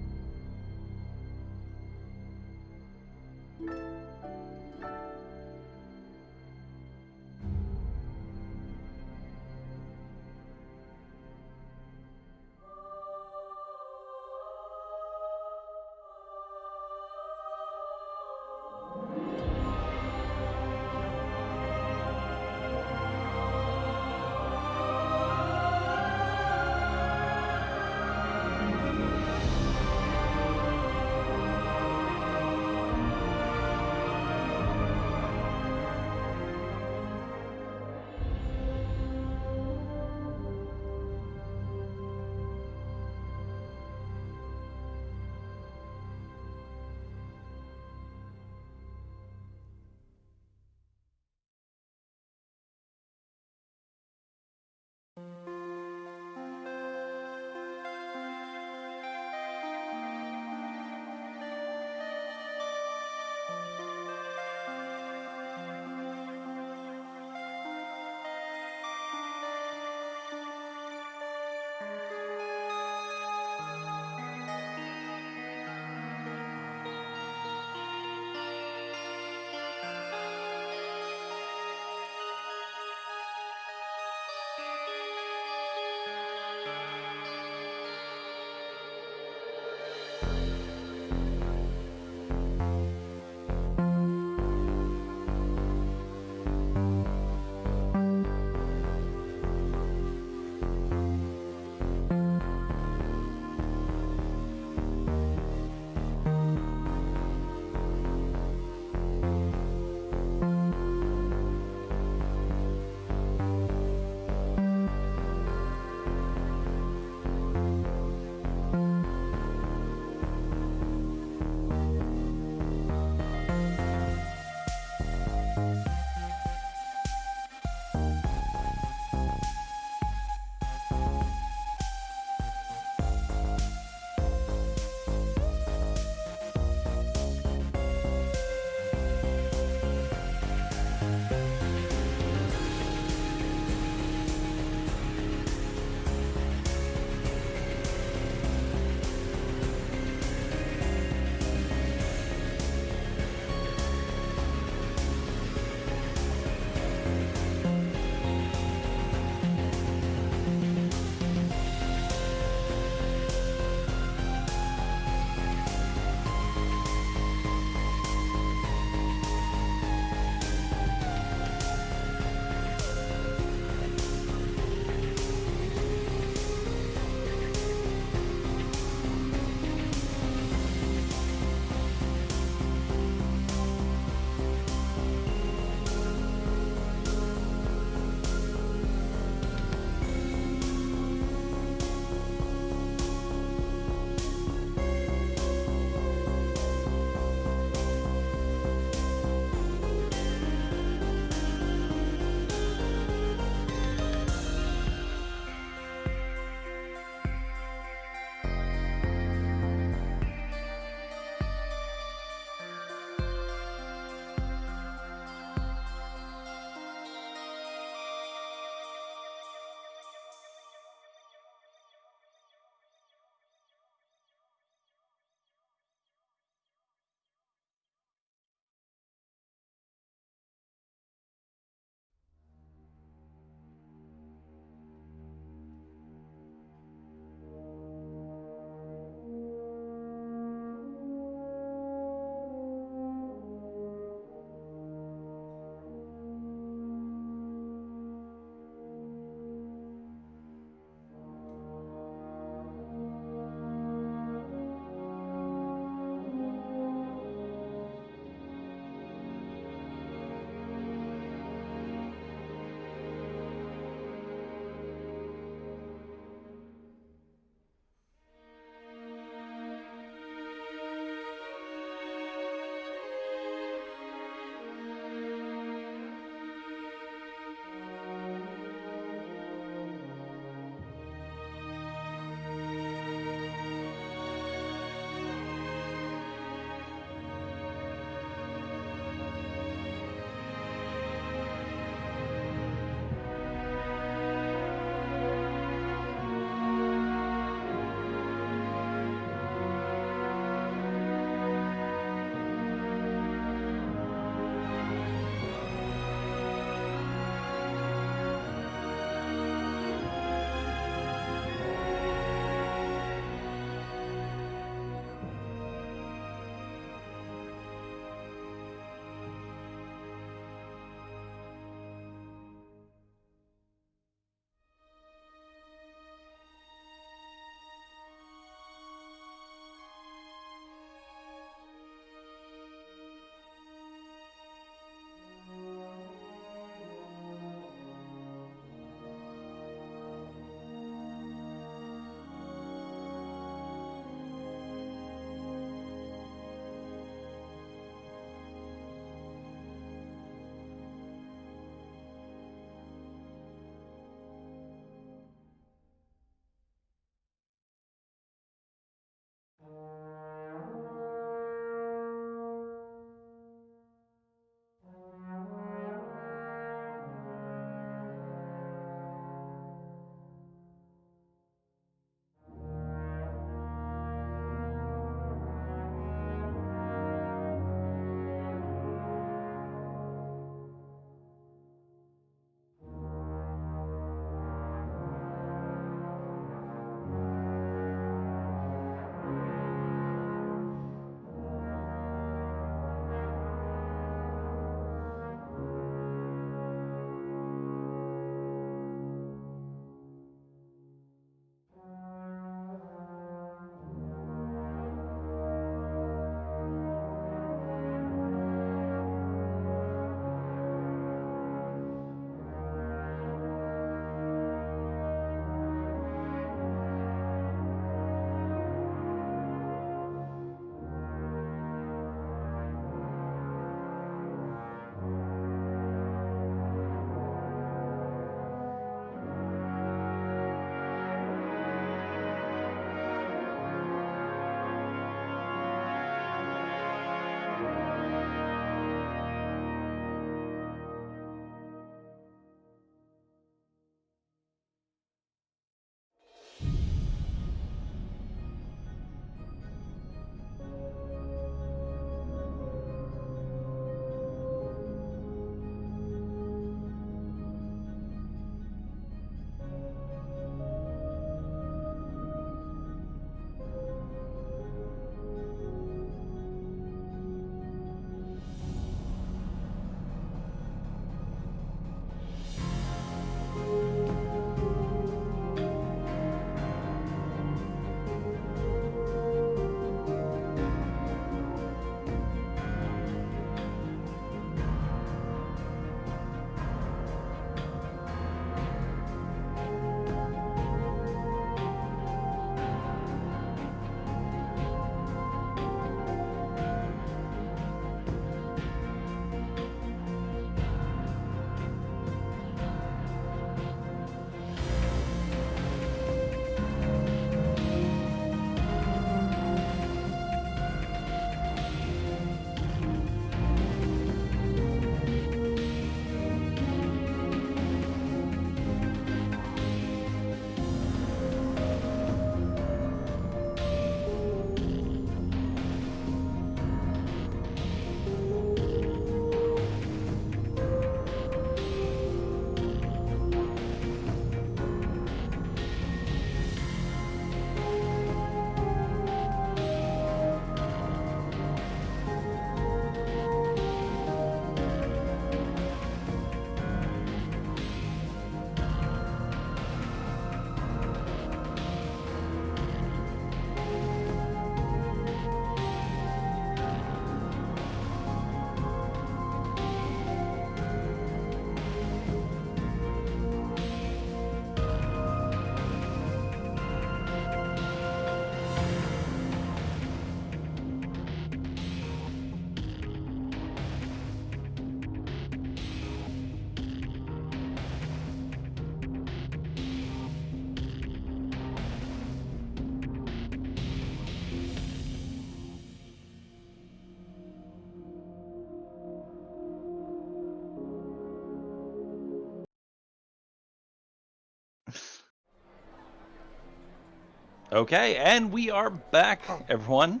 Okay, and we are back, everyone.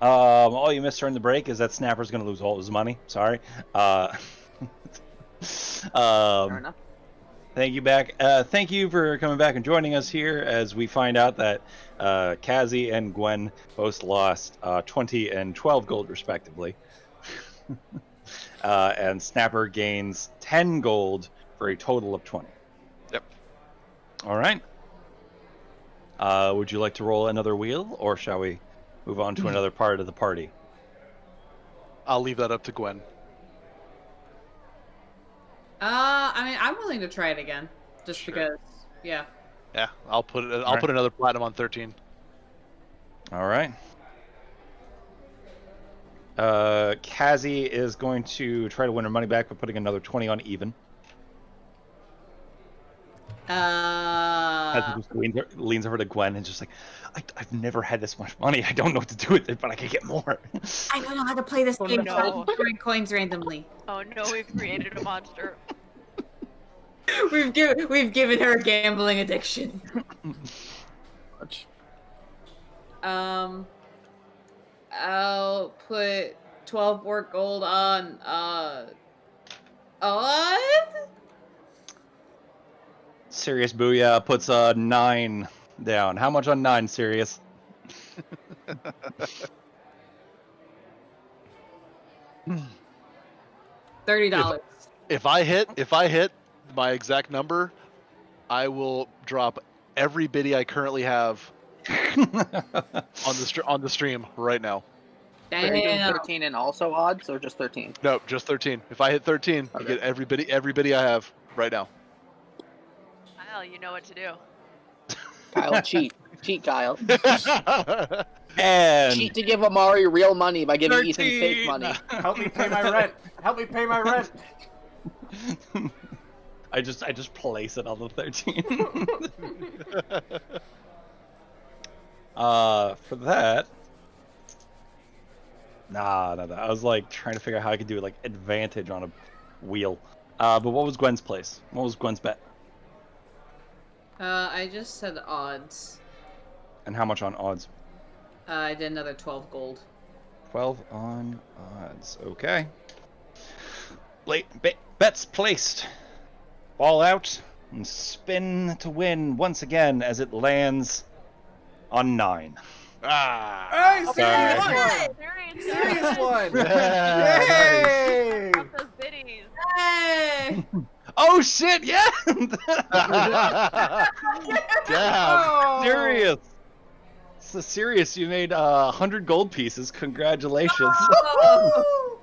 All you missed during the break is that Snapper's going to lose all his money. Sorry. Fair enough. Thank you back. Thank you for coming back and joining us here as we find out that Kazi and Gwen both lost 20 and 12 gold respectively. And Snapper gains 10 gold for a total of 20. Yep. All right. Would you like to roll another wheel, or shall we move on to another part of the party? I'll leave that up to Gwen. I mean, I'm willing to try it again, just Sure. because. Yeah. Yeah, I'll put it. I'll Alright. put another platinum on 13. All right. Kazi is going to try to win her money back by putting another 20 on even. Kazi just leans over to Gwen and just like, I've never had this much money. I don't know what to do with it, but I could get more. I don't know how to play this Oh, game. no. So I'm throwing coins randomly. Oh no, we've created a monster. We've given her a gambling addiction. I'll put 12 more gold on Sirius Booyah puts 9 down. How much on 9, Sirius? $30. If I hit my exact number, I will drop every biddy I currently have on the stream right now. So are you doing Damn. 13 and also odds, or just 13? No, just 13. If I hit 13, you Okay. get every biddy I have right now. Kyle, you know what to do. Kyle, cheat. Cheat, Kyle. And Cheat to give Amari real money by giving Ethan fake 13. money. Help me pay my rent. Help me pay my rent. I just place it on the 13. For that. Nah. I was like trying to figure out how I could do like advantage on a wheel. But what was Gwen's place? What was Gwen's bet? I just said odds. And how much on odds? I did another 12 gold. 12 on odds. Okay. Bets placed. Ball out and spin to win once again as it lands on 9. Hey, serious Sorry. one. Serious one. Nice. Yay! Drop those biddies. Hey! Oh shit! Yeah. Damn. Oh. Serious. So serious. You made 100 gold pieces. Congratulations. Oh.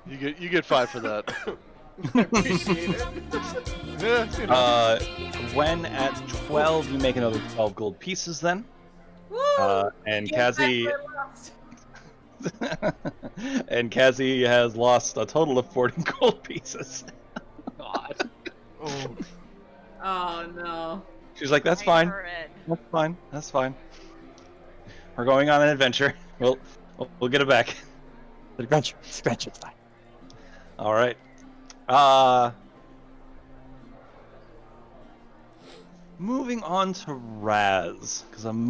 You get 5 for that. Appreciate it. Yeah, you know. When at 12, you make another 12 gold pieces. Then. Woo! And Get Kazi. back where I lost. And Kazi has lost a total of 40 gold pieces. God. Oh. Oh no. She's like, that's I fine. heard it. That's fine. That's fine. We're going on an adventure. We'll get it back. Adventure's fine. All right. Moving on to Raz, because I'm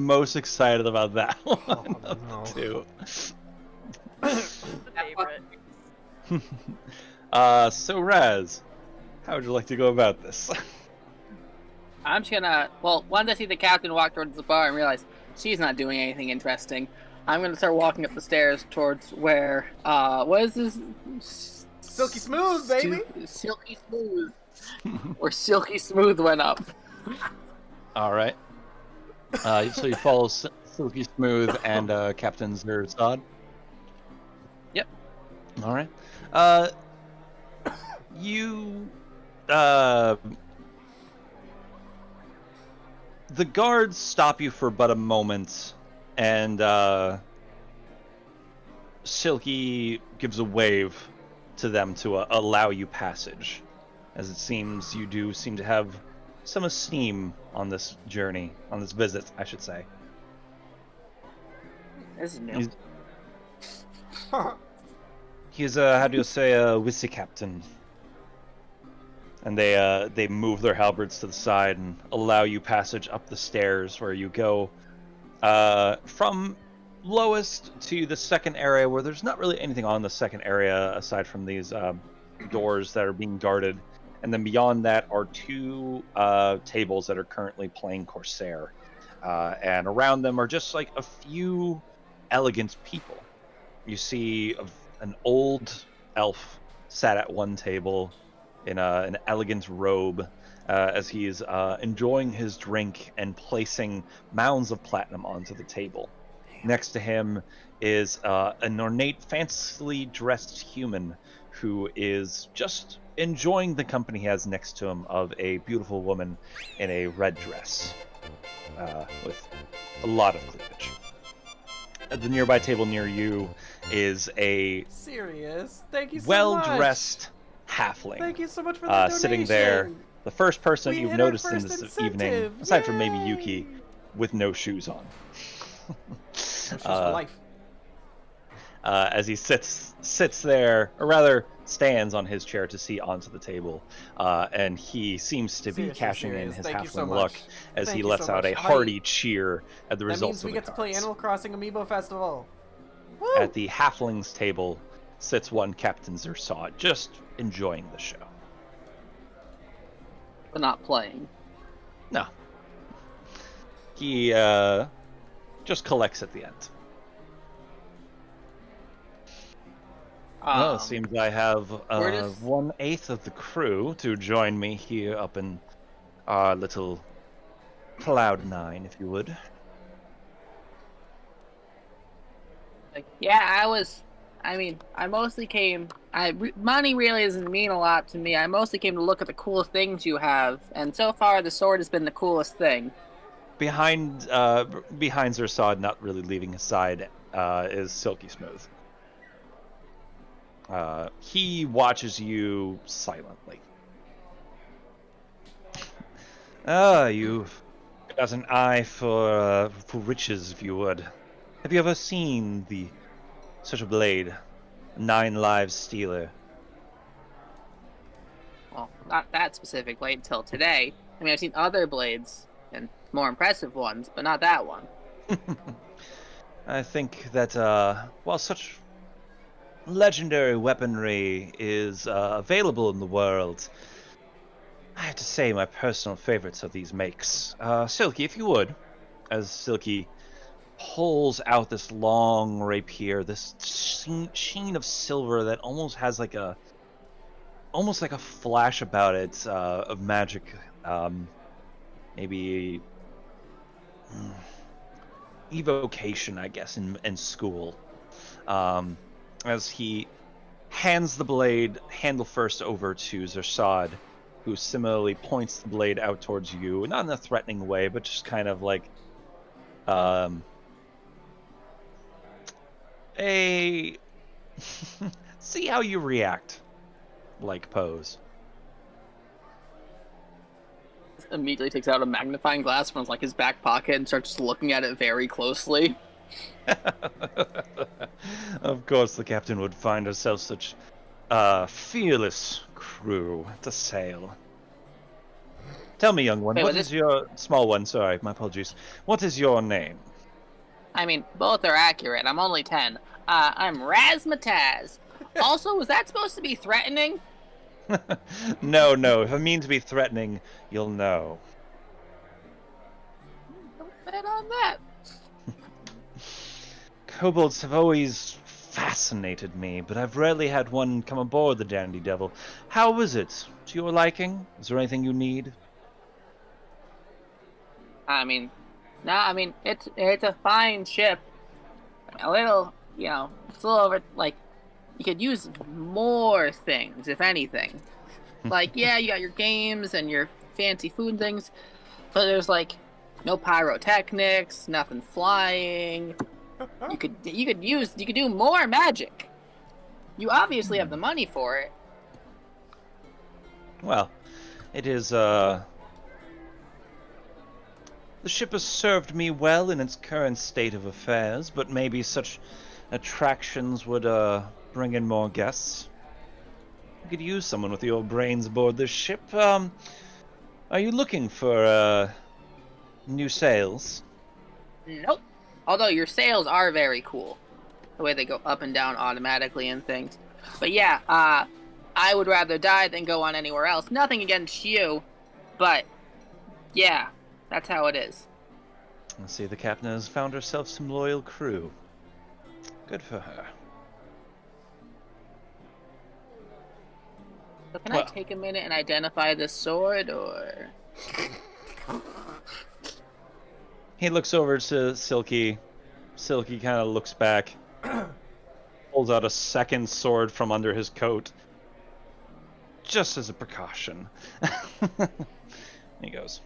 most excited about that one of no. the two. The favorite. So Raz, how would you like to go about this? I'm just gonna, once I see the captain walk towards the bar and realize she's not doing anything interesting, I'm gonna start walking up the stairs towards where, what is this? Silky smooth, baby. Silky Smooth. Where Silky Smooth went up. All right. So you follow Silky Smooth and Captain Zerzad. Yep. All right. The guards stop you for but a moment, and Silky gives a wave to them to allow you passage, as it seems you do seem to have some esteem on this journey, on this visit, I should say. This is new. He's a, how do you say, a whiskey captain. And they move their halberds to the side and allow you passage up the stairs, where you go from lowest to the second area, where there's not really anything on the second area aside from these doors that are being guarded. And then beyond that are two tables that are currently playing Corsair. And around them are just like a few elegant people. You see an old elf sat at one table in an elegant robe as he's enjoying his drink and placing mounds of platinum onto the table. Next to him is an ornate, fancily dressed human who is just enjoying the company he has next to him of a beautiful woman in a red dress with a lot of cleavage. At the nearby table near you is a Serious? Thank you so well-dressed much. halfling. Thank you so much for the donation. Sitting there. The first person We you've hit our noticed in first this evening, incentive. aside from maybe Yay! Yuki, with no shoes on. No shoes for life. As he sits there, or rather stands on his chair to see onto the table, and he seems to be Seriously, cashing in serious. his Thank you so halfling much. luck as Thank he you lets so out much. a Hi. hearty cheer at the That results means we of the get to play cards. Animal Crossing Amiibo Festival. Woo! At the halflings table sits one Captain Zersod, just enjoying the show. But not playing. No. He just collects at the end. Well, it seems I have we're just- 1/8 of the crew to join me here up in our little Cloud 9, if you would. Yeah, I mostly came. Money really doesn't mean a lot to me. I mostly came to look at the cool things you have, and so far the sword has been the coolest thing. Behind Zersod, not really leaving his side, is Silky Smooth. He watches you silently. You've got an eye for riches, if you would. Have you ever seen such a blade? 9 lives stealer. Well, not that specific blade until today. I mean, I've seen other blades and more impressive ones, but not that one. I think that while such legendary weaponry is available in the world, I have to say my personal favorites of these makes. Silky, if you would, as Silky pulls out this long rapier, this sheen of silver that almost has like a flash about it of magic, maybe evocation, I guess, in school. As he hands the blade handle first over to Zersod, who similarly points the blade out towards you, not in a threatening way, but just kind of like a see how you react like pose. Immediately takes out a magnifying glass from like his back pocket and starts looking at it very closely. Of course the captain would find herself such fearless crew to sail. Tell me, young one, what is your small one? Sorry, my apologies. What is your name? I mean, both are accurate. I'm only 10. I'm Razmataz. Also, was that supposed to be threatening? No. If I mean to be threatening, you'll know. Don't bet on that. Kobolds have always fascinated me, but I've rarely had one come aboard the Dandy Devil. How was it? To your liking? Is there anything you need? It's a fine ship. A little, it's a little over, like, you could use more things, if anything. Like, yeah, you got your games and your fancy food and things, but there's, like, no pyrotechnics, nothing flying. You could do more magic. You obviously have the money for it. Well, it is, the ship has served me well in its current state of affairs, but maybe such attractions would, bring in more guests. We could use someone with your brains aboard this ship. Are you looking for new sails? Nope. Although your sails are very cool. The way they go up and down automatically and things. But yeah, I would rather die than go on anywhere else. Nothing against you, but yeah, that's how it is. I see the captain has found herself some loyal crew. Good for her. So can I take a minute and identify this sword, or...? He looks over to Silky. Silky kind of looks back, pulls out a second sword from under his coat, just as a precaution. He goes,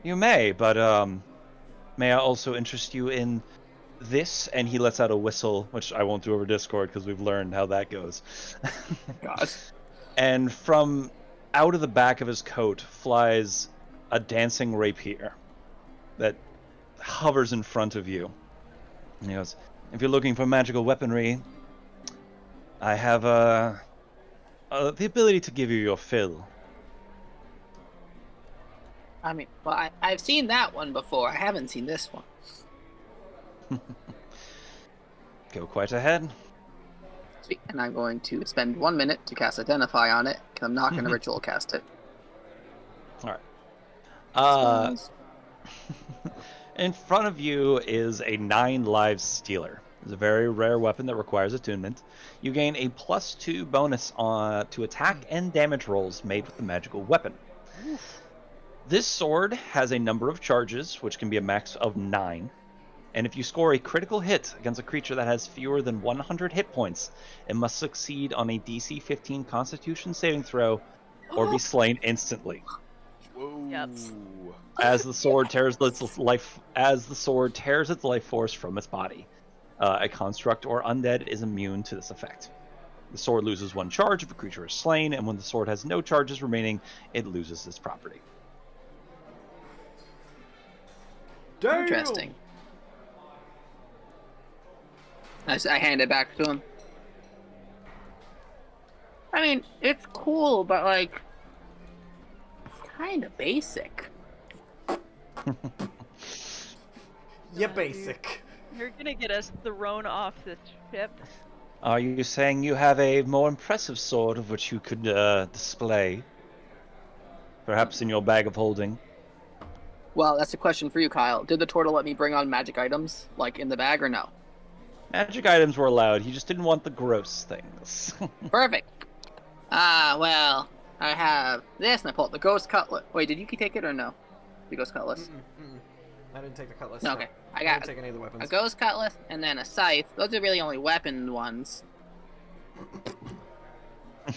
"You may, but may I also interest you in this?" And he lets out a whistle, which I won't do over Discord because we've learned how that goes. God. And from out of the back of his coat flies a dancing rapier that hovers in front of you. And he goes, "If you're looking for magical weaponry, I have the ability to give you your fill." I mean, well, I've seen that one before. I haven't seen this one. Go quite ahead. Sweet. And I'm going to spend 1 minute to cast Identify on it, because I'm not going to ritual cast it. Alright. In front of you is a 9 lives stealer. It's a very rare weapon that requires attunement. You gain a +2 bonus to attack and damage rolls made with the magical weapon. This sword has a number of charges, which can be a max of 9. And if you score a critical hit against a creature that has fewer than 100 hit points, it must succeed on a DC 15 Constitution saving throw or be slain instantly. Whoa. Yep. As the sword tears its life force from its body. A construct or undead is immune to this effect. The sword loses 1 charge if a creature is slain, and when the sword has no charges remaining, it loses this property. Damn! Interesting. I hand it back to him. I mean, it's cool, but like, it's kind of basic. Yeah, basic. You're gonna get us thrown off this ship. Are you saying you have a more impressive sword of which you could display? Perhaps in your bag of holding? Well, that's a question for you, Kyle. Did the turtle let me bring on magic items, like in the bag, or no? Magic items were allowed, he just didn't want the gross things. Perfect. Well, I have this, and I pull out the ghost cutlass. Wait, did Yuki take it or no? The ghost cutlass? I didn't take the cutlass. Okay, No. I I got didn't take any of the weapons. a ghost cutlass and then a scythe. Those are really only weapon ones.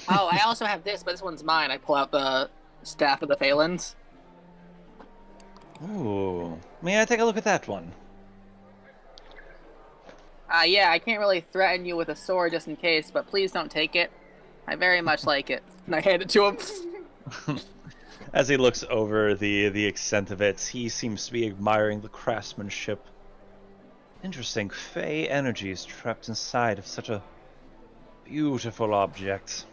Oh, I also have this, but this one's mine. I pull out the staff of the Phalans. Ooh. May I take a look at that one? Yeah, I can't really threaten you with a sword just in case, but please don't take it. I very much like it. And I hand it to him. As he looks over the extent of it, he seems to be admiring the craftsmanship. Interesting. Fey energy is trapped inside of such a beautiful object.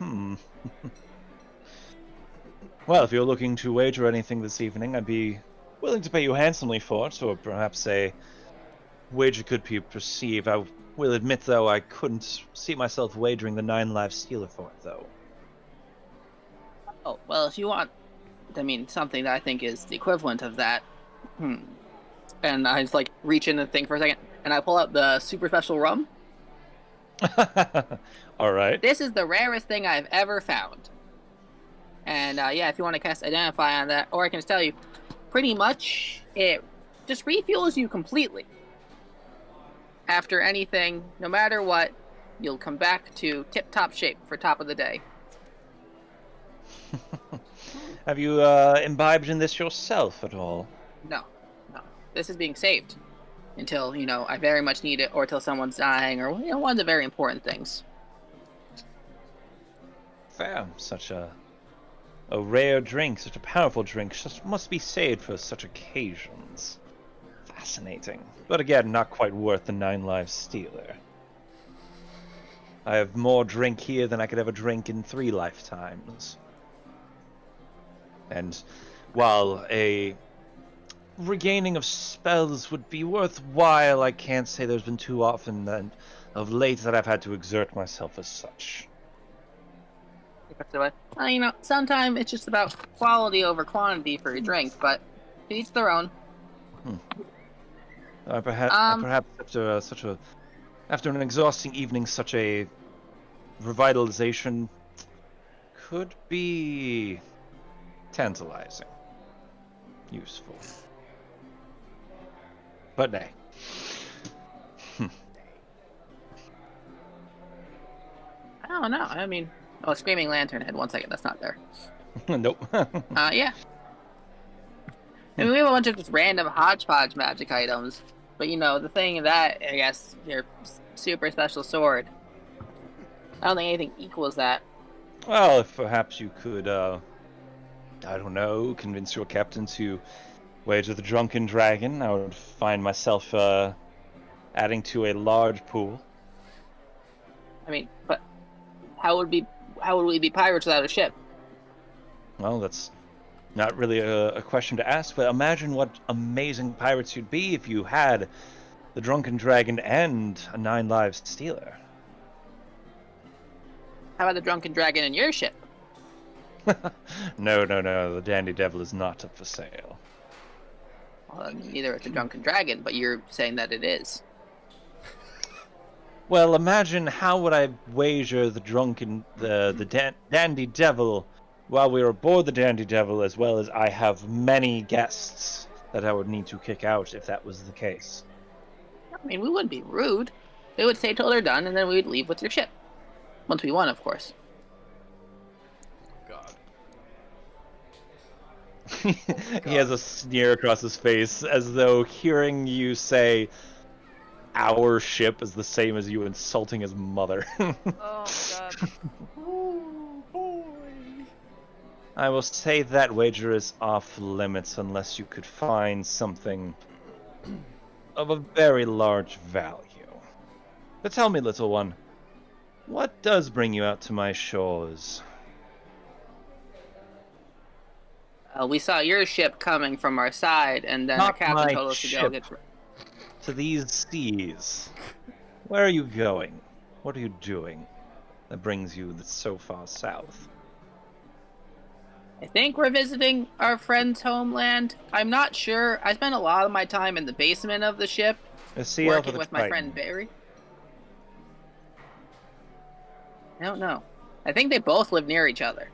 Well, if you're looking to wager anything this evening, I'd be willing to pay you handsomely for it, or perhaps a wager could be perceived. I will admit, though, I couldn't see myself wagering the 9 lives stealer for it, though. Oh, well, if you want, I mean, something that I think is the equivalent of that. And I just, like, reach in and think for a second, and I pull out the super special rum. Alright. This is the rarest thing I've ever found. And, yeah, if you want to cast Identify on that, or I can just tell you, pretty much, it just refuels you completely. After anything, no matter what, you'll come back to tip-top shape for top of the day. Have you imbibed in this yourself at all? No. This is being saved until, I very much need it, or till someone's dying, or, one of the very important things. Fair. Such a rare drink, such a powerful drink, just must be saved for such occasions. Fascinating. But again, not quite worth the 9 lives stealer. I have more drink here than I could ever drink in 3 lifetimes. And while a regaining of spells would be worthwhile, I can't say there's been too often that of late that I've had to exert myself as such. Well, sometimes it's just about quality over quantity for your drink, but to each their own. Perhaps after an exhausting evening, such a revitalization could be tantalizing, useful. But nay. I don't know. I mean, Screaming Lantern Head. 1 second, that's not there. Nope. Yeah. I mean, we have a bunch of just random hodgepodge magic items, but the thing of that, I guess, your super special sword. I don't think anything equals that. Well, if perhaps you could, I don't know, convince your captain to wager the Drunken Dragon, I would find myself adding to a large pool. I mean, but how would we be pirates without a ship? Well, that's not really a question to ask, but imagine what amazing pirates you'd be if you had the Drunken Dragon and a 9 lives stealer. How about the Drunken Dragon in your ship? No, the Dandy Devil is not up for sale. Well, neither is the Drunken Dragon, but you're saying that it is. Well, imagine how would I wager the Dandy Devil while we are aboard the Dandy Devil, as well as I have many guests that I would need to kick out if that was the case. I mean, we wouldn't be rude. They would stay till they're done, and then we would leave with your ship. Once we won, of course. God. He has a sneer across his face, as though hearing you say our ship is the same as you insulting his mother. Oh my god. Oh boy. I will say that wager is off limits unless you could find something of a very large value. But tell me, little one, what does bring you out to my shores? We saw your ship coming from our side, and then Not our captain my told us to go ship. get... To these seas. Where are you going? What are you doing that brings you so far south? I think we're visiting our friend's homeland. I'm not sure. I spent a lot of my time in the basement of the ship, A sea elf working of a with my Titan. friend Barry. I don't know. I think they both live near each other.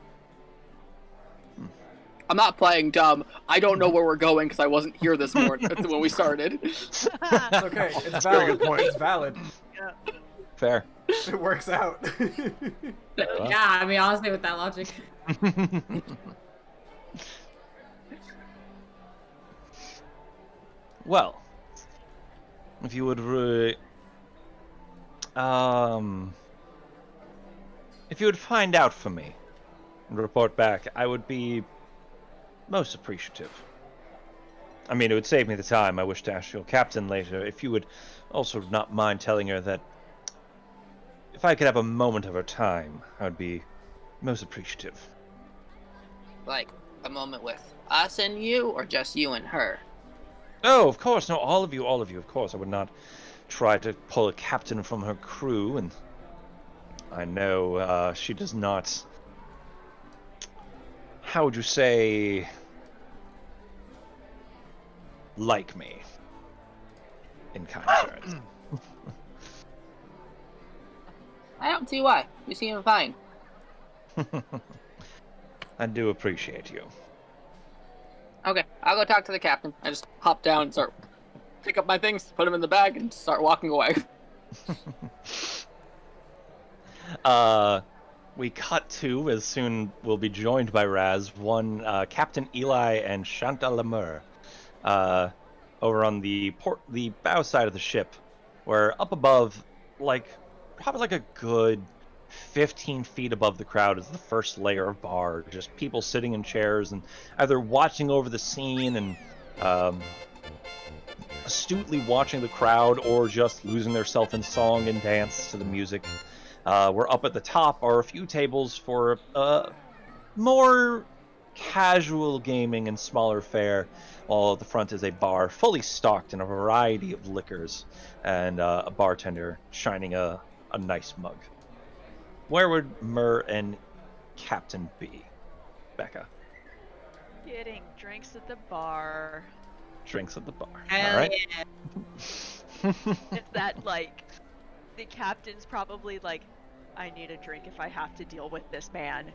I'm not playing dumb. I don't know where we're going because I wasn't here this morning when we started. It's okay. It's valid. It's valid. Fair. It works out. Yeah, I mean, honestly, with that logic. Well, if you would if you would find out for me and report back, I would be most appreciative. I mean, it would save me the time. I wish to ask your captain later if you would also not mind telling her that if I could have a moment of her time, I would be most appreciative. Like, a moment with us and you, or just you and her? Oh, of course. No, all of you, of course. I would not try to pull a captain from her crew, and I know she does not... How would you say... like me, in kind terms. I don't see why. You seem fine. I do appreciate you. Okay, I'll go talk to the captain. I just hop down and start pick up my things, put them in the bag, and start walking away. We cut to, as soon we'll be joined by Raz, Captain Eli and Chantal Lemur, over on the bow side of the ship, where up above, probably a good 15 feet above the crowd is the first layer of bar. Just people sitting in chairs and either watching over the scene and astutely watching the crowd, or just losing themselves in song and dance to the music We're up at the top are a few tables for more casual gaming and smaller fare, while at the front is a bar fully stocked in a variety of liquors and a bartender shining a nice mug. Where would Mur and Captain be, Becca? Getting drinks at the bar. Drinks at the bar. Hell All right. yeah. Is that like the captain's probably like, I need a drink if I have to deal with this man.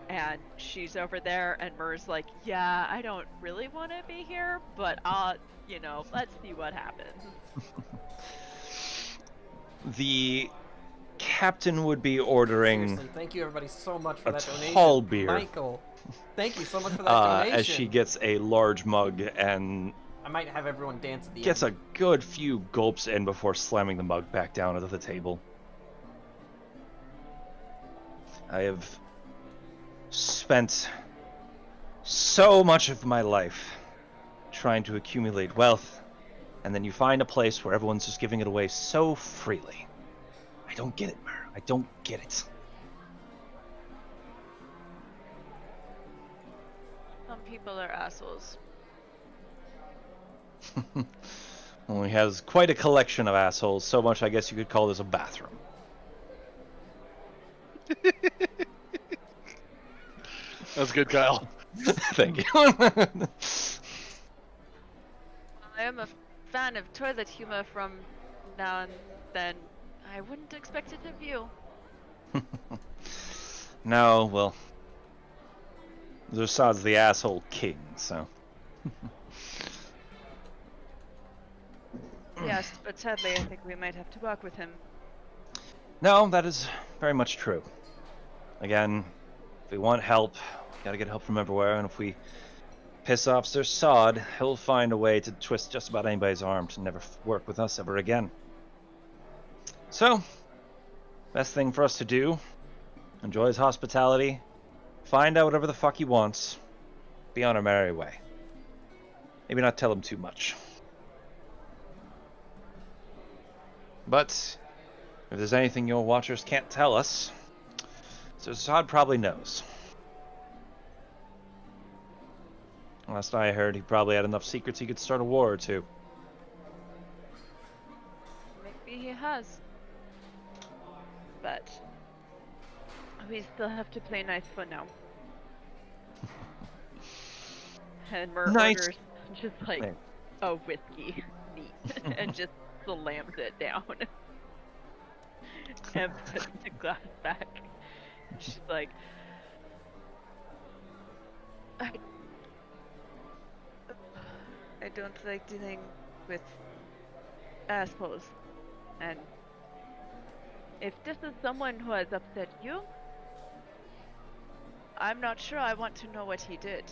And she's over there, and Mur's like, yeah, I don't really want to be here, but let's see what happens. The captain would be ordering Seriously, thank you everybody so much for a that donation. tall beer. Michael, thank you so much for that donation. As she gets a large mug and I might have everyone dance at the gets end. a good few gulps in before slamming the mug back down onto the table. I have spent so much of my life trying to accumulate wealth, and then you find a place where everyone's just giving it away so freely. I don't get it, Mer. I don't get it. Some people are assholes. Well, he has quite a collection of assholes, so much I guess you could call this a bathroom. That's good, Kyle. Thank you. I am a fan of toilet humor from now and then. I wouldn't expect it of you. No, well, Zersad's the asshole king, so. Yes, but sadly I think we might have to work with him. No, that is very much true. Again, if we want help, we gotta get help from everywhere, and if we piss off Zersad, he'll find a way to twist just about anybody's arm to never work with us ever again. So, best thing for us to do, enjoy his hospitality, find out whatever the fuck he wants, be on our merry way. Maybe not tell him too much. But if there's anything your watchers can't tell us, Zersad probably knows. Last I heard, he probably had enough secrets he could start a war or two. Maybe he has. But we still have to play nice for now. And Mur Nice. orders just like Hey. a whiskey neat and just slams it down. And puts the glass back. She's like, I don't like dealing with assholes. And if this is someone who has upset you, I'm not sure I want to know what he did.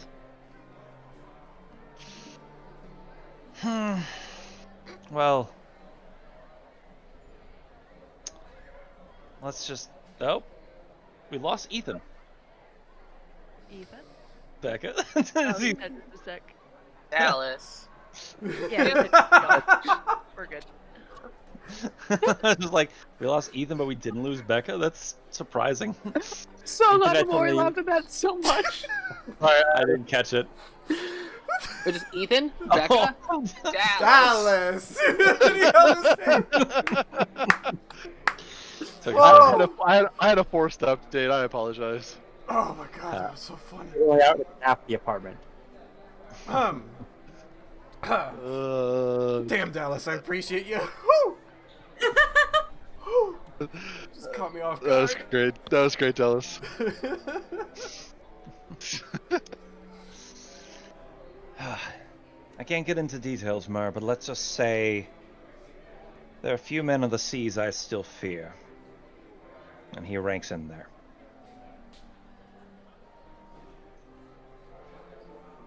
Well, let's just... Oh, we lost Ethan. Ethan? Becca. Oh, he said just a sec. Dallas. Yeah, we're good. Just like, we lost Ethan, but we didn't lose Becca? That's surprising. So glad That's Maury amazing. laughed at that so much. I didn't catch it. Which is Ethan, Becca, Dallas. Dallas! Did you understand? Took Whoa! I had a forced update. I apologize. Oh my god, that was so funny. Way out in half the apartment. Damn, Dallas, I appreciate you. Woo! Woo! Just caught me off That was guard. great. That was great, Dallas. I can't get into details, Mer, but let's just say there are a few men of the seas I still fear. And he ranks in there.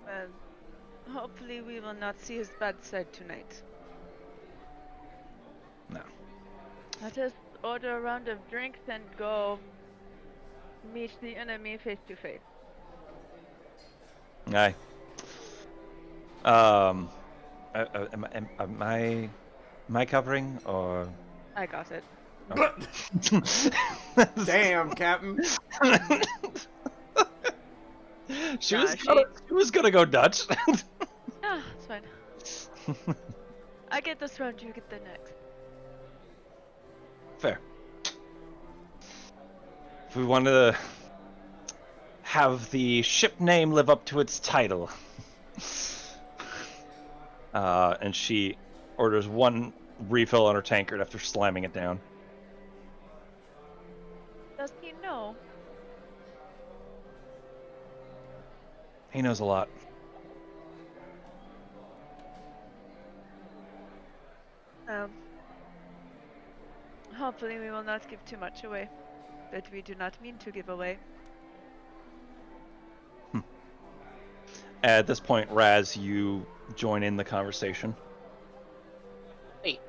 Well, hopefully we will not see his bad side tonight. No. Let us order a round of drinks and go meet the enemy face to face. Aye. Am I covering or? I got it. Damn, Captain. She was gonna go Dutch. Ah, it's fine. I get this round, you get the next. Fair. If we wanted to have the ship name live up to its title. And she orders one refill on her tankard after slamming it down. Does he know? He knows a lot. Hopefully we will not give too much away. That we do not mean to give away. At this point, Raz, you join in the conversation. Hey.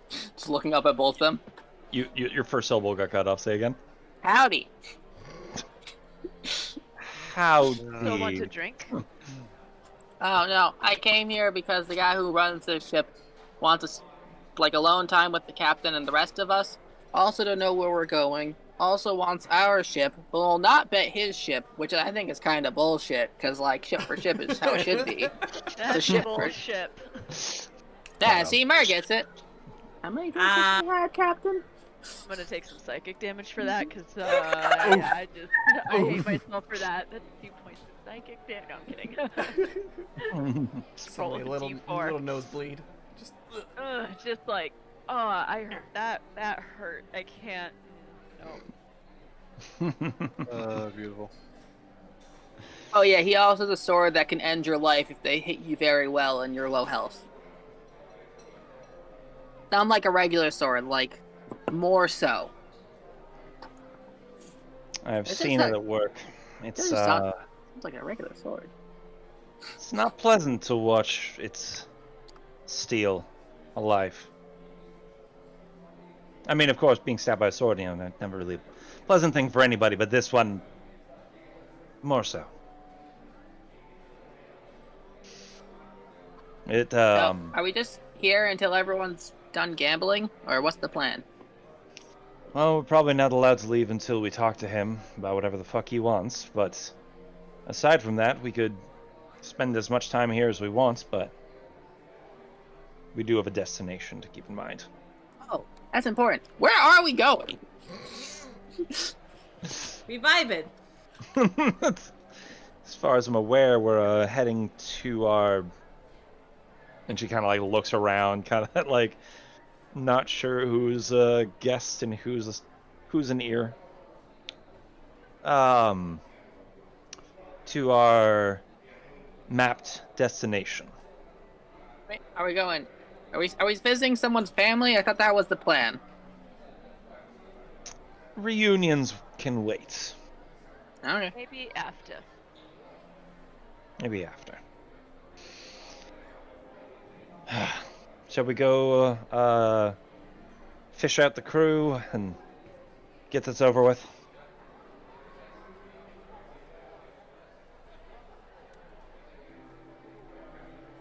Just looking up at both of them. Your first syllable got cut off. Say again. Howdy. Howdy. Still want to drink? Oh no, I came here because the guy who runs this ship wants us like alone time with the captain and the rest of us. Also to know where we're going. Also wants our ship, but will not bet his ship, which I think is kind of bullshit. Because like ship for ship is how it should be. That's ship bullshit. Yeah, see, Mer gets it. How many drinks has she had, Captain? I'm gonna take some psychic damage for that, because yeah, I hate myself for that. That's 2 points of psychic damage. No, I'm kidding. Just a little nosebleed. Just like, oh, I heard that hurt. I can't. No. Beautiful. Oh yeah, he also has a sword that can end your life if they hit you very well and you're low health. Not like a regular sword, like more so. I've seen it at work. It's like a regular sword. It's not pleasant to watch its steel alive. I mean, of course, being stabbed by a sword, never really a pleasant thing for anybody, but this one, more so. So, are we just here until everyone's done gambling, or what's the plan? Well, we're probably not allowed to leave until we talk to him about whatever the fuck he wants, but aside from that, we could spend as much time here as we want, but we do have a destination to keep in mind. Oh, that's important. Where are we going? We vibing. As far as I'm aware, we're heading to our... And she kind of like looks around, kind of like not sure who's a guest and who's an ear. To our mapped destination. Wait, are we going? Are we visiting someone's family? I thought that was the plan. Reunions can wait. Okay. Maybe after. Maybe after. Shall we go fish out the crew and get this over with?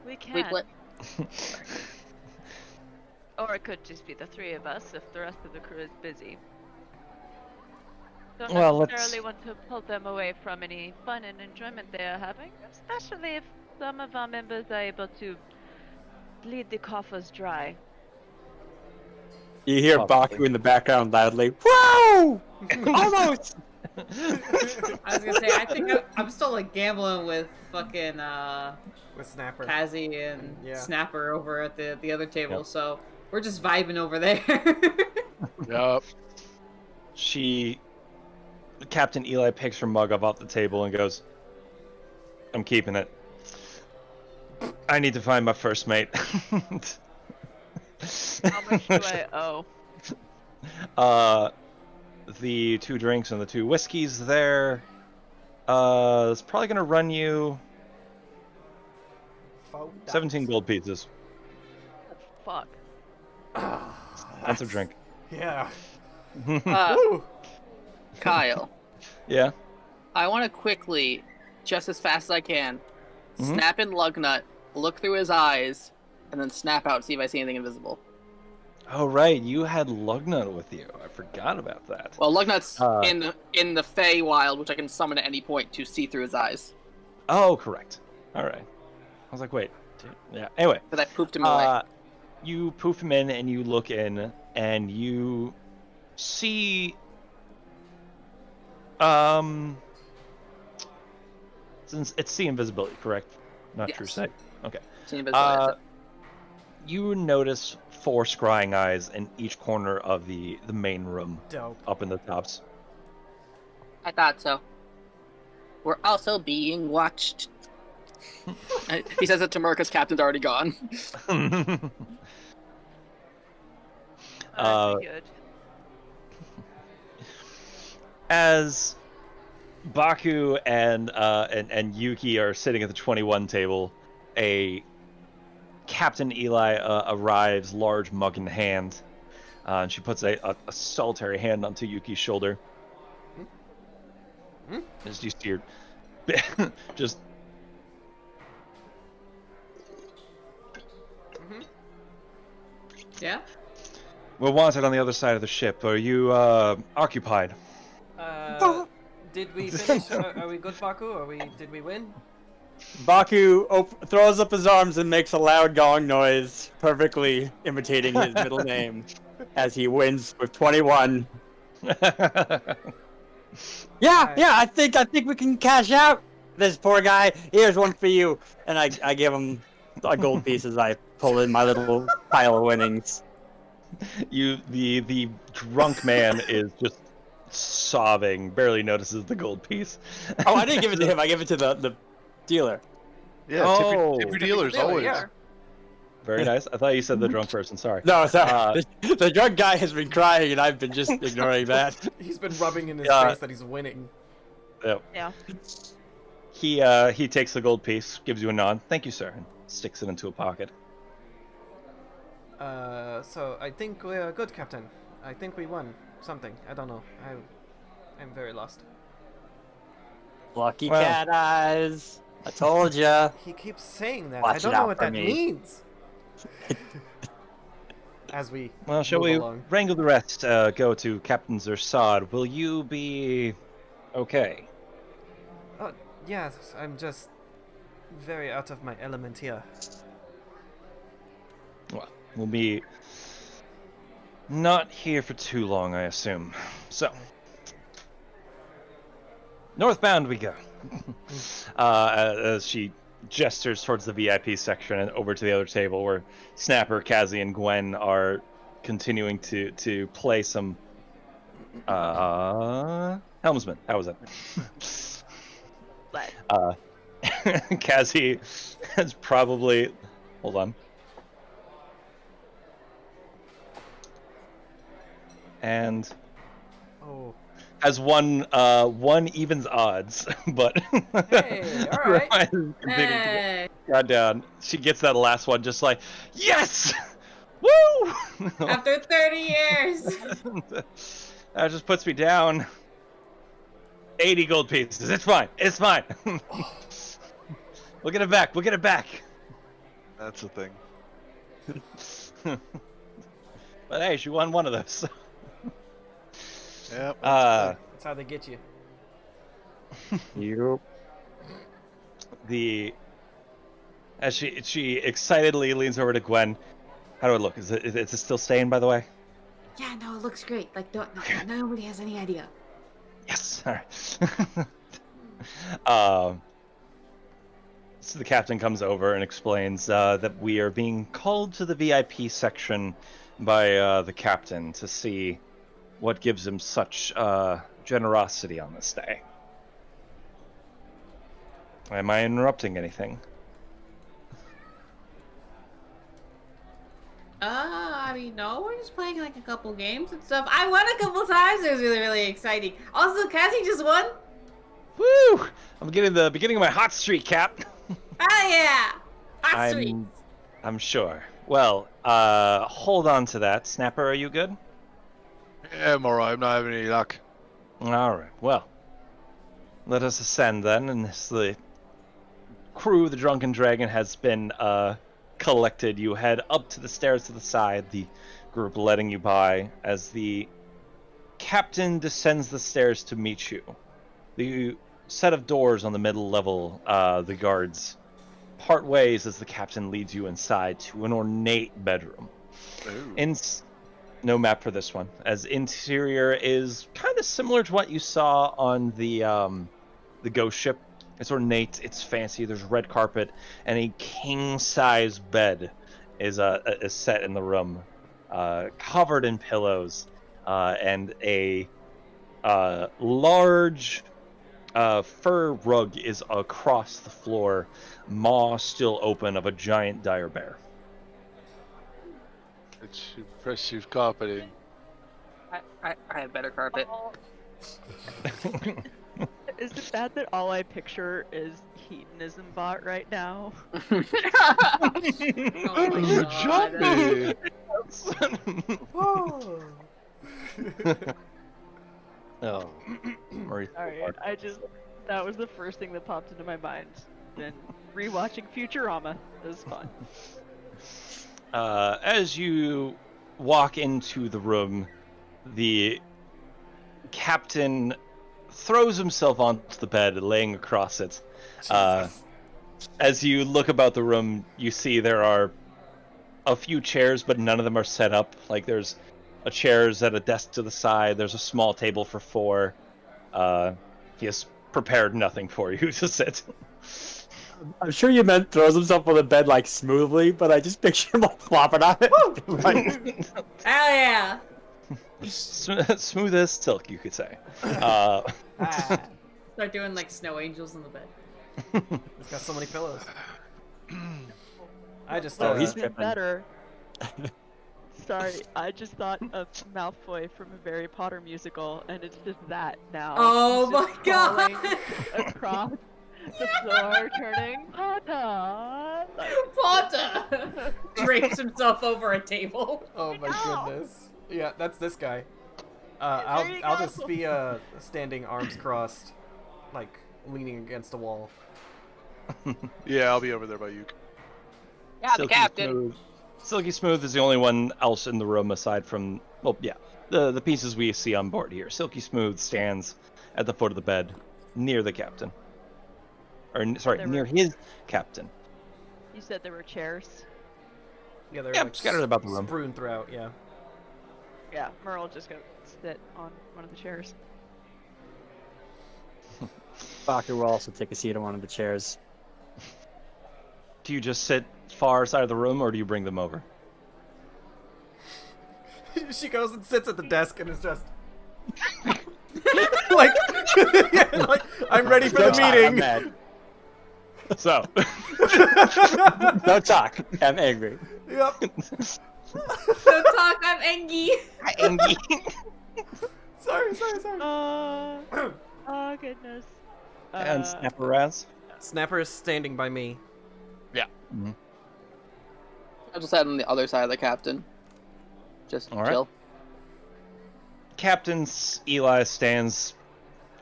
We can. Wait, Or it could just be the three of us if the rest of the crew is busy. Don't Well, necessarily want to pull them away from any fun and enjoyment they are having, especially if some of our members are able to bleed the coffers dry. You hear Baku in the background loudly. Whoa! Almost! I was gonna say, I think I'm still like gambling with fucking With Snapper. Kazi and Yeah. Snapper over at the other table, so we're just vibing over there. Yup. Captain Eli picks her mug up off the table and goes, I'm keeping it. I need to find my first mate. How much do I owe? The 2 drinks and the 2 whiskeys there. It's probably gonna run you 17 gold pieces. Fuck. That's a drink. Yeah. Uh, Kyle, Yeah. I want to quickly, just as fast as I can, Mhm. snap in Lugnut, look through his eyes, and then snap out, see if I see anything invisible. Oh right, you had Lugnut with you. I forgot about that. Well, Lugnut's Uh, in the Feywild, which I can summon at any point to see through his eyes. Oh, correct. All right. I was like, wait. Yeah. Anyway, But I poofed him away. you poof him in, and you look in, and you see, since it's see invisibility, correct? Not true Yes. sight. Okay. See invisibility, that's it. You notice 4 scrying eyes in each corner of the main room, Dope. up in the tops. I thought so. We're also being watched. He says it to Merca's captain's already gone. That's pretty good. As Baku and Yuki are sitting at the 21 table, a Captain Eli arrives, large mug in hand, and she puts a solitary hand onto Yuki's shoulder. As you see her, just Yeah. we're wanted on the other side of the ship. Are you occupied? Did we finish? Are we good, Baku? Did we win? Baku throws up his arms and makes a loud gong noise, perfectly imitating his middle name, as he wins with 21. Yeah, I think we can cash out this poor guy. Here's one for you, and I give him a gold piece as I pull in my little pile of winnings. The drunk man is just sobbing, barely notices the gold piece. Oh, I didn't give it to him. I gave it to the dealer. Yeah, Oh. tip your dealers always. Yeah. Very nice. I thought you said the drunk person. Sorry. No, sorry. The drunk guy has been crying, and I've been just ignoring that. He's been rubbing in his face that he's winning. Yep. Yeah. He takes the gold piece, gives you a nod. Thank you, sir, and sticks it into a pocket. So I think we're good, Captain. I think we won something. I don't know. I'm very lost. Lucky Well. cat eyes. I told ya. He keeps saying that. Watch I it don't know out what for that me. means. As we Well, shall move we along. wrangle the rest? Go to Captain Zersad. Will you be okay? Oh, yes. I'm just very out of my element here. Well, we'll be not here for too long, I assume. So, northbound we go. As she gestures towards the VIP section and over to the other table where Snapper, Kazi, and Gwen are continuing to play some helmsman. How was it? Kazi has probably hold on. And has one evens odds, but Hey, all right. Hey. God down. She gets that last one just like, yes! Woo! After 30 years. That just puts me down 80 gold pieces. It's fine. It's fine. We'll get it back. We'll get it back. That's the thing. But hey, she won one of those. Yep. That's how they get you. Yep. As she excitedly leans over to Gwen. How do it look? Is it still staying, by the way? Yeah, no, it looks great. Like, nobody has any idea. Yes. All right. So the captain comes over and explains that we are being called to the VIP section by the captain to see what gives him such generosity on this day. Am I interrupting anything? I mean, no, we're just playing like a couple games and stuff. I won a couple times. It was really, really exciting. Also, Cassie just won. Woo! I'm getting the beginning of my hot streak, Cap. Ah, yeah. Hot streak. I'm sure. Well, hold on to that. Snapper, are you good? Yeah, I'm alright. I'm not having any luck. All right. Well, let us ascend then, and as the crew, the Drunken Dragon, has been collected, you head up to the stairs to the side, the group letting you by as the captain descends the stairs to meet you. The set of doors on the middle level, the guards, part ways as the captain leads you inside to an ornate bedroom. No map for this one, as interior is kind of similar to what you saw on the ghost ship. It's ornate, it's fancy. There's red carpet, and a king-size bed is set in the room, covered in pillows, and a large fur rug is across the floor, maw still open of a giant dire bear. It's impressive carpeting. I have better carpet. Is it bad that all I picture is hedonism bot right now? Oh my God. Oh, Maurice. Sorry, that was the first thing that popped into my mind. Then rewatching Futurama is fun. As you walk into the room, the captain throws himself onto the bed, laying across it. As you look about the room, you see there are a few chairs, but none of them are set up. Like, there's a chair's at a desk to the side. There's a small table for 4. He has prepared nothing for you to sit. I'm sure you meant throws himself on the bed like smoothly, but I just picture him like flopping on it. Hell yeah! Smooth as silk, you could say. Start doing like snow angels in the bed. He's got so many pillows. I just he's Even better. Sorry, I just thought of Malfoy from a Harry Potter musical, and it's just that now. Oh He's my just God! falling across the floor, turning Potter. Potter drapes himself over a table. Oh my goodness. Yeah, that's this guy. There you I'll go. just be standing arms crossed, like leaning against a wall. Yeah, I'll be over there by you. Yeah, the captain. Silky Smooth is the only one else in the room aside from, well, yeah, the pieces we see on board here. Silky Smooth stands at the foot of the bed, near the captain. Or, sorry, near his captain. You said there were chairs. Yeah, they're Yeah, like scattered about the room. strewn throughout. Yeah. Yeah, Merle just go sit on one of the chairs. Baku will also take a seat on one of the chairs. Do you just sit far side of the room, or do you bring them over? She goes and sits at the desk and is just like, yeah, like I'm ready for the I'm meeting. mad. So, Don't talk. I'm angry. Yep. Don't talk, I'm angry. Sorry. Oh goodness. And Snapper Raz. Snapper is standing by me. I just sat on the other side of the captain. Just All right. chill. Captain Eli stands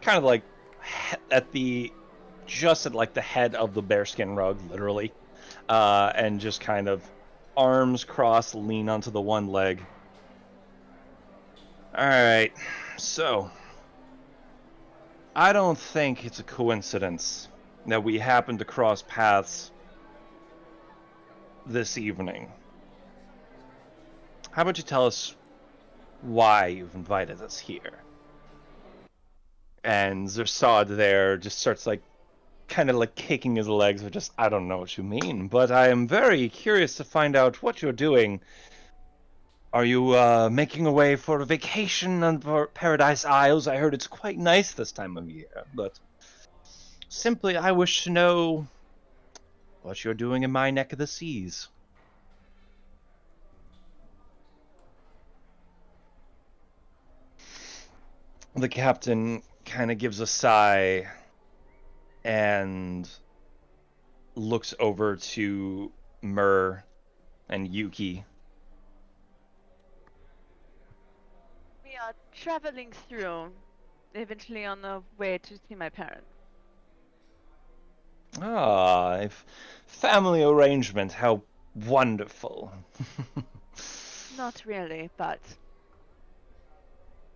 kind of like just at like the head of the bearskin rug, literally, and just kind of arms crossed, lean onto the one leg. All right, so I don't think it's a coincidence that we happened to cross paths this evening. How about you tell us why you've invited us here? And Zersad there just starts like kind of like kicking his legs or just, I don't know what you mean, but I am very curious to find out what you're doing. Are you making a way for a vacation on Paradise Isles? I heard it's quite nice this time of year, but simply I wish to know what you're doing in my neck of the seas. The captain kind of gives a sigh and looks over to Mur and Yuki. We are traveling through, eventually on the way to see my parents. Ah, family arrangement, how wonderful. Not really, but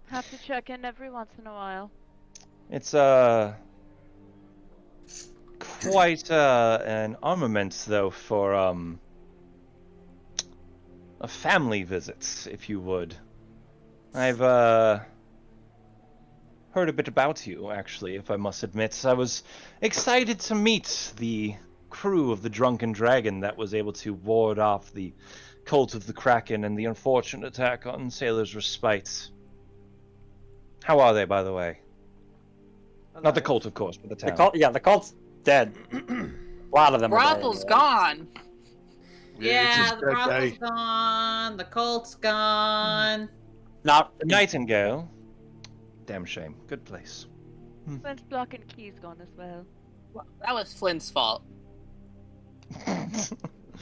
have to check in every once in a while. It's quite an armament though for a family visit, if you would. I've heard a bit about you, actually, if I must admit. I was excited to meet the crew of the Drunken Dragon that was able to ward off the cult of the Kraken and the unfortunate attack on Sailor's Respite. How are they, by the way? Not the cult, of course, but the town. The cult's dead. A lot of them are dead. Brothel's gone. Yeah, the brothel's gone. The cult's gone. Not The Nightingale. Damn shame. Good place. Flint's block and key's gone as well. Well, that was Flint's fault. Luckily-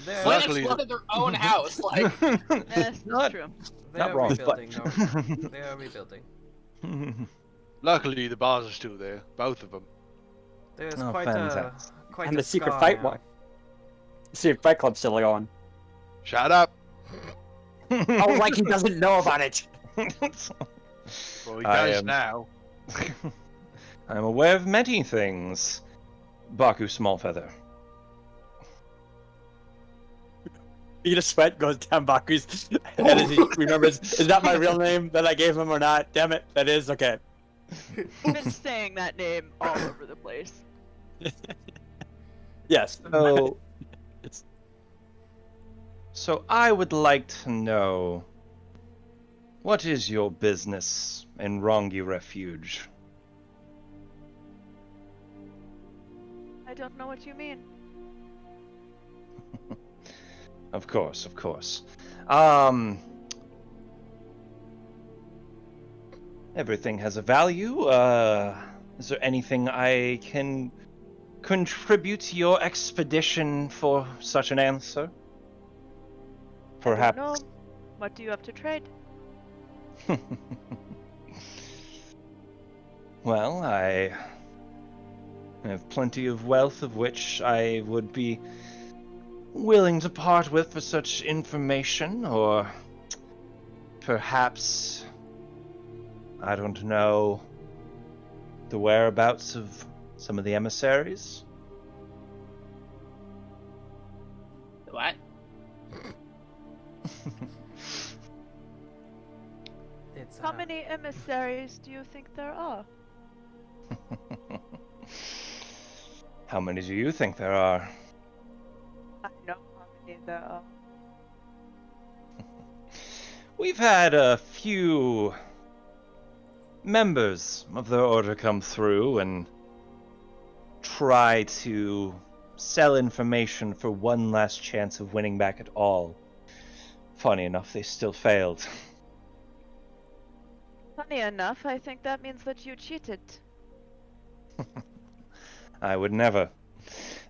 Flint exploded their own house. Like, Yes, Not- that's true. They Not are wrong, rebuilding, but- though. They are rebuilding. Luckily, the bars are still there, both of them. There's Oh, quite fantastic. quite and a the secret scar fight now. one. The secret fight club's still going. Shut up. Oh, like he doesn't know about it. Well, he I does am- now. I'm aware of many things, Baku Smallfeather. Beat of sweat goes down Baku's head as he remembers, is that my real name that I gave him or not? Damn it, that is, okay. Been saying that name all over the place. Yes. So, It's so I would like to know, what is your business in Rongi Refuge? I don't know what you mean. Of course, of course. Everything has a value. Is there anything I can contribute to your expedition for such an answer? Perhaps. I don't know. What do you have to trade? Well, I have plenty of wealth of which I would be willing to part with for such information, or perhaps, I don't know, the whereabouts of some of the emissaries? what? It's, How many emissaries do you think there are? How many do you think there are? I know how many there are. We've had a few members of the order come through and try to sell information for one last chance of winning back at all. Funny enough, they still failed. Funny enough, I think that means that you cheated. I would never.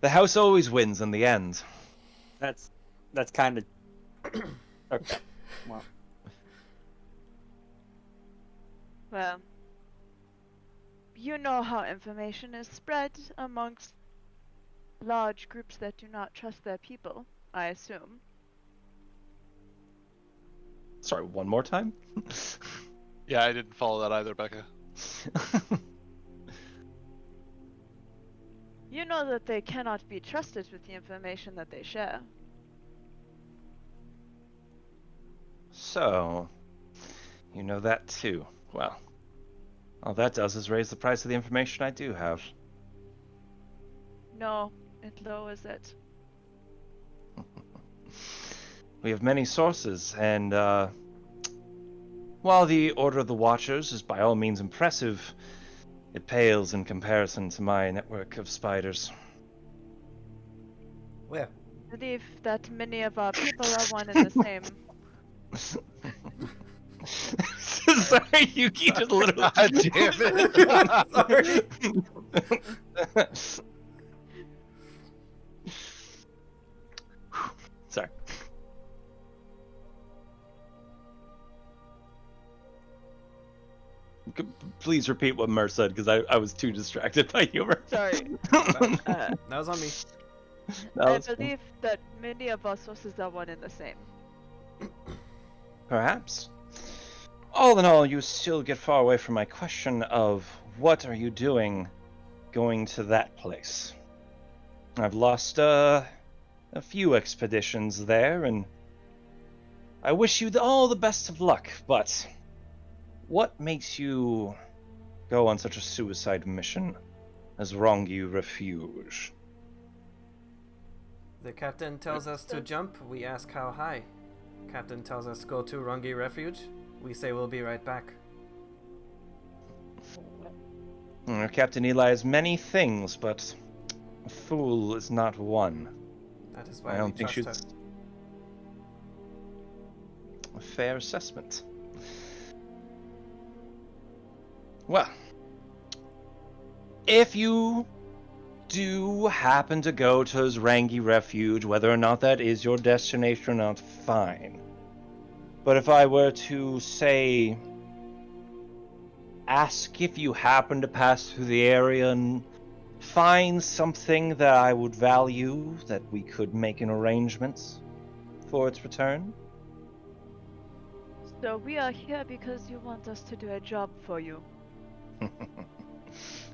The house always wins in the end. that's kind of okay. Well, Well, you know how information is spread amongst large groups that do not trust their people, I assume. Sorry, one more time? Yeah, I didn't follow that either, Becca. You know that they cannot be trusted with the information that they share. So, you know that too. Well, all that does is raise the price of the information I do have. No, it lowers it. We have many sources, and while the Order of the Watchers is by all means impressive, it pales in comparison to my network of spiders. Where? I believe that many of our people are one and the same. Sorry, Yuki, just literally. God damn it. Sorry. Please repeat what Mer said, because I was too distracted by humor. Sorry. That was on me. That I was- believe that many of our sources are one and the same. Perhaps. All in all, you still get far away from my question of what are you doing going to that place? I've lost a few expeditions there, and I wish you all the best of luck, but what makes you go on such a suicide mission as Rongi Refuge? The captain tells us to jump. We ask how high. Captain tells us go to Rungi Refuge. We say we'll be right back. Captain Eli is many things, but a fool is not one. That is why I don't we think trust she's her. a fair assessment. Well, if you do happen to go to Rangi Refuge, whether or not that is your destination or not, fine. But if I were to say, ask if you happen to pass through the area and find something that I would value, that we could make an arrangement for its return? So we are here because you want us to do a job for you.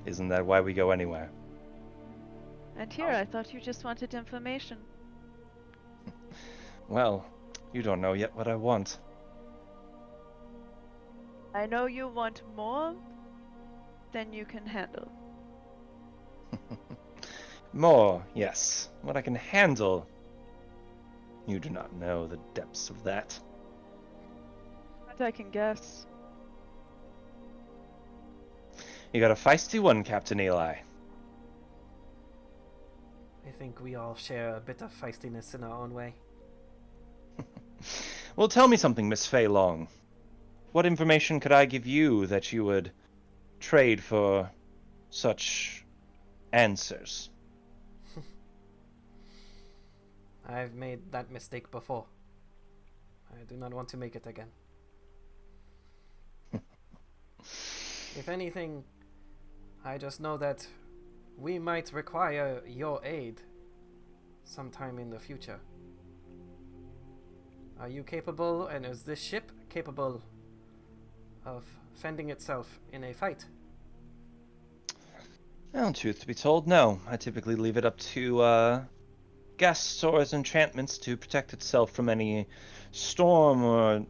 Isn't that why we go anywhere? And here, I thought you just wanted information. Well, you don't know yet what I want. I know you want more than you can handle. More, yes. What I can handle. You do not know the depths of that. But I can guess. You got a feisty one, Captain Eli. I think we all share a bit of feistiness in our own way. Well, tell me something, Miss Fei Long. What information could I give you that you would trade for such answers? I've made that mistake before. I do not want to make it again. If anything, I just know that we might require your aid sometime in the future. Are you capable, and is this ship capable of fending itself in a fight? Well, truth to be told, no. I typically leave it up to guests or its enchantments to protect itself from any storm or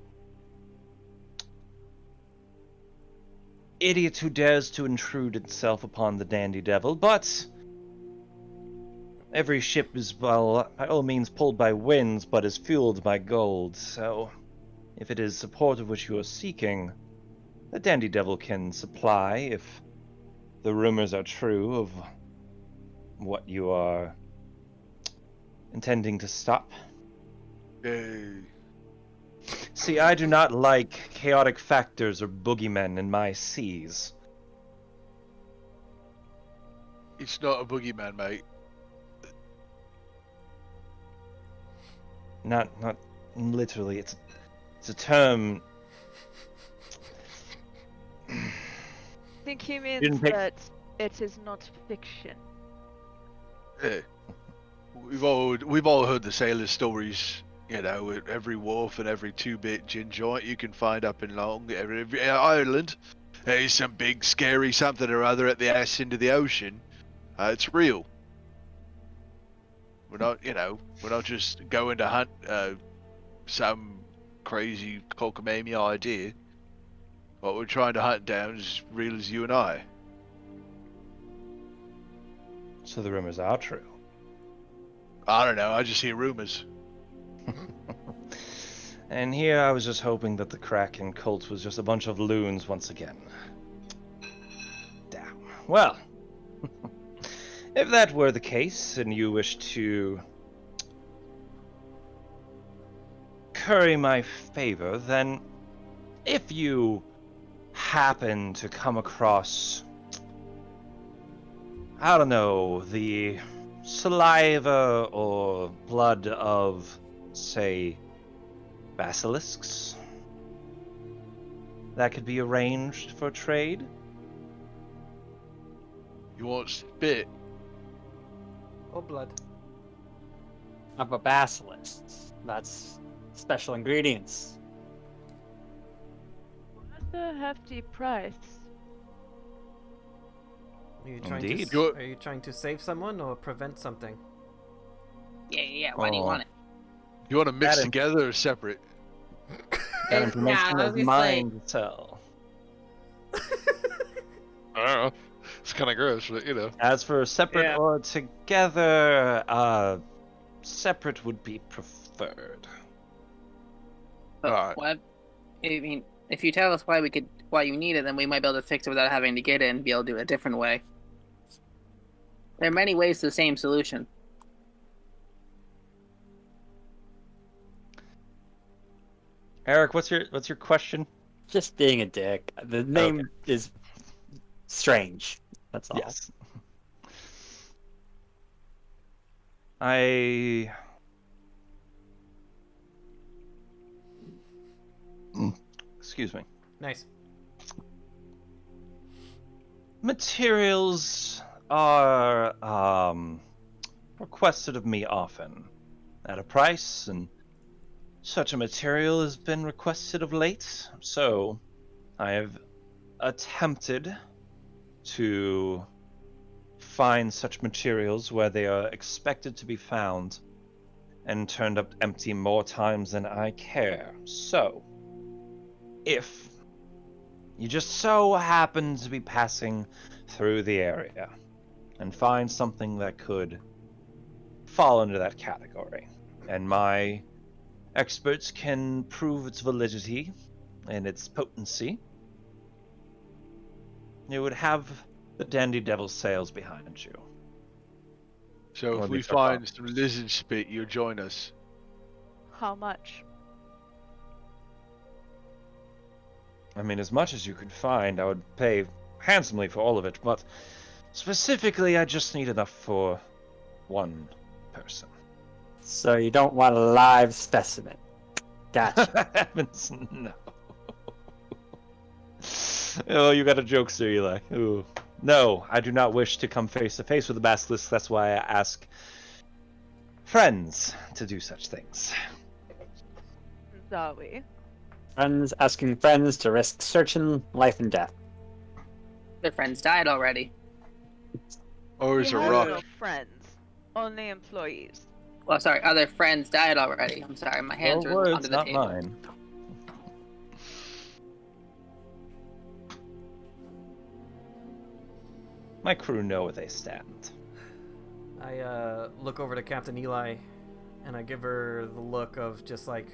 idiot who dares to intrude itself upon the dandy devil, but every ship is, well, by all means pulled by winds, but is fueled by gold, so if it is support of which you are seeking, the dandy devil can supply if the rumors are true of what you are intending to stop. Hey. See, I do not like chaotic factors or boogeymen in my seas. It's not a boogeyman, mate. Not literally. It's a term. I think he means Didn't pick- that it is not fiction. Yeah. We've all heard the sailor stories. You know, at every wharf and every two-bit gin joint you can find up in every Ireland, there's some big scary something or other at the ass end of the ocean. It's real. We're not just going to hunt some crazy cockamamie idea. What we're trying to hunt down is as real as you and I. So the rumors are true. I don't know. I just hear rumors. And here I was just hoping that the Kraken cult was just a bunch of loons once again. Damn. Well, if that were the case, and you wish to curry my favor, then if you happen to come across, I don't know, the saliva or blood of, say, basilisks, that could be arranged for trade. You want spit? Or blood. Of a basilisk. That's special ingredients. a hefty price. Are you trying Indeed. to are you trying to save someone or prevent something? Yeah. Why do you want it? You want to mix That together or separate? That information I is was gonna say, mine to tell. I don't know. It's kind of gross, but you know. As for separate Yeah. or together, separate would be preferred. But Alright. what? I mean, if you tell us why you need it, then we might be able to fix it without having to get it and be able to do it a different way. There are many ways to the same solution. Eric, what's your question? Just being a dick. The name is strange. That's all. Yes. I. Excuse me. Nice. Materials are requested of me often at a price, and such a material has been requested of late. So I have attempted to find such materials where they are expected to be found and turned up empty more times than I care. So, if you just so happen to be passing through the area and find something that could fall into that category, and my experts can prove its validity and its potency, you would have the Dandy Devil sales behind you. So Or if we these are find some lizard spit, you'll join us. How much? I mean, as much as you could find, I would pay handsomely for all of it, but specifically, I just need enough for one person. So you don't want a live specimen. Gotcha. Heavens, no. Oh, you got a jokester, Eli. Ooh. No, I do not wish to come face to face with the basilisk. That's why I ask friends to do such things. Zawi. Friends asking friends to risk certain life and death. Their friends died already. Or We is it have rough? no friends, only employees. Well, sorry, other friends died already. I'm sorry, my hands Your are words, under the not table. mine. My crew know where they stand. I look over to Captain Eli, and I give her the look of just like,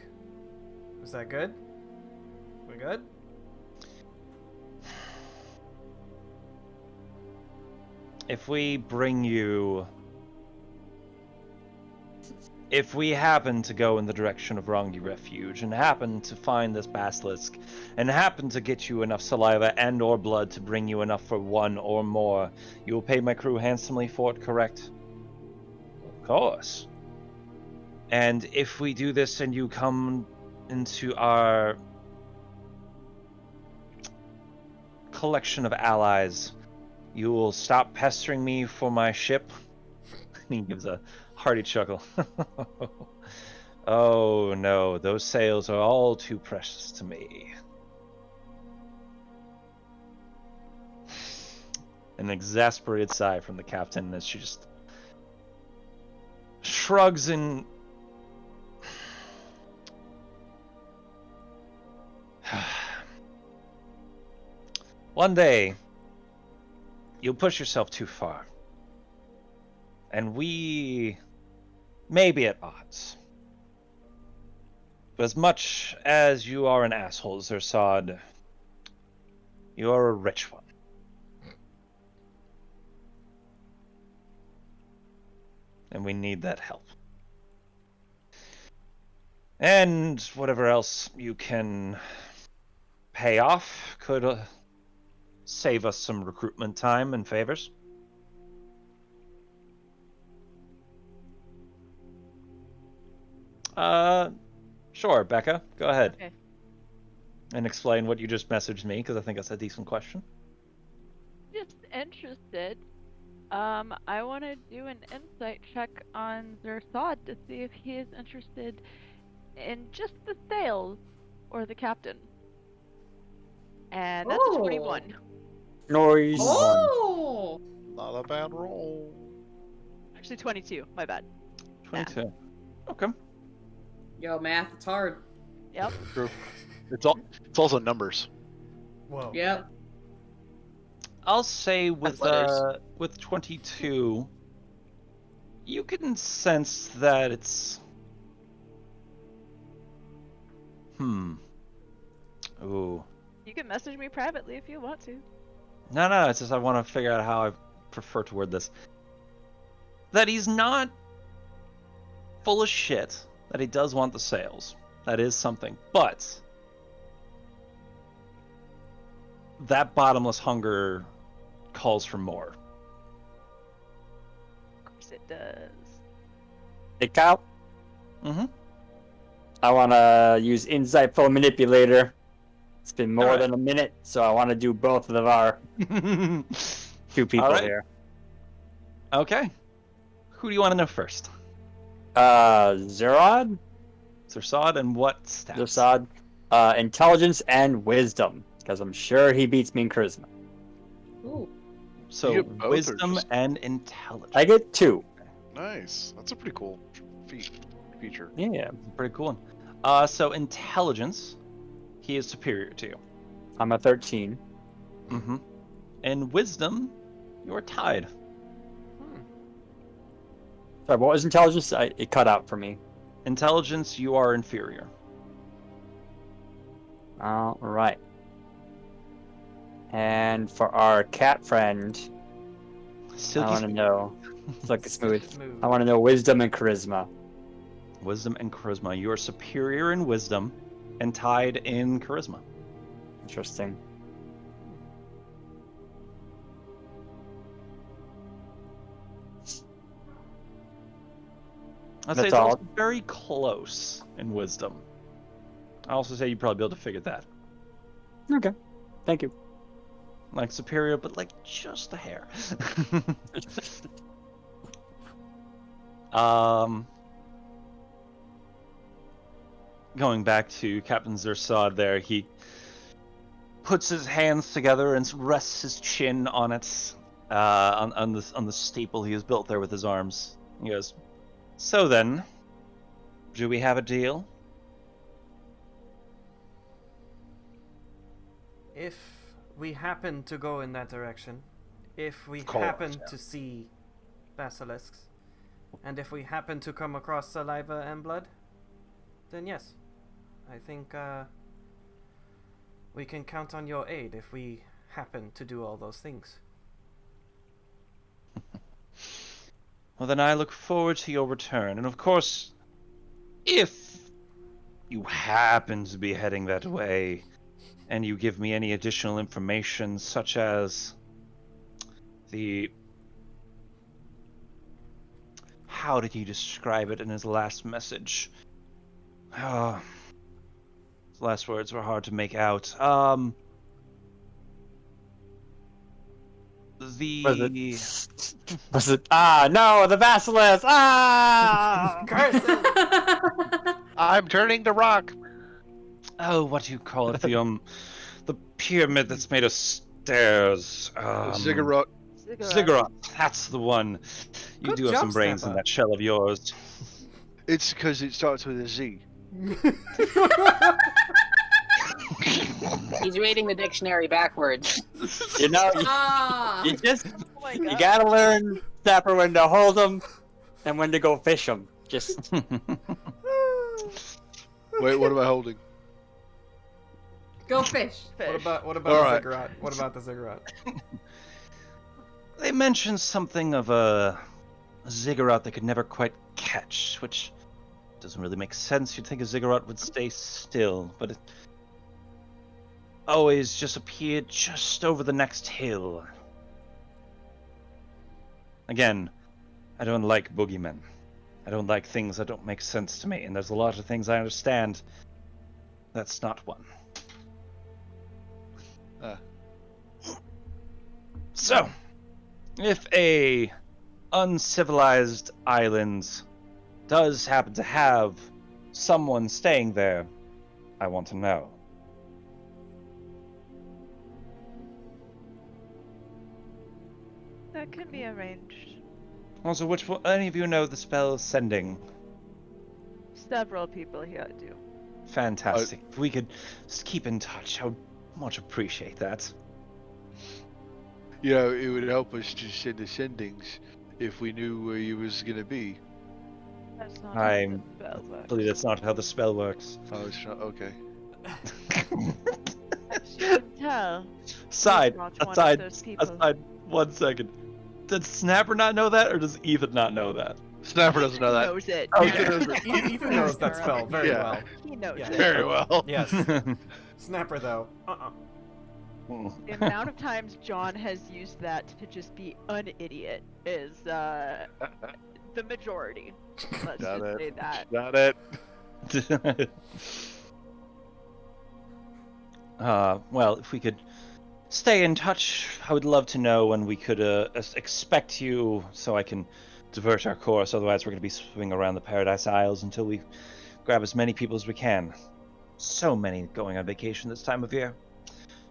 is that good? We good? If we bring you... If we happen to go in the direction of Rangi Refuge and happen to find this basilisk and happen to get you enough saliva and or blood to bring you enough for one or more, you will pay my crew handsomely for it, correct? Of course. And if we do this and you come into our collection of allies, you will stop pestering me for my ship. He gives a hearty chuckle. Oh no, those sales are all too precious to me. An exasperated sigh from the captain as she just shrugs and one day you'll push yourself too far. And we may be at odds. But as much as you are an asshole, Zersad, you are a rich one. And we need that help. And whatever else you can pay off could save us some recruitment time and favors. Sure, Becca, go ahead. Okay. And explain what you just messaged me, because I think that's a decent question. Just interested. I want to do an insight check on Zersad to see if he is interested in just the sales or the captain. And that's a 21. Noise. Oh! Not a bad roll. Actually, 22. My bad. 22. Okay. Yo, math, it's hard. Yep. True. It's also numbers. Whoa. Yep. I'll say That's letters. with 22, you can sense that it's Ooh. You can message me privately if you want to. No, it's just I want to figure out how I prefer to word this. That he's not full of shit, that he does want the sales. That is something. But that bottomless hunger calls for more. Of course it does. Hey, Kyle. Mm-hmm. I want to use Insightful Manipulator. It's been more Alright. than a minute, so I want to do both of our two people Alright. here. Okay. Who do you want to know first? Zerod? Zersad, and what stats? Zersad. Intelligence and Wisdom, because I'm sure he beats me in Charisma. Ooh. So You get both or wisdom just- and intelligence. I get 2. Nice. That's a pretty cool feature. Yeah. Pretty cool one. So intelligence, he is superior to you. I'm a 13. Mm-hmm. And wisdom, you're tied. Sorry, what was intelligence? It cut out for me. Intelligence, you are inferior. All right. And for our cat friend, I want to know. It's like smooth. I want to know wisdom and charisma. Wisdom and charisma. You are superior in wisdom and tied in charisma. Interesting. I'd say That's it's all. also very close in wisdom. I also say you'd probably be able to figure that. Okay. Thank you. Like superior, but like just a hair. Going back to Captain Zersad there, he puts his hands together and rests his chin on it, on the staple he has built there with his arms. He goes, "So then, do we have a deal?" If we happen to go in that direction, if we course, happen yeah. to see basilisks, and if we happen to come across saliva and blood, then yes, I think we can count on your aid if we happen to do all those things. Well, then I look forward to your return. And of course, if you happen to be heading that way, and you give me any additional information, such as how did he describe it in his last message? His last words were hard to make out. Was it? Ah, no, the basilisk! Ah! I'm turning to rock. Oh, what do you call it? The pyramid that's made of stairs. Ziggurat. Ziggurat. That's the one. You Good do have job, some brains in Snapper. that shell of yours. It's because it starts with a Z. He's reading the dictionary backwards. You know, Ah. you just Oh my you god. gotta learn Snapper when to hold them and when to go fish them. Just Wait, what am I holding? Go fish. Fish. What about All the right. ziggurat? What about the ziggurat? They mentioned something of a ziggurat they could never quite catch, which doesn't really make sense. You'd think a ziggurat would stay still, but it always just appeared just over the next hill. Again, I don't like boogeymen. I don't like things that don't make sense to me, and there's a lot of things I understand. That's not one. So, if a uncivilized island does happen to have someone staying there, I want to know. That can be arranged. Also, which one, any of you know the spell Sending? Several people here do. Fantastic. If we could just keep in touch, I would much appreciate that. You know, it would help us to send the sendings if we knew where you was gonna be. That's not I how the spell works. believe that's not how the spell works. Oh, it's not okay. As you can tell, Aside, not one of those people. aside, 1 second. Does Snapper not know that, or does Ethan not know that? Snapper doesn't know that. Knows it. Okay. Ethan knows that spell very Yeah. well. He knows Yeah. it. Very well. Yes. Snapper, though. The amount of times John has used that to just be an idiot is the majority. Let's Got just it. say that. Got it. Well, if we could stay in touch, I would love to know when we could expect you, so I can divert our course. Otherwise, we're going to be swimming around the Paradise Isles until we grab as many people as we can. So many going on vacation this time of year.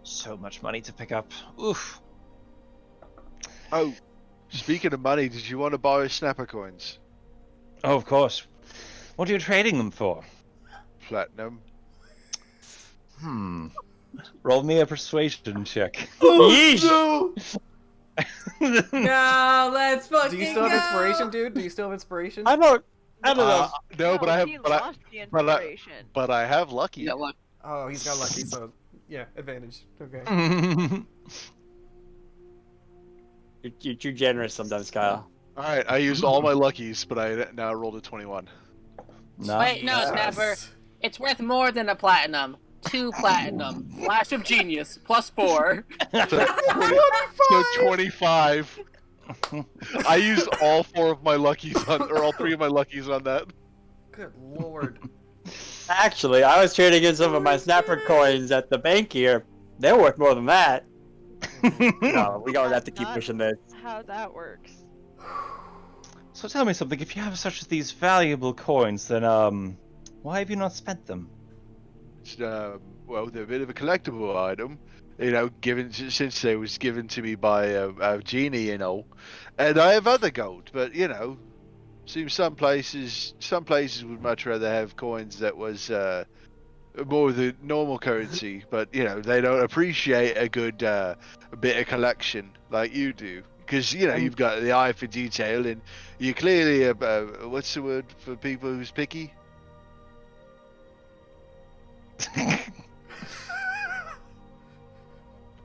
So much money to pick up. Oof. Oh, speaking of money, did you want to borrow Snapper coins? Oh, of course. What are you trading them for? Platinum. Roll me a persuasion check. Oh, No, let's fucking Do you still have go! inspiration, dude? Do you still have inspiration? I don't know. No, but I have, he but I, lost the but I- inspiration. but I have lucky. Yeah, look. Oh, he's got lucky, so yeah, advantage. Okay. You're too generous sometimes, Kyle. All right, I used all my luckies, but I now rolled a 21. Wait, no, Snapper. It's worth more than a platinum. 2 platinum. Flash of genius. +4. So 25. I used all 4 of my luckies on, or all 3 of my luckies on that. Good lord. Actually, I was trading in some of my Snapper coins at the bank here. They're worth more than that. No, we don't have to keep Not pushing this. How that works. So tell me something. If you have such these valuable coins, then why have you not spent them? It's, well, they're a bit of a collectible item, you know, given since they was given to me by a genie, you know, and I have other gold, but you know, seems some places would much rather have coins that was more the normal currency, but you know, they don't appreciate a good bit of collection like you do. Because you know you've got the eye for detail, and you're clearly what's the word for people who's picky?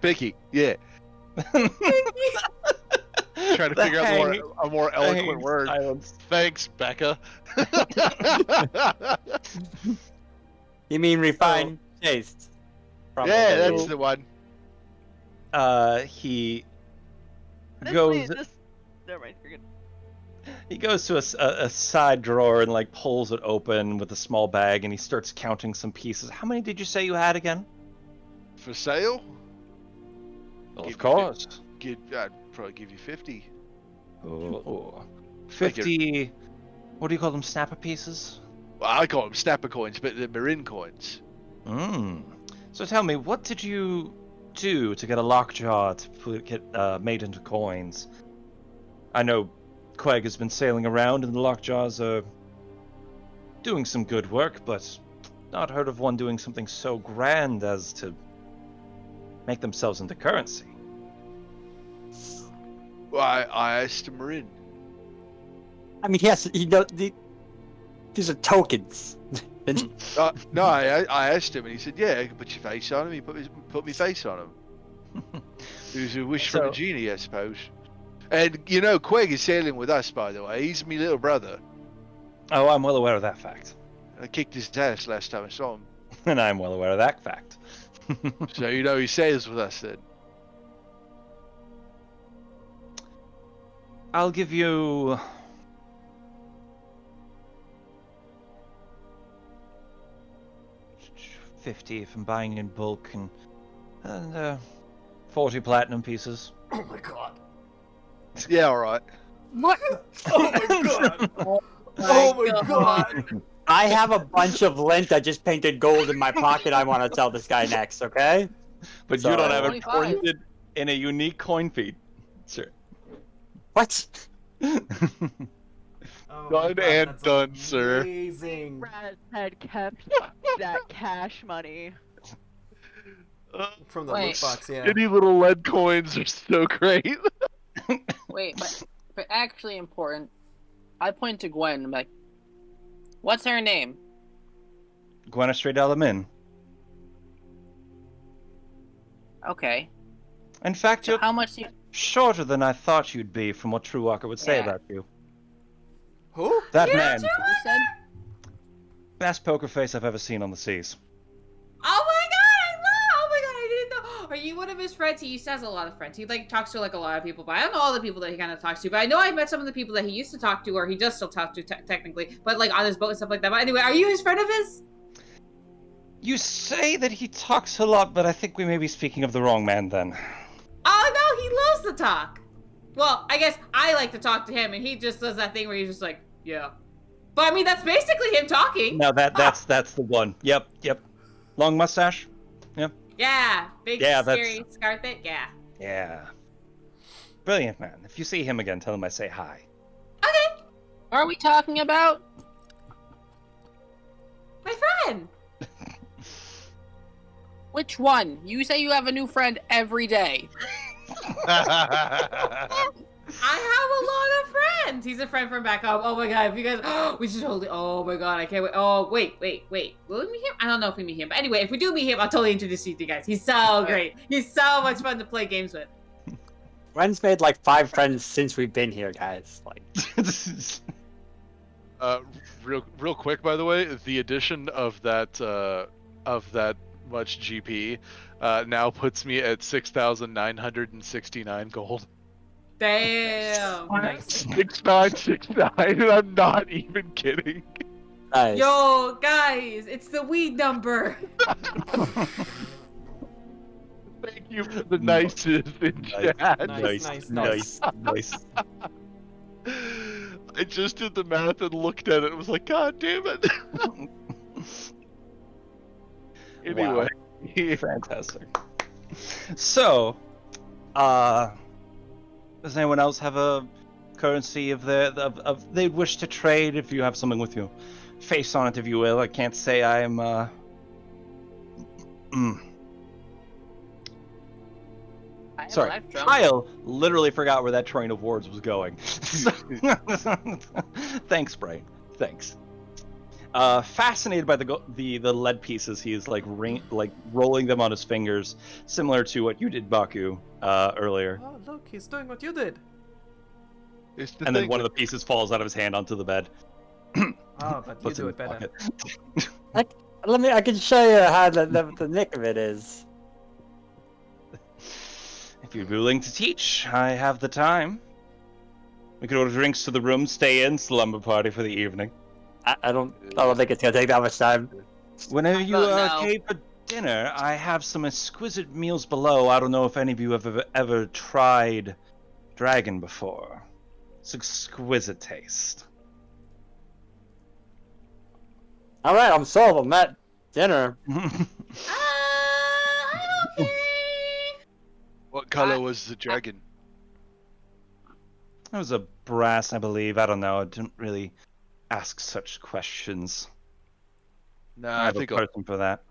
Picky, yeah. Trying to figure out a more eloquent word. Silence. Thanks, Becca. You mean refined taste? Yeah, that's the one. He This goes. Never mind, you're good. He goes to a side drawer and like pulls it open with a small bag, and he starts counting some pieces. How many did you say you had again? For sale? Well, of course. I'd probably give you 50. Oh, 50. What do you call them? Snapper pieces? Well, I call them snapper coins, but they're Marin coins. So tell me, what did you do to get a lockjaw to get made into coins? I know Quag has been sailing around, and the lockjaws are doing some good work, but not heard of one doing something so grand as to make themselves into currency. Well, I asked a Marin. I mean, yes, these are tokens. No, I asked him, and he said, "Yeah, I can put your face on him." He put my face on him. It was a wish from a genie, I suppose. And you know, Quag is sailing with us, by the way. He's my little brother. Oh, I'm well aware of that fact. I kicked his ass last time I saw him. And I'm well aware of that fact. So you know he sails with us then. I'll give you... $50 if I'm buying in bulk, and 40 platinum pieces. Oh my god. Yeah, all right. What? Oh my god. Oh my god. I have a bunch of lint I just painted gold in my pocket. I want to tell this guy next, okay? But So- you don't have it 25. pointed in a unique coin feed. Sure. What? Oh Done and done, sir. Amazing. Raz had kept that cash money. From the Wait. loot box, yeah. Any little lead coins are so great. Wait, but actually important. I point to Gwen. I'm like, what's her name? Gwenestry Dalamin. Okay. In fact, So you're how much do you... shorter than I thought you'd be from what True Walker would say Yeah. about you. Who? That Yeah, man, True Who said? best poker face I've ever seen on the seas. Oh my god, oh my god, I didn't know. Are you one of his friends? He used to has a lot of friends. He like talks to like a lot of people, but I don't know all the people that he kind of talks to. But I know I met some of the people that he used to talk to, or he does still talk to technically, but like on his boat and stuff like that. But anyway, are you his friend of his? You say that he talks a lot, but I think we may be speaking of the wrong man then. Oh no, he loves to talk. Well, I guess I like to talk to him, and he just does that thing where he's just like, yeah. But I mean, that's basically him talking. No, that's the one. Yep. Long mustache? Yep. Yeah, big, Yeah, scary scar thing. Yeah. Yeah. Brilliant man. If you see him again, tell him I say hi. Okay, What are we talking about? my friend. Which one? You say you have a new friend every day. I have a lot of friends. He's a friend from back home. Oh my god, if you guys, we should totally. Oh my god, I can't wait. Oh wait. Will we meet him? I don't know if we meet him, but anyway, if we do meet him, I'll totally introduce you to you guys. He's so great. He's so much fun to play games with. Gwen's made like 5 friends since we've been here, guys. Like, Real quick, by the way, the addition of that much GP now puts me at 6,969 gold. Damn. Nice. 6,969. I'm not even kidding. nice. Yo, guys, it's the weed number. Thank you for the nicest in chat. Nice. I just did the math and looked at it and was like, God damn it. Anyway. Fantastic. So, does anyone else have a currency of they'd wish to trade? If you have something with your face on it, if you will. I can't say I'm Sorry, Kyle literally forgot where that train of words was going. Thanks, Brain. Thanks. Fascinated by the lead pieces, he is like rolling them on his fingers, similar to what you did, Baku, earlier. Oh, look, he's doing what you did. And then one of the pieces falls out of his hand onto the bed. Oh, but you Puts do in it his better. pocket. I can show you how the nick of it is. If you're willing to teach, I have the time. We could order drinks to the room, stay in, slumber party for the evening. I don't think it's gonna take that much time. Whenever you No. came for dinner, I have some exquisite meals below. I don't know if any of you have ever tried dragon before. It's exquisite taste. All right, I'm sold on that dinner. I'm okay. What color was the dragon? It was a brass, I believe. I don't know. I didn't really ask such questions. Nah, I I have think a person for that.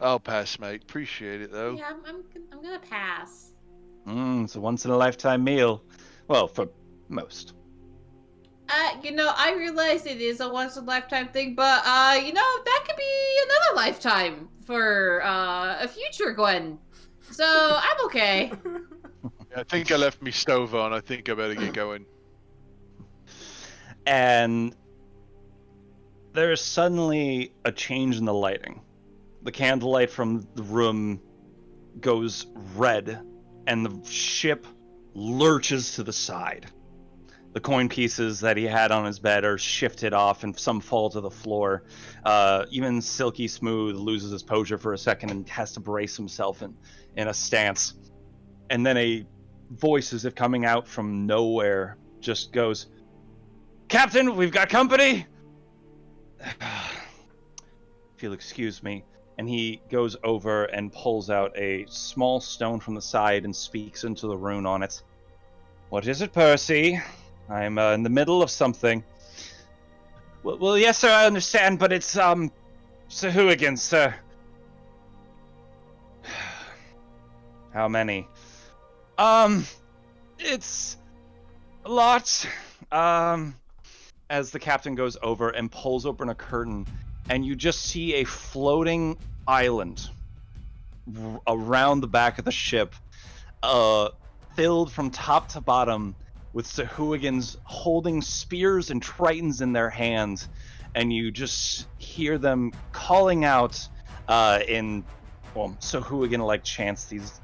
I'll pass, mate. Appreciate it, though. Yeah, I'm gonna pass. It's a once-in-a-lifetime meal. Well, for most. I realize it is a once in a lifetime thing, but that could be another lifetime for a future Gwen. So I'm okay. I think I left me stove on. I think I better get going. And there is suddenly a change in the lighting. The candlelight from the room goes red, and the ship lurches to the side. The coin pieces that he had on his bed are shifted off, and some fall to the floor. Even Silky Smooth loses his posture for a second and has to brace himself in a stance. And then a voice, as if coming out from nowhere, just goes, "Captain, we've got company!" If you'll excuse me. And he goes over and pulls out a small stone from the side and speaks into the rune on it. What is it, Percy? I'm in the middle of something. Well, yes, sir, I understand, but it's, Sir Hooligan, sir. How many? It's a lot. As the captain goes over and pulls open a curtain, and you just see a floating island around the back of the ship, filled from top to bottom with Sahuagins holding spears and tritons in their hands, and you just hear them calling out in, well, Sahuagin-like chants, these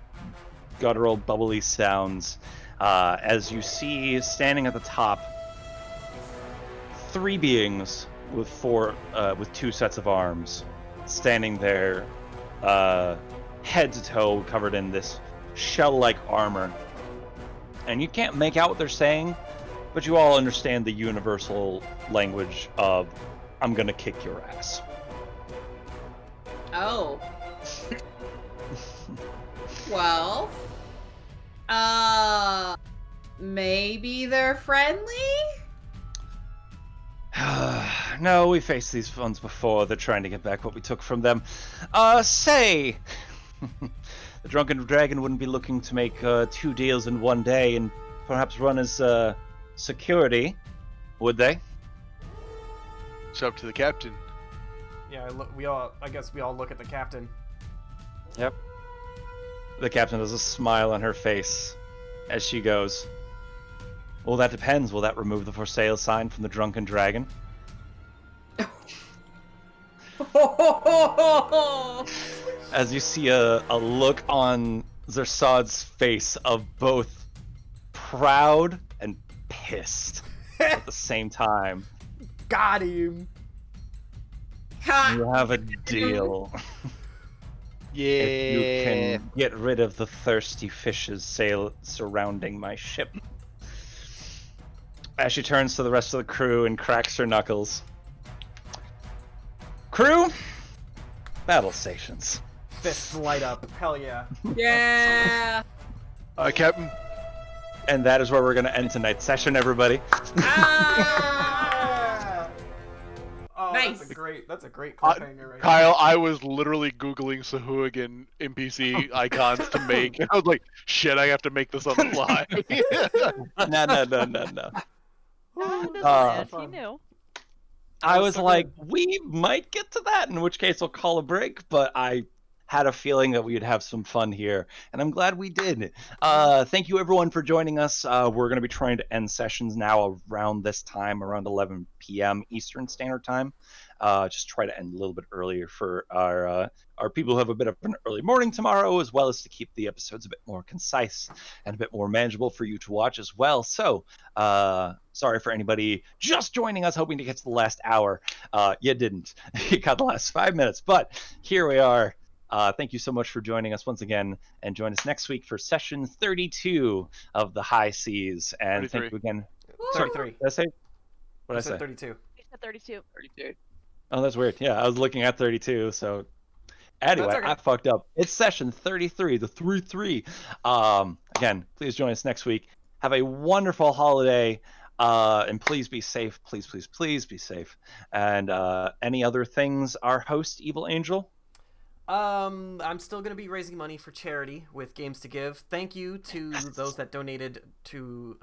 guttural, bubbly sounds, as you see standing at the top 3 beings with 2 sets of arms, standing there, head to toe, covered in this shell-like armor. And you can't make out what they're saying, but you all understand the universal language of, I'm gonna kick your ass. Oh. Well, maybe they're friendly? No, we faced these ones before. They're trying to get back what we took from them. Say, the Drunken Dragon wouldn't be looking to make 2 deals in one day and perhaps run as security, would they? It's up to the captain. Yeah, I guess we all look at the captain. Yep. The captain has a smile on her face as she goes, well, that depends. Will that remove the for sale sign from the Drunken Dragon? As you see a look on Zersad's face of both proud and pissed at the same time. Got him! You have a deal. Yeah. If you can get rid of the thirsty fishes surrounding my ship. As she turns to the rest of the crew and cracks her knuckles. Crew, battle stations. Fists light up. Hell yeah. Yeah. Captain. And that is where we're going to end tonight's session, everybody. Oh, Nice. That's a great cliffhanger right Kyle, I was literally Googling Sahuagin NPC icons to make. I was like, shit, I have to make this on the fly. No. Not his Uh, plan, he knew. I was like, we might get to that, in which case I'll call a break, but I had a feeling that we'd have some fun here, and I'm glad we did. Thank you, everyone, for joining us. We're going to be trying to end sessions now around this time, around 11 p.m. Eastern Standard Time. Just try to end a little bit earlier for our people who have a bit of an early morning tomorrow, as well as to keep the episodes a bit more concise and a bit more manageable for you to watch as well. So, sorry for anybody just joining us, hoping to get to the last hour. You didn't. You got the last 5 minutes, but here we are. Thank you so much for joining us once again, and join us next week for session 32 of the High Seas. And 33. thank you again. 33. Did I say? What did I I said say? 32. He said 32. 32. Oh, that's weird. Yeah, I was looking at 32. So anyway, That's okay. I fucked up. It's session 33, the 3-3. Again, please join us next week. Have a wonderful holiday. And please be safe. Please be safe. And any other things, our host, Evil Angel? I'm still going to be raising money for charity with Games to Give. Thank you to those that donated to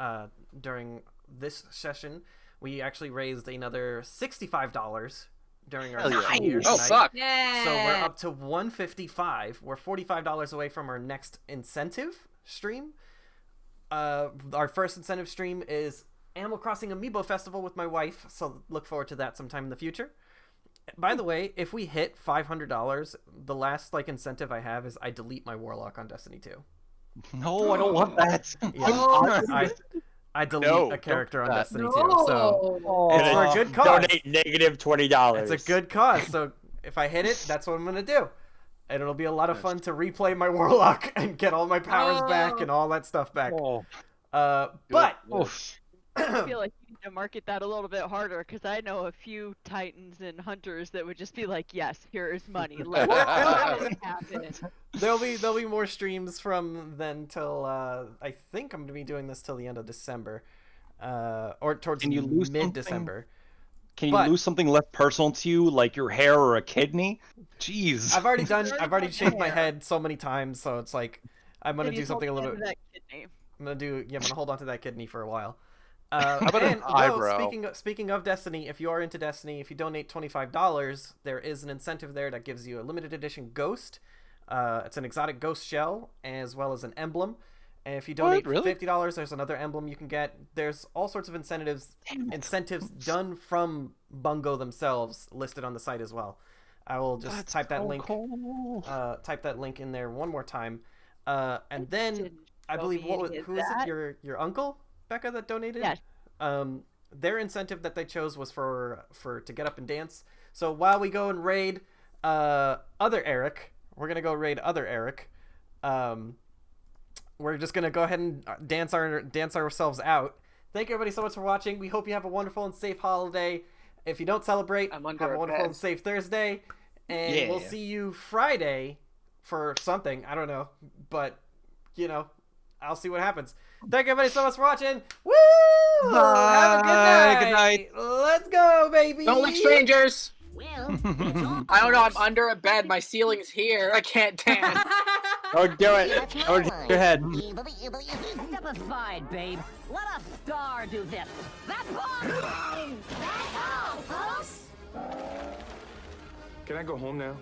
during this session. We actually raised another $65 during our Hell yeah. session here Oh, tonight. fuck. Yeah. So we're up to $155. We're $45 away from our next incentive stream. Our first incentive stream is Animal Crossing Amiibo Festival with my wife, so look forward to that sometime in the future. By the way, if we hit $500, the last incentive I have is I delete my Warlock on Destiny 2. No, I don't want that. Yeah, I delete No, a character on don't do that. Destiny 2. So it's for a good cause. Donate negative $20. It's a good cause. So if I hit it, that's what I'm gonna do. And it'll be a lot of fun to replay my Warlock and get all my powers back and all that stuff back. Oh. But Oof. I feel like you need to market that a little bit harder because I know a few Titans and Hunters that would just be like, "Yes, here is money. Let's make it happen." There'll be more streams from then till I think I'm gonna be doing this till the end of December, or towards Can you lose mid-December. Can you lose something less personal to you, like your hair or a kidney? Jeez. I've already shaved my head so many times, so it's like I'm gonna do something a little bit. I'm gonna hold on to that kidney for a while. How about an eyebrow? Speaking of Destiny, if you are into Destiny, if you donate $25, there is an incentive there that gives you a limited edition ghost. It's an exotic ghost shell as well as an emblem. And if you donate $50, there's another emblem you can get. There's all sorts of incentives done from Bungo themselves listed on the site as well. I will just type that link. Type that link in there one more time. And then I believe who is it? Your uncle, Becca, that donated? Yes. Their incentive that they chose was for to get up and dance. So while we go and raid other Eric, we're gonna go raid other Eric. We're just gonna go ahead and dance ourselves out. Thank you everybody so much for watching. We hope you have a wonderful and safe holiday. If you don't celebrate, have a wonderful and safe Thursday. And we'll see you Friday for something. I don't know. But, you know, I'll see what happens. Thank you everybody so much for watching. Woo! Have a good night. Good night. Let's go, baby. Don't lick strangers. Well, I don't know. I'm under a bed. My ceiling's here. I can't dance. Don't do it. Don't hit your head. Step aside, babe. Let a star do this. That's all. That's all, folks. Can I go home now?